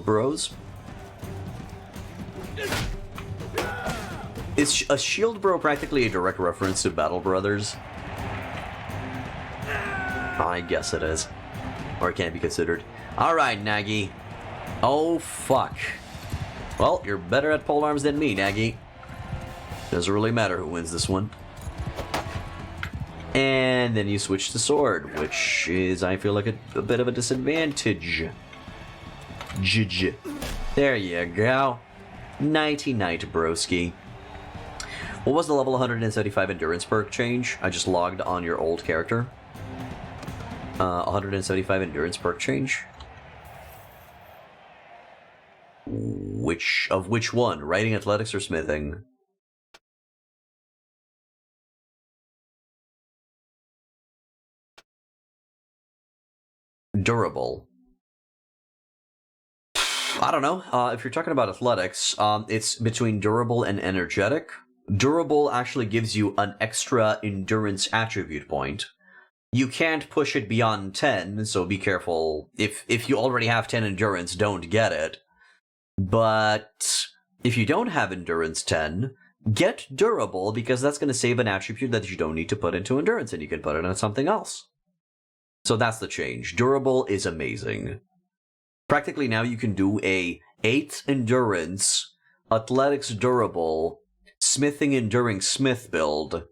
Speaker 1: bros. Is a shield bro practically a direct reference to Battle Brothers? I guess it is. Or it can't be considered. Alright, Nagi. Oh, fuck. Well, you're better at polearms than me, Nagi. Doesn't really matter who wins this one. And then you switch to sword, which is, I feel like, a bit of a disadvantage. There you go. Nighty-night, broski. What was the level 175 endurance perk change? I just logged on your old character. 175 endurance perk change. Which one? Riding, athletics, or smithing? Durable. I don't know. If you're talking about athletics, it's between durable and energetic. Durable actually gives you an extra endurance attribute point. You can't push it beyond 10, so be careful. If you already have 10 endurance, don't get it. But if you don't have endurance 10, get durable, because that's going to save an attribute that you don't need to put into endurance, and you can put it on something else. So that's the change. Durable is amazing. Practically now you can do a 8 endurance, athletics durable, smithing enduring smith build,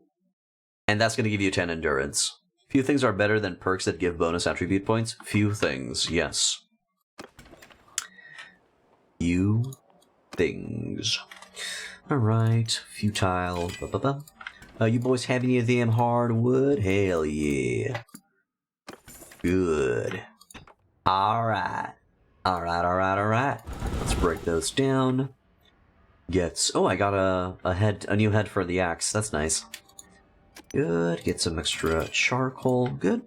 Speaker 1: and that's going to give you 10 endurance. Few things are better than perks that give bonus attribute points. Few things, yes. Few things. Alright, futile. You boys have any of them hardwood? Hell yeah. Good. Alright. Alright. Let's break those down. Oh, I got a new head for the axe. That's nice. Good. Get some extra charcoal. Good.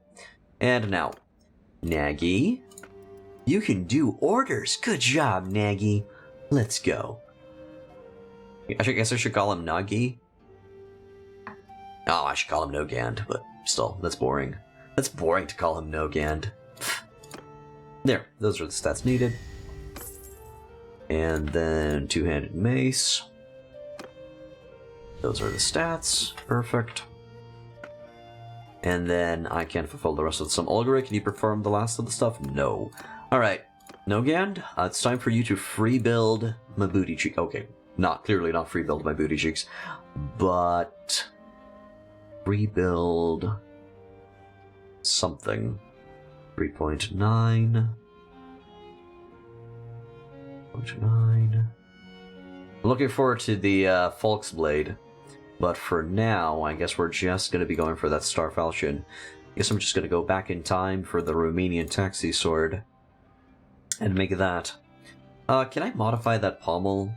Speaker 1: And now, Nagi, you can do orders. Good job, Nagi. Let's go. I guess I should call him Nagi. Oh, I should call him Nogand, but still, that's boring. That's boring to call him Nogand. There, those are the stats needed. And then two-handed mace. Those are the stats. Perfect. And then I can fulfill the rest of some Olgera. Can you perform the last of the stuff? No. Alright. Nogand, it's time for you to free build my booty cheek. Okay. Clearly not free build my booty cheeks. But... rebuild... something. 3.9... 0.9... Looking forward to the Volksblade. But for now, I guess we're just going to be going for that Star Falchion. I guess I'm just going to go back in time for the Romanian Taxi Sword. And make that. Can I modify that pommel?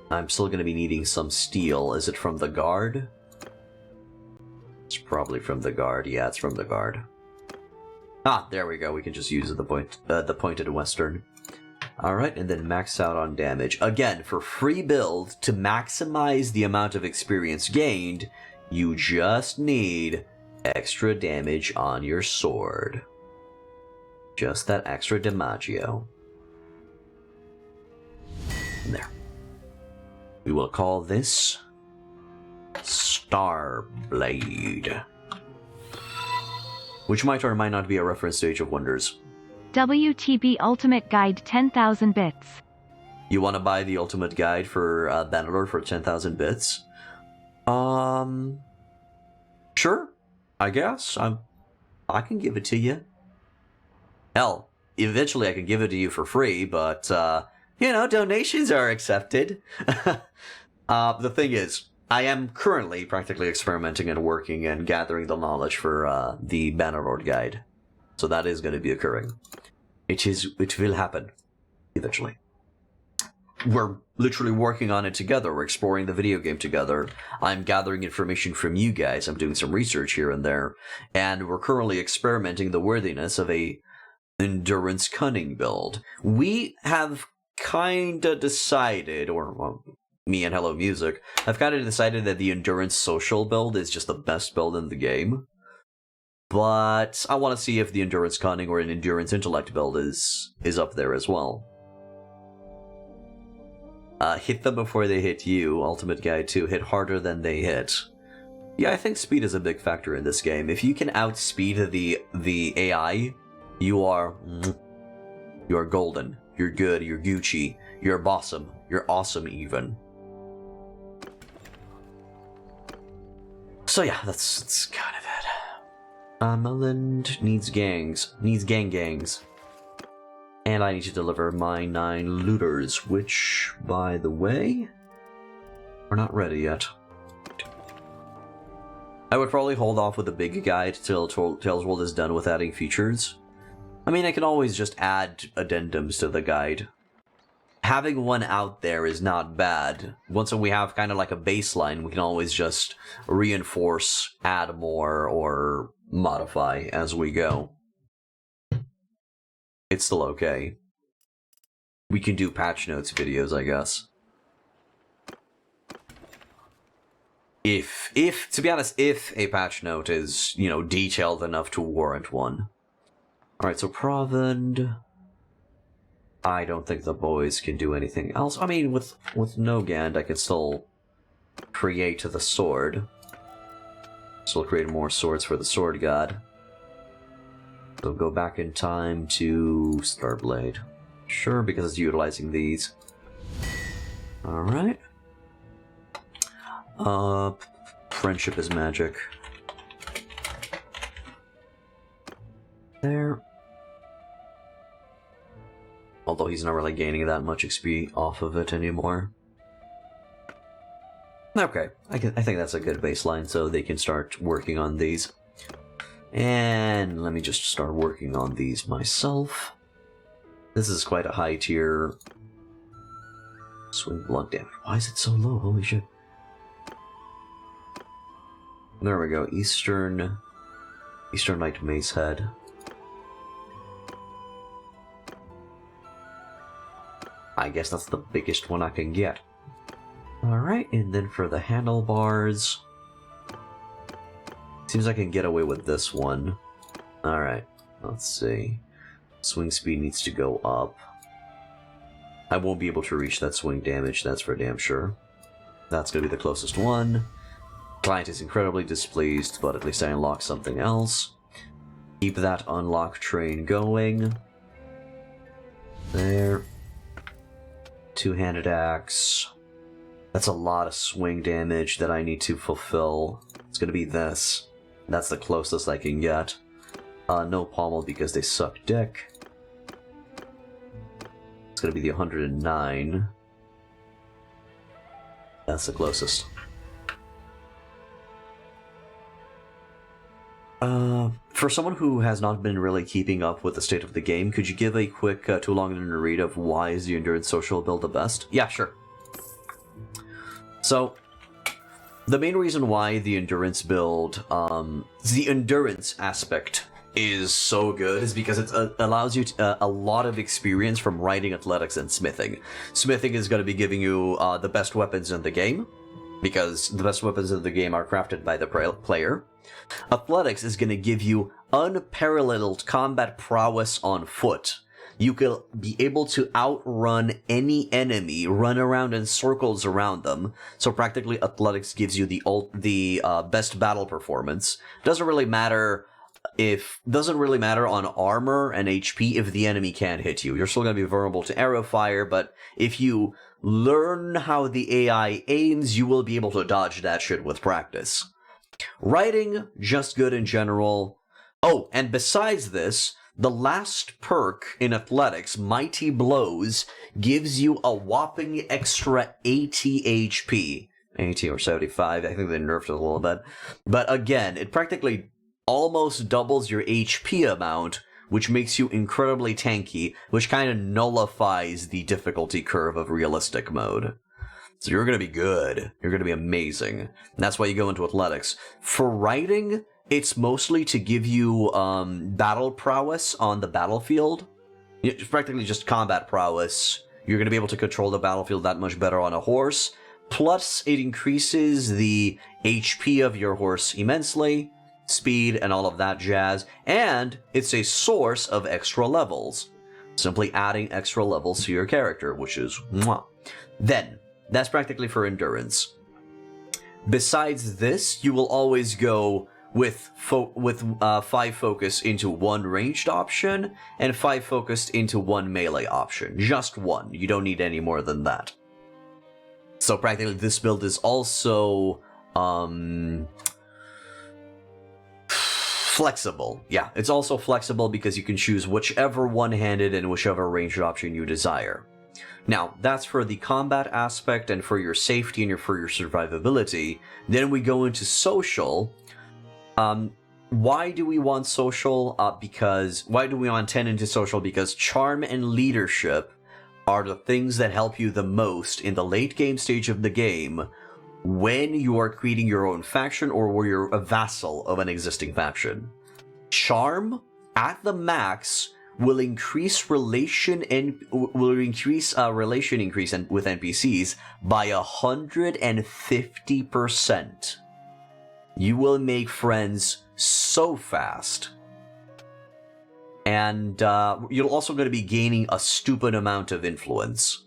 Speaker 1: I'm still going to be needing some steel. Is it from the Guard? It's probably from the Guard. Yeah, it's from the Guard. Ah, there we go. We can just use the pointed Western. Alright, and then max out on damage. Again, for free build, to maximize the amount of experience gained, you just need extra damage on your sword. Just that extra damaggio. There. We will call this Starblade. Which might or might not be a reference to Age of Wonders.
Speaker 4: WTB Ultimate Guide 10,000 bits.
Speaker 1: You want to buy the Ultimate Guide for Bannerlord for 10,000 bits? Sure. I guess. I can give it to you. Hell, eventually I can give it to you for free, but, donations are accepted. The thing is, I am currently practically experimenting and working and gathering the knowledge for the Bannerlord Guide. So that is going to be occurring. It will happen. Eventually. We're literally working on it together. We're exploring the video game together. I'm gathering information from you guys. I'm doing some research here and there. And we're currently experimenting the worthiness of a endurance cunning build. We have kinda decided, me and Hello Music, have kinda decided that the endurance social build is just the best build in the game. But I want to see if the endurance cunning or an endurance intellect build is up there as well. Hit them before they hit you. Ultimate Guide 2. Hit harder than they hit. Yeah, I think speed is a big factor in this game. If you can outspeed the AI, you are golden. You're good. You're Gucci. You're bossum. You're awesome even. So yeah, that's kind of it. Melland needs gangs. Needs gangs. And I need to deliver my 9 looters, which, by the way, we're not ready yet. I would probably hold off with the big guide till Tales World is done with adding features. I mean, I can always just add addendums to the guide. Having one out there is not bad. Once we have kind of like a baseline, we can always just reinforce, add more, or modify as we go. It's still okay. We can do patch notes videos, I guess. If to be honest, if a patch note is, detailed enough to warrant one. Alright, so Provend. I don't think the boys can do anything else. I mean, with Nogand, I can still create the sword. Still create more swords for the sword god. So go back in time to Starblade. Sure, because it's utilizing these. Alright. Friendship is magic. There. Although he's not really gaining that much XP off of it anymore. Okay, I think that's a good baseline, so they can start working on these. And let me just start working on these myself. This is quite a high tier. Swing blunt damage. Why is it so low? Holy shit. There we go. Eastern Knight Mace Head. I guess that's the biggest one I can get. Alright, and then for the handlebars... Seems I can get away with this one. Alright, let's see. Swing speed needs to go up. I won't be able to reach that swing damage, that's for damn sure. But we'll be able to reach that swing speed. Alright, let's see. Swing speed needs to go up. I won't be able to reach that swing damage, that's for damn sure. That's going to be the closest one. Client is incredibly displeased, but at least I unlocked something else. Keep that unlock train going. There. Two-handed axe. That's a lot of swing damage that I need to fulfill. It's going to be this. That's the closest I can get. No pommel because they suck dick. It's going to be the 109. That's the closest. For someone who has not been really keeping up with the state of the game, could you give a quick too long to read of why is the Endurance Social build the best? Yeah, sure. So, the main reason why the Endurance build, the Endurance aspect is so good is because it allows you a lot of experience from riding, athletics, and smithing. Smithing is going to be giving you the best weapons in the game, because the best weapons in the game are crafted by the player. Athletics is going to give you unparalleled combat prowess on foot. You will be able to outrun any enemy, run around in circles around them. So practically, athletics gives you the best battle performance. Doesn't really matter on armor and HP if the enemy can't hit you. You're still going to be vulnerable to arrow fire, but if you learn how the AI aims, you will be able to dodge that shit with practice. Riding, just good in general. Oh, and besides this, the last perk in athletics, Mighty Blows, gives you a whopping extra 80 HP. 80 or 75, I think they nerfed it a little bit. But again, it practically almost doubles your HP amount, which makes you incredibly tanky, which kind of nullifies the difficulty curve of realistic mode. So you're going to be good. You're going to be amazing. And that's why you go into athletics. For riding, it's mostly to give you battle prowess on the battlefield. It's practically just combat prowess. You're going to be able to control the battlefield that much better on a horse. Plus, it increases the HP of your horse immensely, speed, and all of that jazz. And it's a source of extra levels. Simply adding extra levels to your character, which is mwah. Then, that's practically for endurance. Besides this, you will always go with 5 focus into 1 ranged option, and 5 focused into 1 melee option. Just 1. You don't need any more than that. So practically this build is also flexible. Yeah, it's also flexible because you can choose whichever one-handed and whichever ranged option you desire. Now, that's for the combat aspect and for your safety and for your survivability. Then we go into social. Why do we want social? Why do we want 10 into social? Because charm and leadership are the things that help you the most in the late game stage of the game when you are creating your own faction or where you're a vassal of an existing faction. Charm, at the max, will increase relation with NPCs by 150%. You will make friends so fast. And you're also going to be gaining a stupid amount of influence.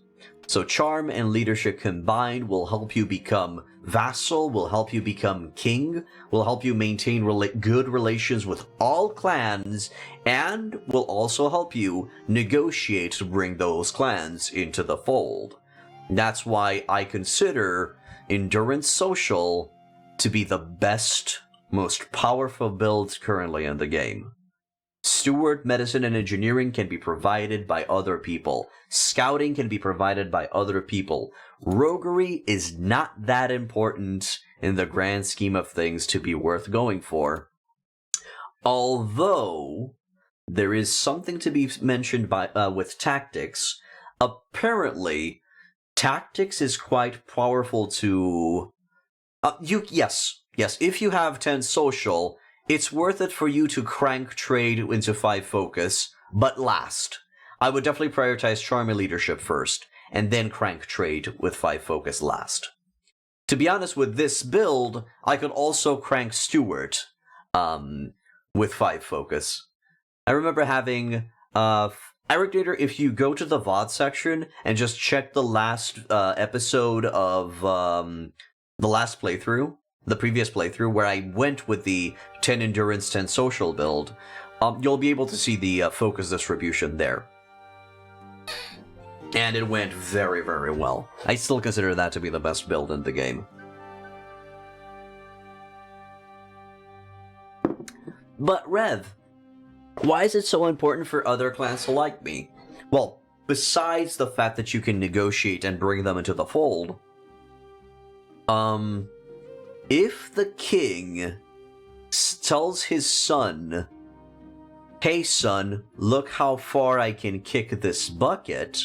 Speaker 1: So charm and leadership combined will help you become vassal, will help you become king, will help you maintain good relations with all clans, and will also help you negotiate to bring those clans into the fold. That's why I consider Endurance Social to be the best, most powerful build currently in the game. Steward, medicine, and engineering can be provided by other people. Scouting can be provided by other people. Roguery is not that important in the grand scheme of things to be worth going for. Although, there is something to be mentioned with tactics. Apparently, tactics is quite powerful to... Yes, if you have 10 social... It's worth it for you to crank trade into 5 focus, but last. I would definitely prioritize charm and leadership first, and then crank trade with 5 focus last. To be honest, with this build, I could also crank steward with 5 focus. I remember having Irritator, if you go to the VOD section and just check the last episode of the last playthrough, the previous playthrough, where I went with the 10 endurance, 10 social build, you'll be able to see the focus distribution there. And it went very, very well. I still consider that to be the best build in the game. But Rev, why is it so important for other clans to like me? Well, besides the fact that you can negotiate and bring them into the fold, if the king tells his son, "Hey son, look how far I can kick this bucket,"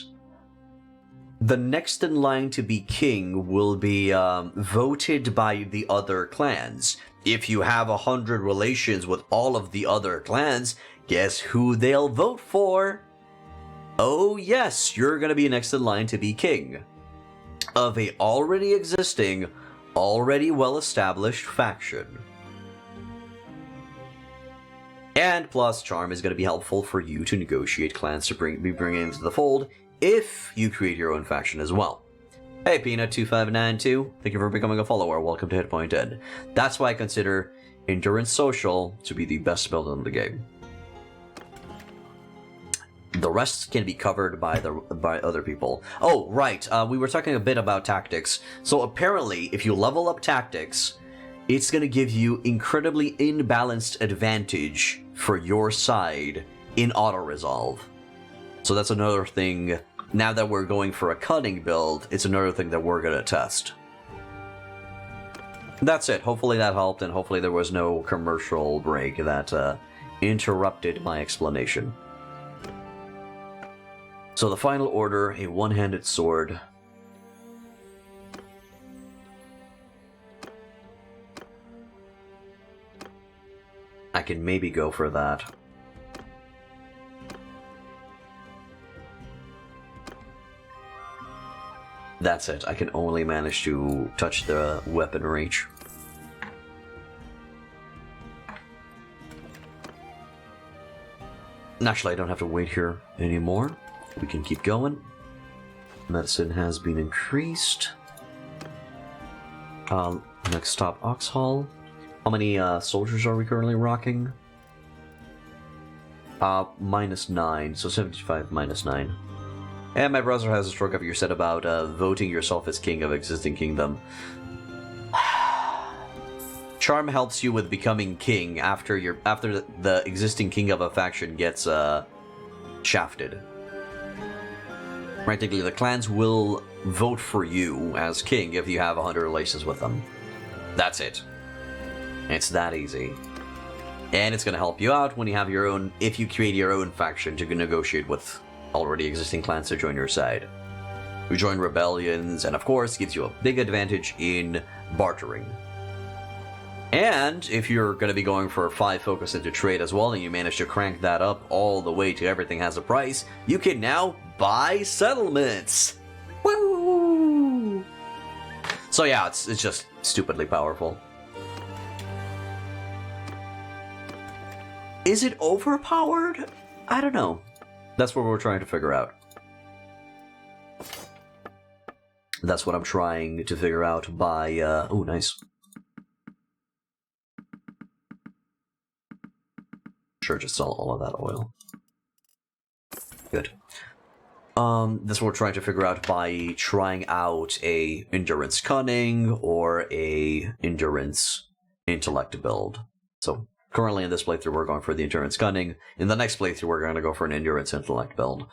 Speaker 1: the next in line to be king will be voted by the other clans. If you have 100 relations with all of the other clans, guess who they'll vote for? Oh yes, you're gonna be next in line to be king of a already existing, already well-established faction. And plus, Charm is gonna be helpful for you to negotiate clans to be bringing into the fold if you create your own faction as well. Hey Peanut2592, thank you for becoming a follower, welcome to Hitpoint Ed. That's why I consider Endurance Social to be the best build in the game. The rest can be covered by other people. Oh, right, we were talking a bit about tactics. So apparently, if you level up tactics, it's gonna give you incredibly imbalanced advantage for your side in auto-resolve. So that's another thing. Now that we're going for a cutting build, it's another thing that we're gonna test. That's it. Hopefully that helped, and hopefully there was no commercial break that interrupted my explanation. So the final order, a one-handed sword. I can maybe go for that. That's it. I can only manage to touch the weapon reach. Actually, I don't have to wait here anymore. We can keep going. Medicine has been increased. Next stop, Oxhall. How many soldiers are we currently rocking? -9, so 75 minus 9. And my browser has a stroke up your set about voting yourself as king of existing kingdom. Charm helps you with becoming king after the existing king of a faction gets shafted. Practically, the clans will vote for you as king if you have 100 relations with them. That's it. It's that easy. And it's going to help you out when you have your own, if you create your own faction to negotiate with already existing clans to join your side. You join rebellions, and of course gives you a big advantage in bartering. And if you're going to be going for 5 focus into trade as well, and you manage to crank that up all the way to everything has a price, you can now buy settlements! Woo! So yeah, it's just stupidly powerful. Is it overpowered? I don't know. That's what we're trying to figure out. That's what I'm trying to figure out by, oh, nice. Sure, just sell all of that oil. Good. That's what we're trying to figure out by trying out a Endurance Cunning or a Endurance Intellect build. So, currently in this playthrough, we're going for the Endurance Cunning. In the next playthrough, we're going to go for an Endurance Intellect build.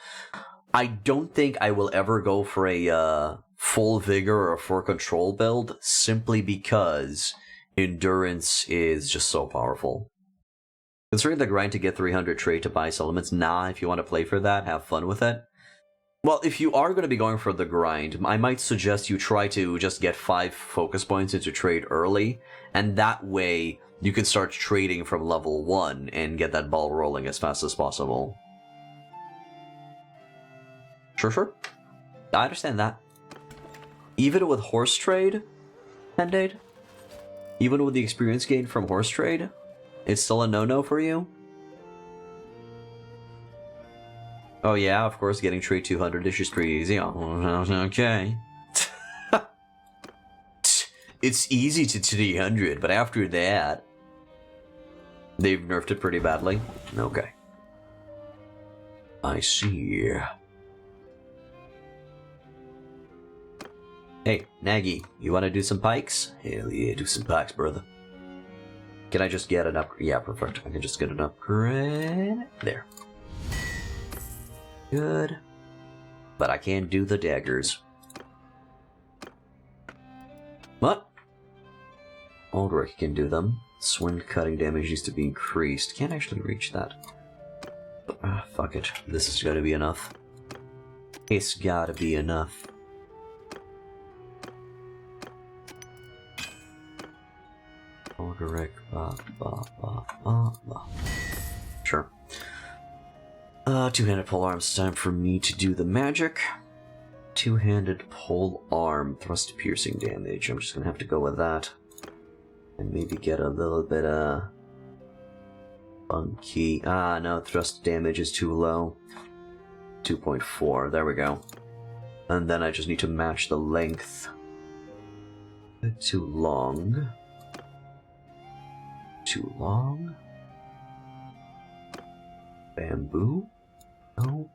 Speaker 1: I don't think I will ever go for a full Vigor or full Control build, simply because Endurance is just so powerful. Considering the grind to get 300 trade to buy settlements, if you want to play for that, have fun with it. Well, if you are going to be going for the grind, I might suggest you try to just get 5 focus points into trade early, and that way you can start trading from level 1 and get that ball rolling as fast as possible. Sure. I understand that. Even with horse trade, Pendade? Even with the experience gain from horse trade, it's still a no-no for you? Oh yeah, of course, getting trade 200 is just pretty easy. Oh, okay. It's easy to 300, but after that... They've nerfed it pretty badly. Okay. I see. Hey, Nagy, you want to do some pikes? Hell yeah, do some pikes, brother. Can I just get an upgrade? Yeah, perfect. I can just get an upgrade. There. Good. But I can't do the daggers. What? Aldrich can do them. Swing cutting damage needs to be increased. Can't actually reach that. Fuck it. This is gotta be enough. It's gotta be enough. Aldrich, Sure. Two-handed pole arms. Time for me to do the magic. Two-handed pole arm. Thrust piercing damage. I'm just gonna have to go with that. And maybe get a little bit, funky. Ah, no, thrust damage is too low. 2.4, there we go. And then I just need to match the length. Too long. Too long. Bamboo? No.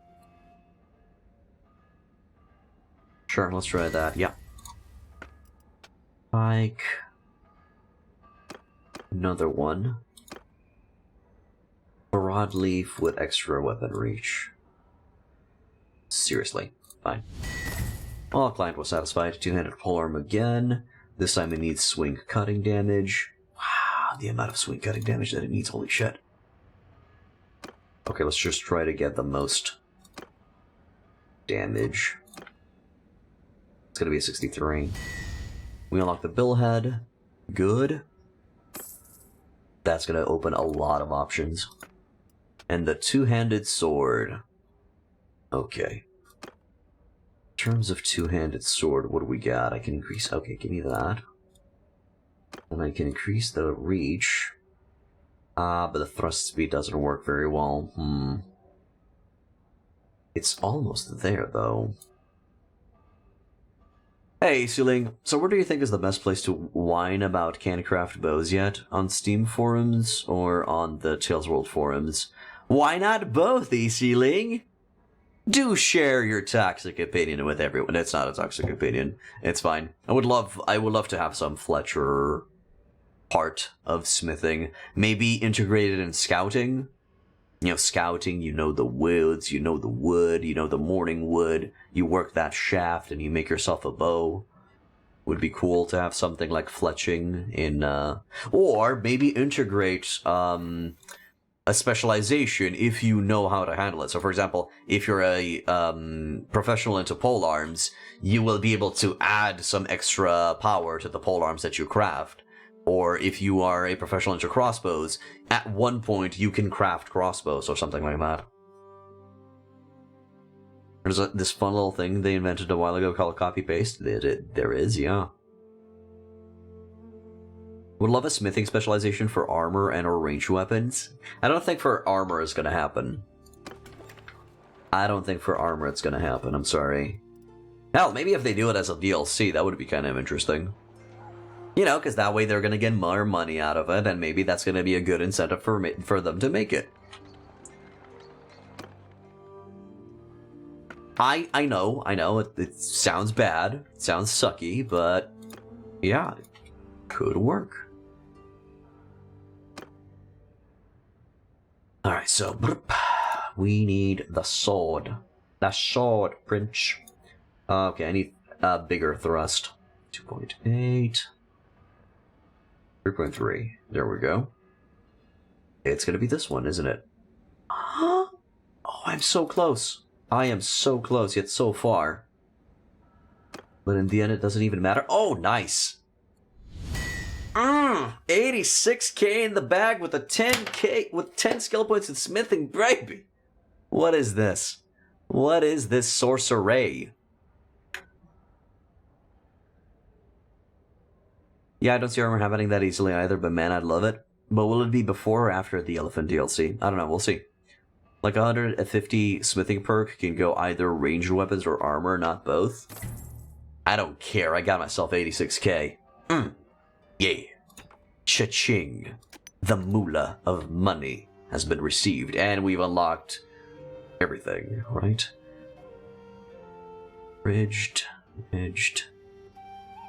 Speaker 1: Sure, let's try that, yeah. Pike. Another one. Broadleaf with extra weapon reach. Seriously, fine. Well, client was satisfied. Two-handed polearm again. This time it needs swing cutting damage. Wow, the amount of swing cutting damage that it needs, holy shit. Okay, let's just try to get the most damage. It's gonna be a 63. We unlock the billhead. Good. That's gonna open a lot of options. And the two-handed sword. Okay. In terms of two-handed sword, what do we got? I can increase... Okay, give me that. And I can increase the reach. But the thrust speed doesn't work very well. It's almost there, though. Hey, Suling, so where do you think is the best place to whine about Cancraft bows yet? On Steam forums or on the Tales World forums? Why not both, Suling? Do share your toxic opinion with everyone. It's not a toxic opinion. It's fine. I would love to have some Fletcher part of smithing. Maybe integrated in scouting. You know, scouting, you know the woods, you know the wood, you know the morning wood. You work that shaft and you make yourself a bow. Would be cool to have something like fletching in, or maybe integrate, a specialization if you know how to handle it. So for example, if you're a, professional into pole arms, you will be able to add some extra power to the pole arms that you craft. Or if you are a professional into crossbows, at one point you can craft crossbows or something like that. There's this fun little thing they invented a while ago called copy-paste. There is, yeah. Would love a smithing specialization for armor and or ranged weapons. I don't think for armor is gonna happen. I don't think for armor it's gonna happen, I'm sorry. Hell, maybe if they do it as a DLC, that would be kind of interesting. You know, because that way they're gonna get more money out of it, and maybe that's gonna be a good incentive for them to make it. I know, it sounds bad, it sounds sucky, but yeah, it could work. Alright, so we need the sword. The sword, Prince. Okay, I need a bigger thrust. 2.8. 3.3. There we go. It's gonna be this one, isn't it? Oh, I'm so close. I am so close, yet so far. But in the end, it doesn't even matter. Oh, nice. 86k in the bag with a 10k, with 10 skill points in smithing, baby. What is this? What is this sorcery? Yeah, I don't see armor happening that easily either, but man, I'd love it. But will it be before or after the Elephant DLC? I don't know, we'll see. Like 150 smithing perk can go either ranged weapons or armor, not both. I don't care, I got myself 86k. Yeah. Cha-ching. The moolah of money has been received, and we've unlocked everything, right? Ridged.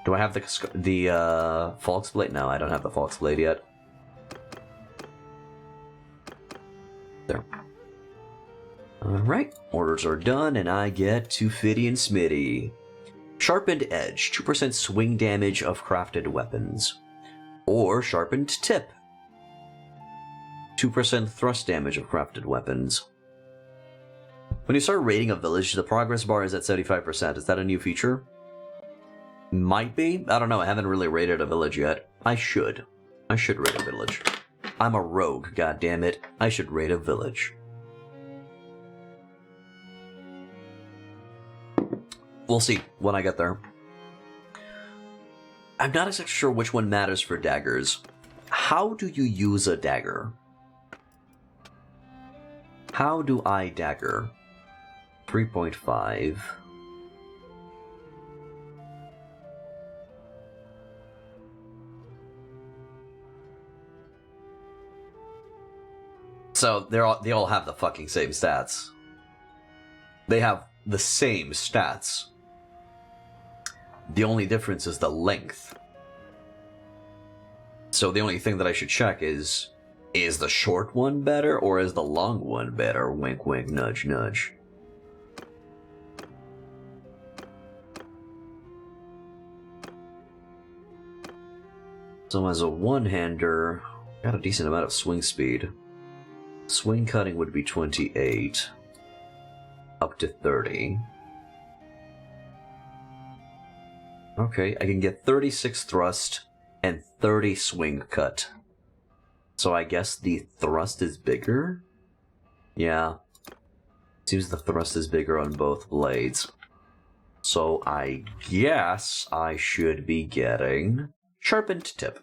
Speaker 1: Do I have the Falx Blade? No, I don't have the Falx Blade yet. There. Alright, orders are done, and I get 250 and Smitty. Sharpened Edge, 2% swing damage of crafted weapons. Or Sharpened Tip, 2% thrust damage of crafted weapons. When you start raiding a village, the progress bar is at 75%. Is that a new feature? Might be. I don't know, I haven't really raided a village yet. I should. I should raid a village. I'm a rogue, goddammit. I should raid a village. We'll see when I get there. I'm not exactly sure which one matters for daggers. How do you use a dagger? How do I dagger? 3.5. So they all have the fucking same stats. They have the same stats. The only difference is the length. So the only thing that I should check is the short one better or is the long one better? Wink wink, nudge nudge. So as a one-hander, got a decent amount of swing speed. Swing cutting would be 28. Up to 30. Okay, I can get 36 thrust and 30 swing cut. So I guess the thrust is bigger? Yeah. Seems the thrust is bigger on both blades. So I guess I should be getting Sharpened Tip.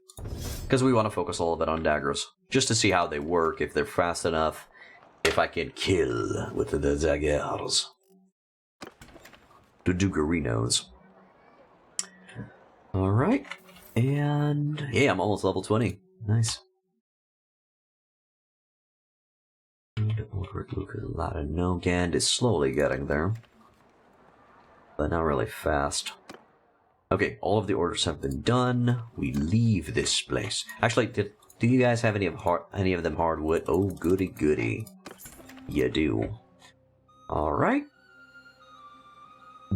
Speaker 1: Because we want to focus all of it on daggers. Just to see how they work, if they're fast enough, if I can kill with the daggers. The Dugarinos. Alright. And yeah, I'm almost level 20. Nice. Nogan is slowly getting there. But not really fast. Okay, all of the orders have been done. We leave this place. Actually, do you guys have any of them hardwood? Oh, goody goody. You do. Alright.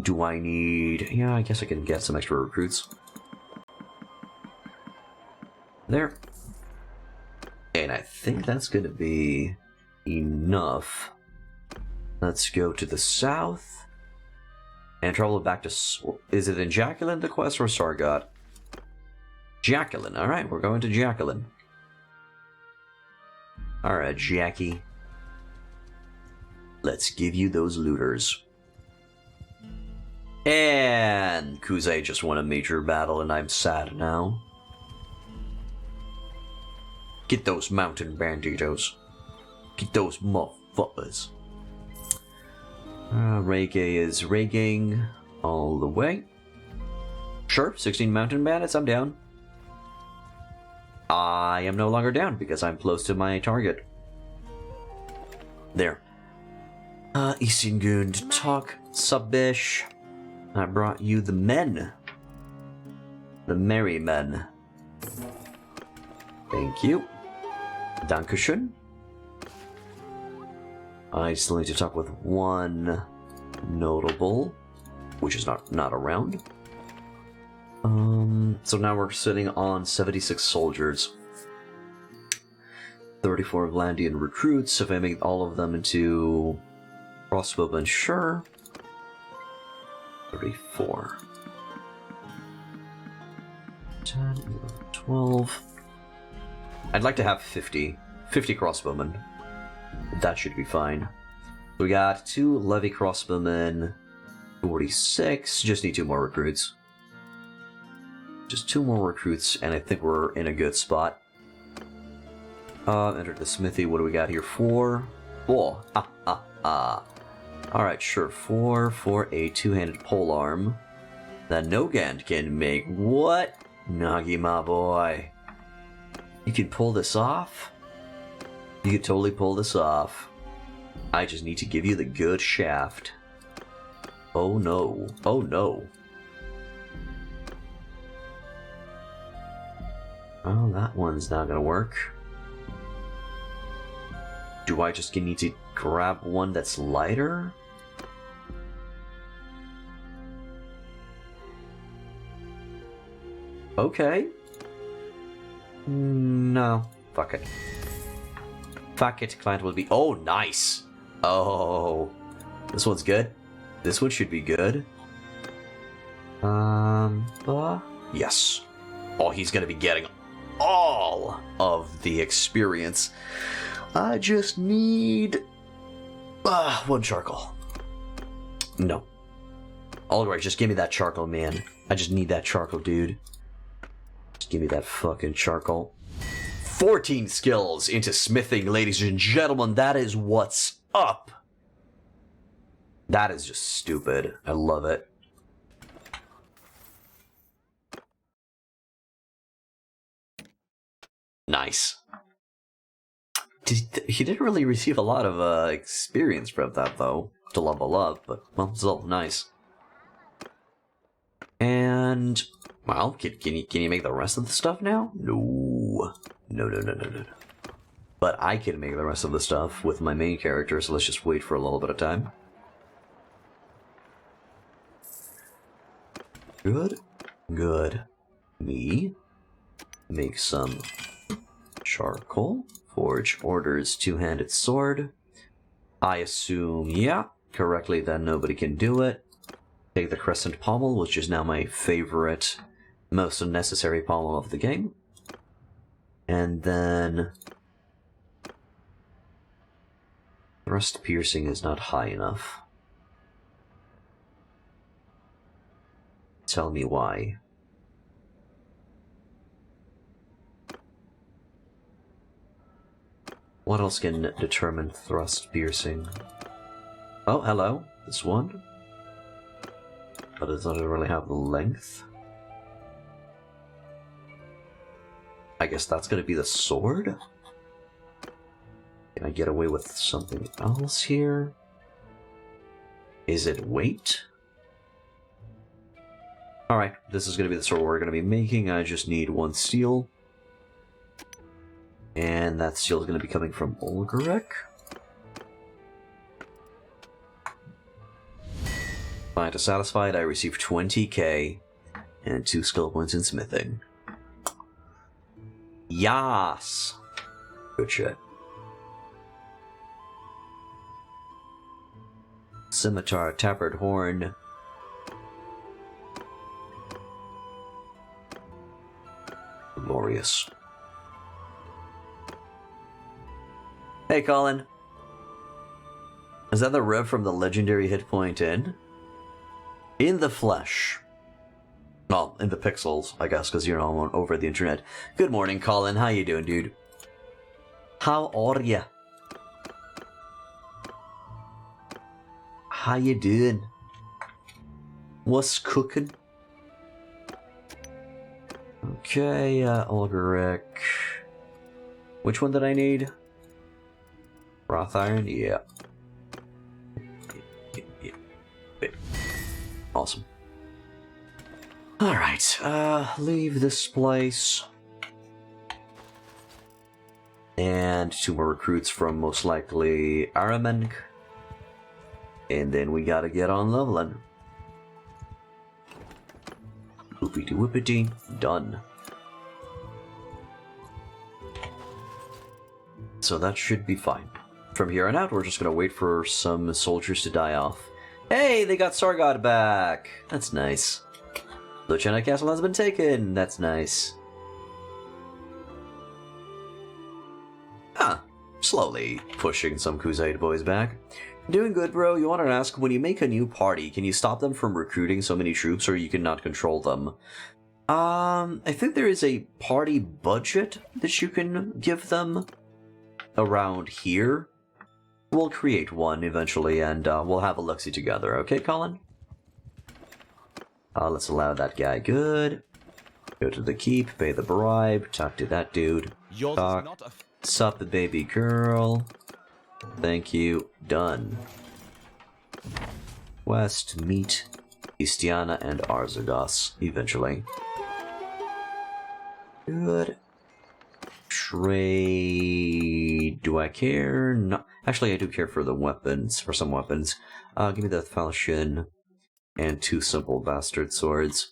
Speaker 1: Do I need... Yeah, I guess I can get some extra recruits. There. And I think that's gonna be enough. Let's go to the south. And travel back to... Is it in Jacqueline, the quest, or Sargot? Jacqueline. Alright, we're going to Jacqueline. Alright, Jackie. Let's give you those looters. And Kuze just won a major battle, and I'm sad now. Get those mountain banditos. Get those motherfuckers. Reggae is rigging all the way. Sure, 16 mountain bandits, I'm down. I am no longer down because I'm close to my target. There. Isingund talk, subbish. I brought you the men. The merry men. Thank you. Dankeschön. I still need to talk with one notable, which is not around. So now we're sitting on 76 soldiers. 34 Vlandian recruits. If I make all of them into crossbowmen, sure. 34. 10, 11, 12. I'd like to have 50 crossbowmen. That should be fine. We got 2 levy crossbowmen, 46. Just need 2 more recruits. Just 2 more recruits, and I think we're in a good spot. Enter the smithy. What do we got here? 4. Oh, Alright, sure. 4 for a two-handed polearm that Nogand can make. What? Nagi, my boy. You can pull this off? You could totally pull this off. I just need to give you the good shaft. Oh no. Oh no. Oh, that one's not gonna work. Do I just need to grab one that's lighter? Okay. No. Fuck it. Fuck it, client will be... Oh, nice! Oh. This one's good. This one should be good. Yes. Oh, he's gonna be getting all of the experience. I just need... one charcoal. No. Alright, just give me that charcoal, man. I just need that charcoal, dude. Just give me that fucking charcoal. 14 skills into smithing, ladies and gentlemen. That is what's up. That is just stupid. I love it. Nice. He didn't really receive a lot of experience from that, though, to level up, but, well, it's all nice. And, well, can you make the rest of the stuff now? No. No. But I can make the rest of the stuff with my main character, so let's just wait for a little bit of time. Good. Good. Me. Make some charcoal. Forge orders two-handed sword. I assume, yeah, correctly that nobody can do it. Take the crescent pommel, which is now my favorite, most unnecessary pommel of the game. And then... thrust piercing is not high enough. Tell me why. What else can determine thrust piercing? Oh, hello. This one. But it doesn't really have the length. I guess that's gonna be the sword? Can I get away with something else here? Is it weight? Alright, this is gonna be the sword we're gonna be making. I just need one steel. And that steel is going to be coming from Olgarek. Client is satisfied. I received 20k and 2 skill points in smithing. Yas! Good shit. Scimitar, tabard horn. Glorious. Hey, Colin. Is that the rev from the legendary hit point in? In the flesh. Well, in the pixels, I guess, because you're all over the internet. Good morning, Colin. How you doing, dude? How are ya? How you doing? What's cooking? Okay, Olgarek. Which one did I need? Wrought iron? Yeah. Awesome. Alright, leave this place. And 2 more recruits from most likely Aramenk. And then we gotta get on leveling. Whoopity whoopity. Done. So that should be fine. From here on out, we're just gonna wait for some soldiers to die off. Hey, they got Sargod back! That's nice. Lieutenant Castle has been taken! That's nice. Slowly pushing some Khuzite boys back. Doing good, bro. You wanted to ask, when you make a new party, can you stop them from recruiting so many troops, or you cannot control them? I think there is a party budget that you can give them around here. We'll create one eventually, and we'll have a look-see together. Okay, Colin? Let's allow that guy. Good. Go to the keep, pay the bribe, talk to that dude.
Speaker 2: Yours
Speaker 1: Talk.
Speaker 2: is not a
Speaker 1: Sup, the baby girl. Thank you. Done. West, meet Istiana and Arzadas, eventually. Good. Trade... Do I care? No. Actually, I do care for the weapons, for some weapons. Give me the falchion and 2 simple bastard swords.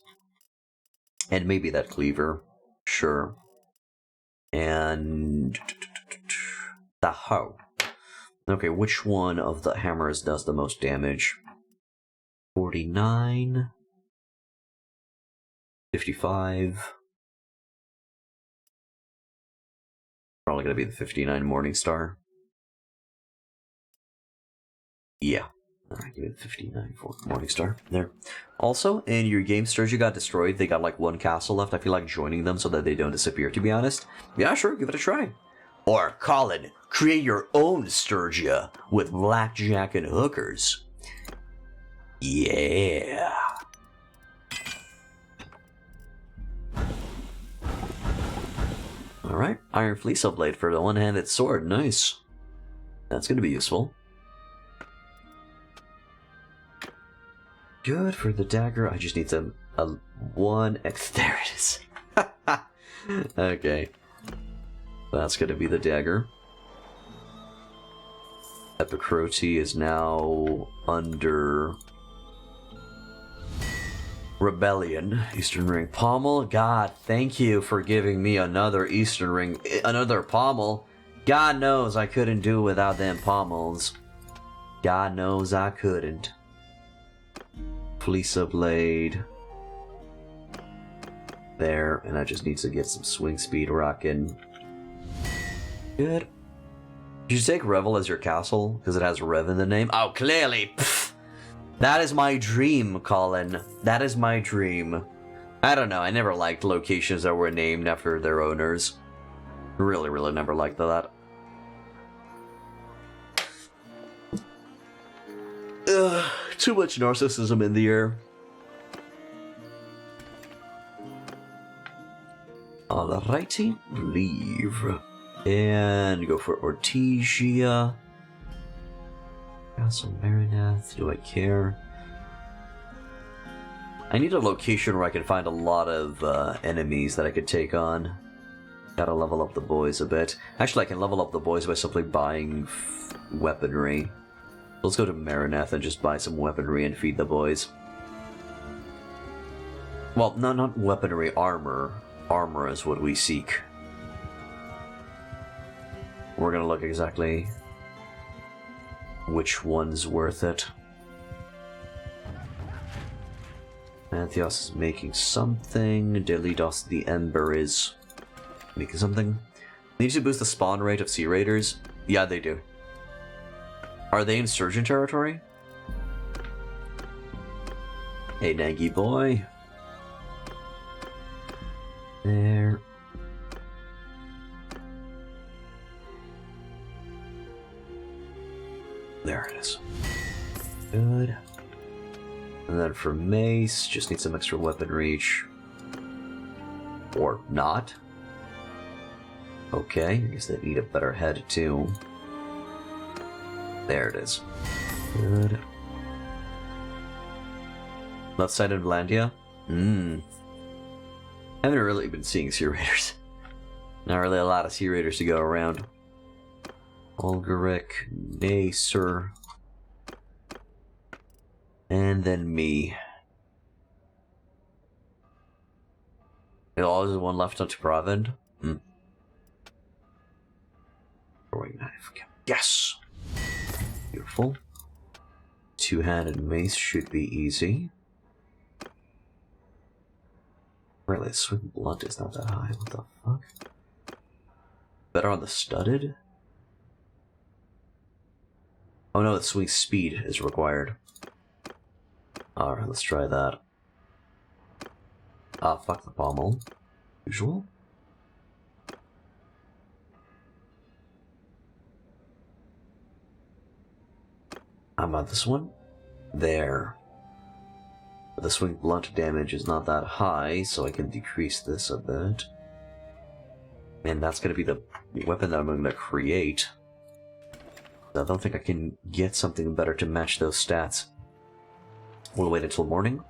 Speaker 1: And maybe that cleaver. Sure. And... the hoe. Okay, which one of the hammers does the most damage? 49... 55... Probably gonna be the 59 Morningstar. Yeah. Alright, give me the 59 for Morningstar. There. Also, in your game, Sturgia got destroyed. They got like 1 castle left. I feel like joining them so that they don't disappear, to be honest. Yeah, sure, give it a try. Or, Colin, create your own Sturgia with blackjack and hookers. Yeah. Alright, Iron Fleece Blade for the one-handed sword. Nice. That's gonna be useful. Good for the dagger. I just need some one X. There it is. Okay, that's gonna be the dagger. Epicrote is now under Rebellion. Eastern Ring Pommel. God, thank you for giving me another Eastern Ring, another pommel. God knows I couldn't do without them pommels. God knows I couldn't. Fleece Blade. There, and I just need to get some swing speed rocking. Good. Did you take Revel as your castle? Because it has Rev in the name? Oh, clearly! Pfft. That is my dream, Colin. That is my dream. I don't know, I never liked locations that were named after their owners. Really, really never liked that. Ugh, too much narcissism in the air. Alrighty, leave. And go for Ortesia. Castle Marineth, do I care? I need a location where I can find a lot of enemies that I could take on. Gotta level up the boys a bit. Actually, I can level up the boys by simply buying weaponry. Let's go to Marineth and just buy some weaponry and feed the boys. Well, no, not weaponry, armor. Armor is what we seek. We're gonna look exactly which one's worth it. Anthios is making something. Delidos the Ember is making something. Need to boost the spawn rate of Sea Raiders? Yeah, they do. Are they insurgent territory? Hey, Nagy boy. There. There it is. Good. And then for Mace, just need some extra weapon reach. Or not. Okay, I guess they need a better head too. There it is. Good. Left side of Landia? Haven't really been seeing Sea Raiders. Not really a lot of Sea Raiders to go around. Ulgaric, Nacer, and then me. There's always one left on Travend. Throwing knife. Yes! Beautiful. Two-handed mace should be easy. Really, the swing blunt is not that high. What the fuck? Better on the studded? Oh no, the swing speed is required. Alright, let's try that. Ah, fuck the pommel. Usual. How about this one? There. The swing blunt damage is not that high, so I can decrease this a bit. And that's going to be the weapon that I'm going to create. I don't think I can get something better to match those stats. We'll wait until morning.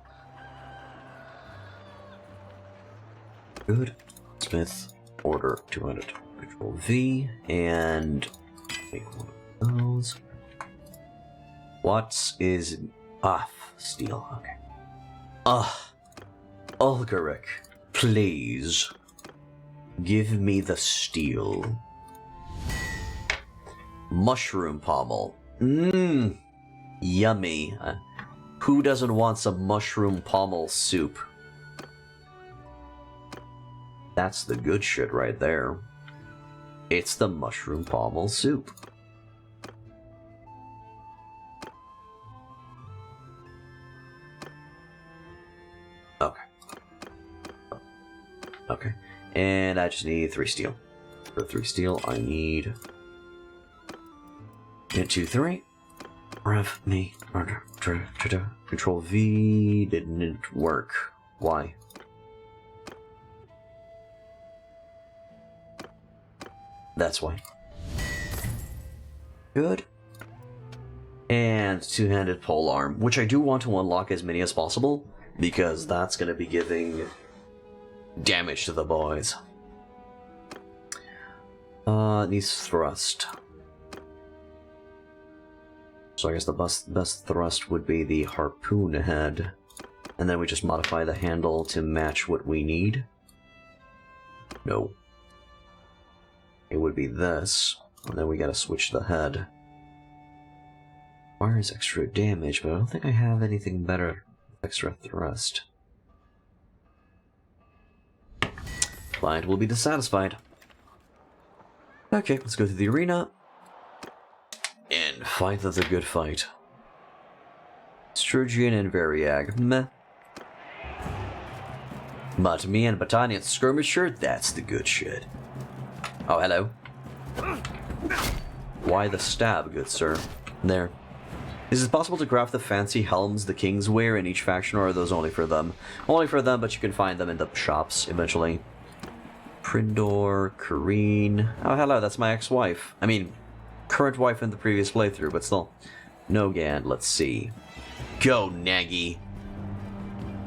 Speaker 1: Good. Smith, order 200. Control V, and make one of those. What is... steel, okay. Ulgaric, please. Give me the steel. Mushroom pommel. Mmm. Yummy. Who doesn't want some mushroom pommel soup? That's the good shit right there. It's the mushroom pommel soup. Okay. Okay. And I just need 3 steel. For 3 steel, I need... 1, 2, 3. Rev me. Control V didn't work. Why? That's why. Good. And 2-handed polearm, which I do want to unlock as many as possible, because that's going to be giving damage to the boys. Needs thrust. So I guess the best thrust would be the harpoon head. And then we just modify the handle to match what we need. No. It would be this. And then we gotta switch the head. Requires extra damage, but I don't think I have anything better with extra thrust. Client will be dissatisfied. Okay, let's go to the arena. And fight the good fight. Sturgeon and Variag. Meh. But me and Battanian Skirmisher, that's the good shit. Oh, hello. Why the stab, good sir? There. Is it possible to craft the fancy helms the kings wear in each faction, or are those only for them? Only for them, but you can find them in the shops eventually. Prindor, Kareen. Oh, hello, that's my ex-wife. I mean, current wife in the previous playthrough, but still. Nogan, let's see. Go, Naggy.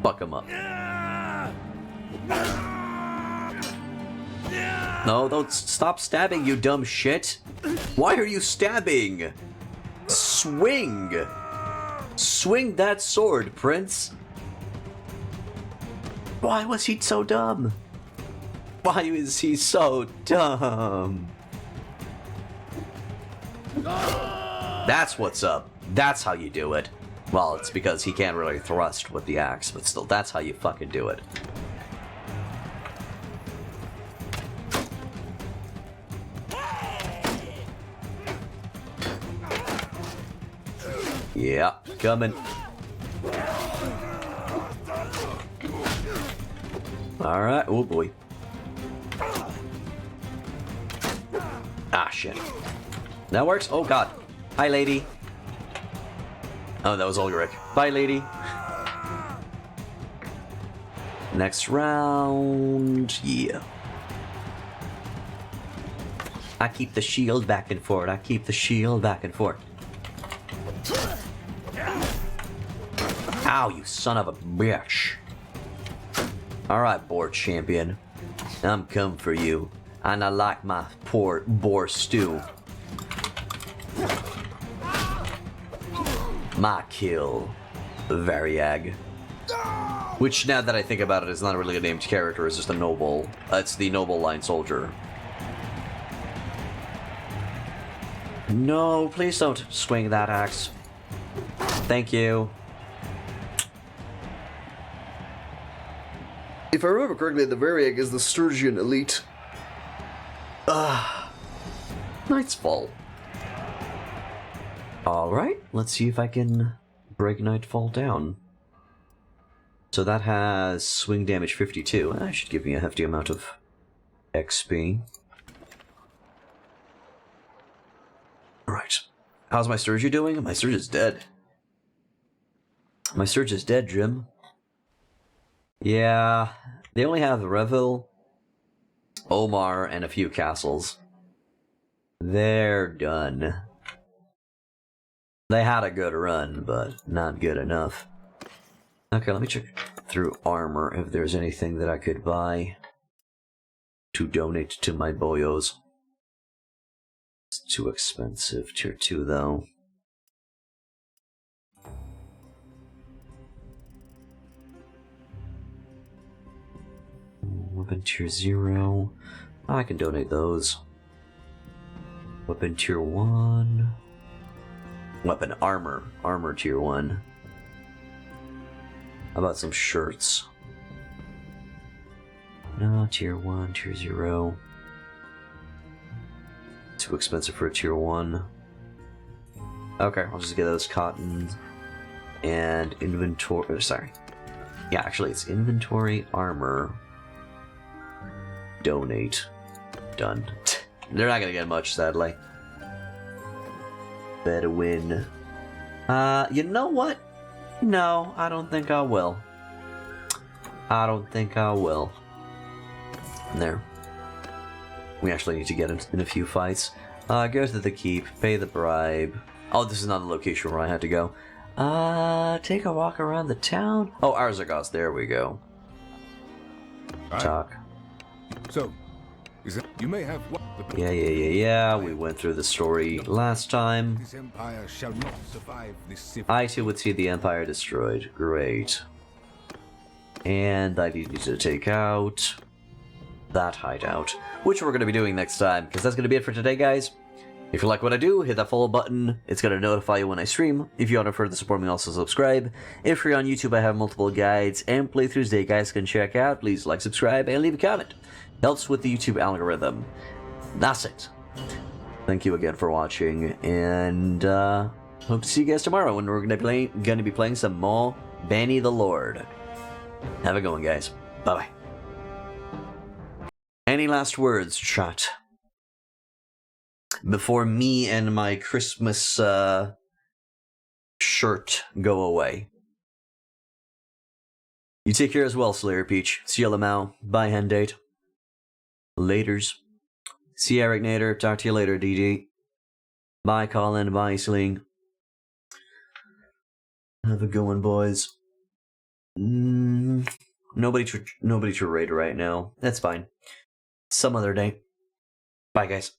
Speaker 1: Fuck him up. No, don't stop stabbing, you dumb shit. Why are you stabbing? Swing! Swing that sword, Prince. Why was he so dumb? Why is he so dumb? That's what's up. That's how you do it. Well, it's because he can't really thrust with the axe, but still, that's how you fucking do it. Yeah, coming. Alright, oh boy. Ah, shit. That works? Oh god. Hi, lady. Oh, that was Ulrich. Bye, lady. Next round. Yeah. I keep the shield back and forth. I keep the shield back and forth. Ow, you son of a bitch. Alright, boar champion. I'm come for you. And I like my poor boar stew. My kill. Variag. Which, now that I think about it, is not really a named character, it's just a noble. It's the noble line soldier. No, please don't swing that axe. Thank you.
Speaker 5: If I remember correctly, the Variag is the Sturgeon elite.
Speaker 1: Night's Fall. Alright, let's see if I can break Nightfall down. So that has swing damage 52. That should give me a hefty amount of XP. Right. How's my Sturgy doing? My Sturge is dead. My Sturge is dead, Jim. Yeah, they only have Revel, Omar, and a few castles. They're done. They had a good run, but not good enough. Okay, let me check through armor if there's anything that I could buy to donate to my boyos. It's too expensive. Tier 2, though. Weapon tier 0. I can donate those. Weapon tier 1. Weapon armor. Armor tier 1. How about some shirts? No, tier 1, tier 0. Too expensive for a tier 1. Okay, I'll just get those cotton and inventory. Sorry. Yeah, actually, it's inventory, armor. Donate. Done. They're not gonna get much, sadly. Better win. You know what? No, I don't think I will. I don't think I will. There. We actually need to get in a few fights. Go to the keep, pay the bribe. Oh, this is not the location where I had to go. Take a walk around the town. Oh, Arzagos, there we go. Talk.
Speaker 6: So, is it, you may have what the
Speaker 1: Yeah. We went through the story last time.
Speaker 6: This empire shall not survive this civil.
Speaker 1: I too would see the Empire destroyed. Great. And I need to take out that hideout, which we're going to be doing next time, because that's going to be it for today, guys. If you like what I do, hit that follow button. It's going to notify you when I stream. If you want to further support me, also subscribe. If you're on YouTube, I have multiple guides and playthroughs that you guys can check out. Please like, subscribe, and leave a comment. Helps with the YouTube algorithm. That's it. Thank you again for watching, and hope to see you guys tomorrow when we're going to be playing some more Bannerlord. Have a good one, guys. Bye-bye. Any last words, chat? Before me and my Christmas shirt go away. You take care as well, Slayer Peach. See you, Lamau. Bye, Hendate. Laters. See you, Eric Nader. Talk to you later, DD. Bye, Colin. Bye, Sling. Have a good one, boys. Nobody to raid right now. That's fine. Some other day. Bye, guys.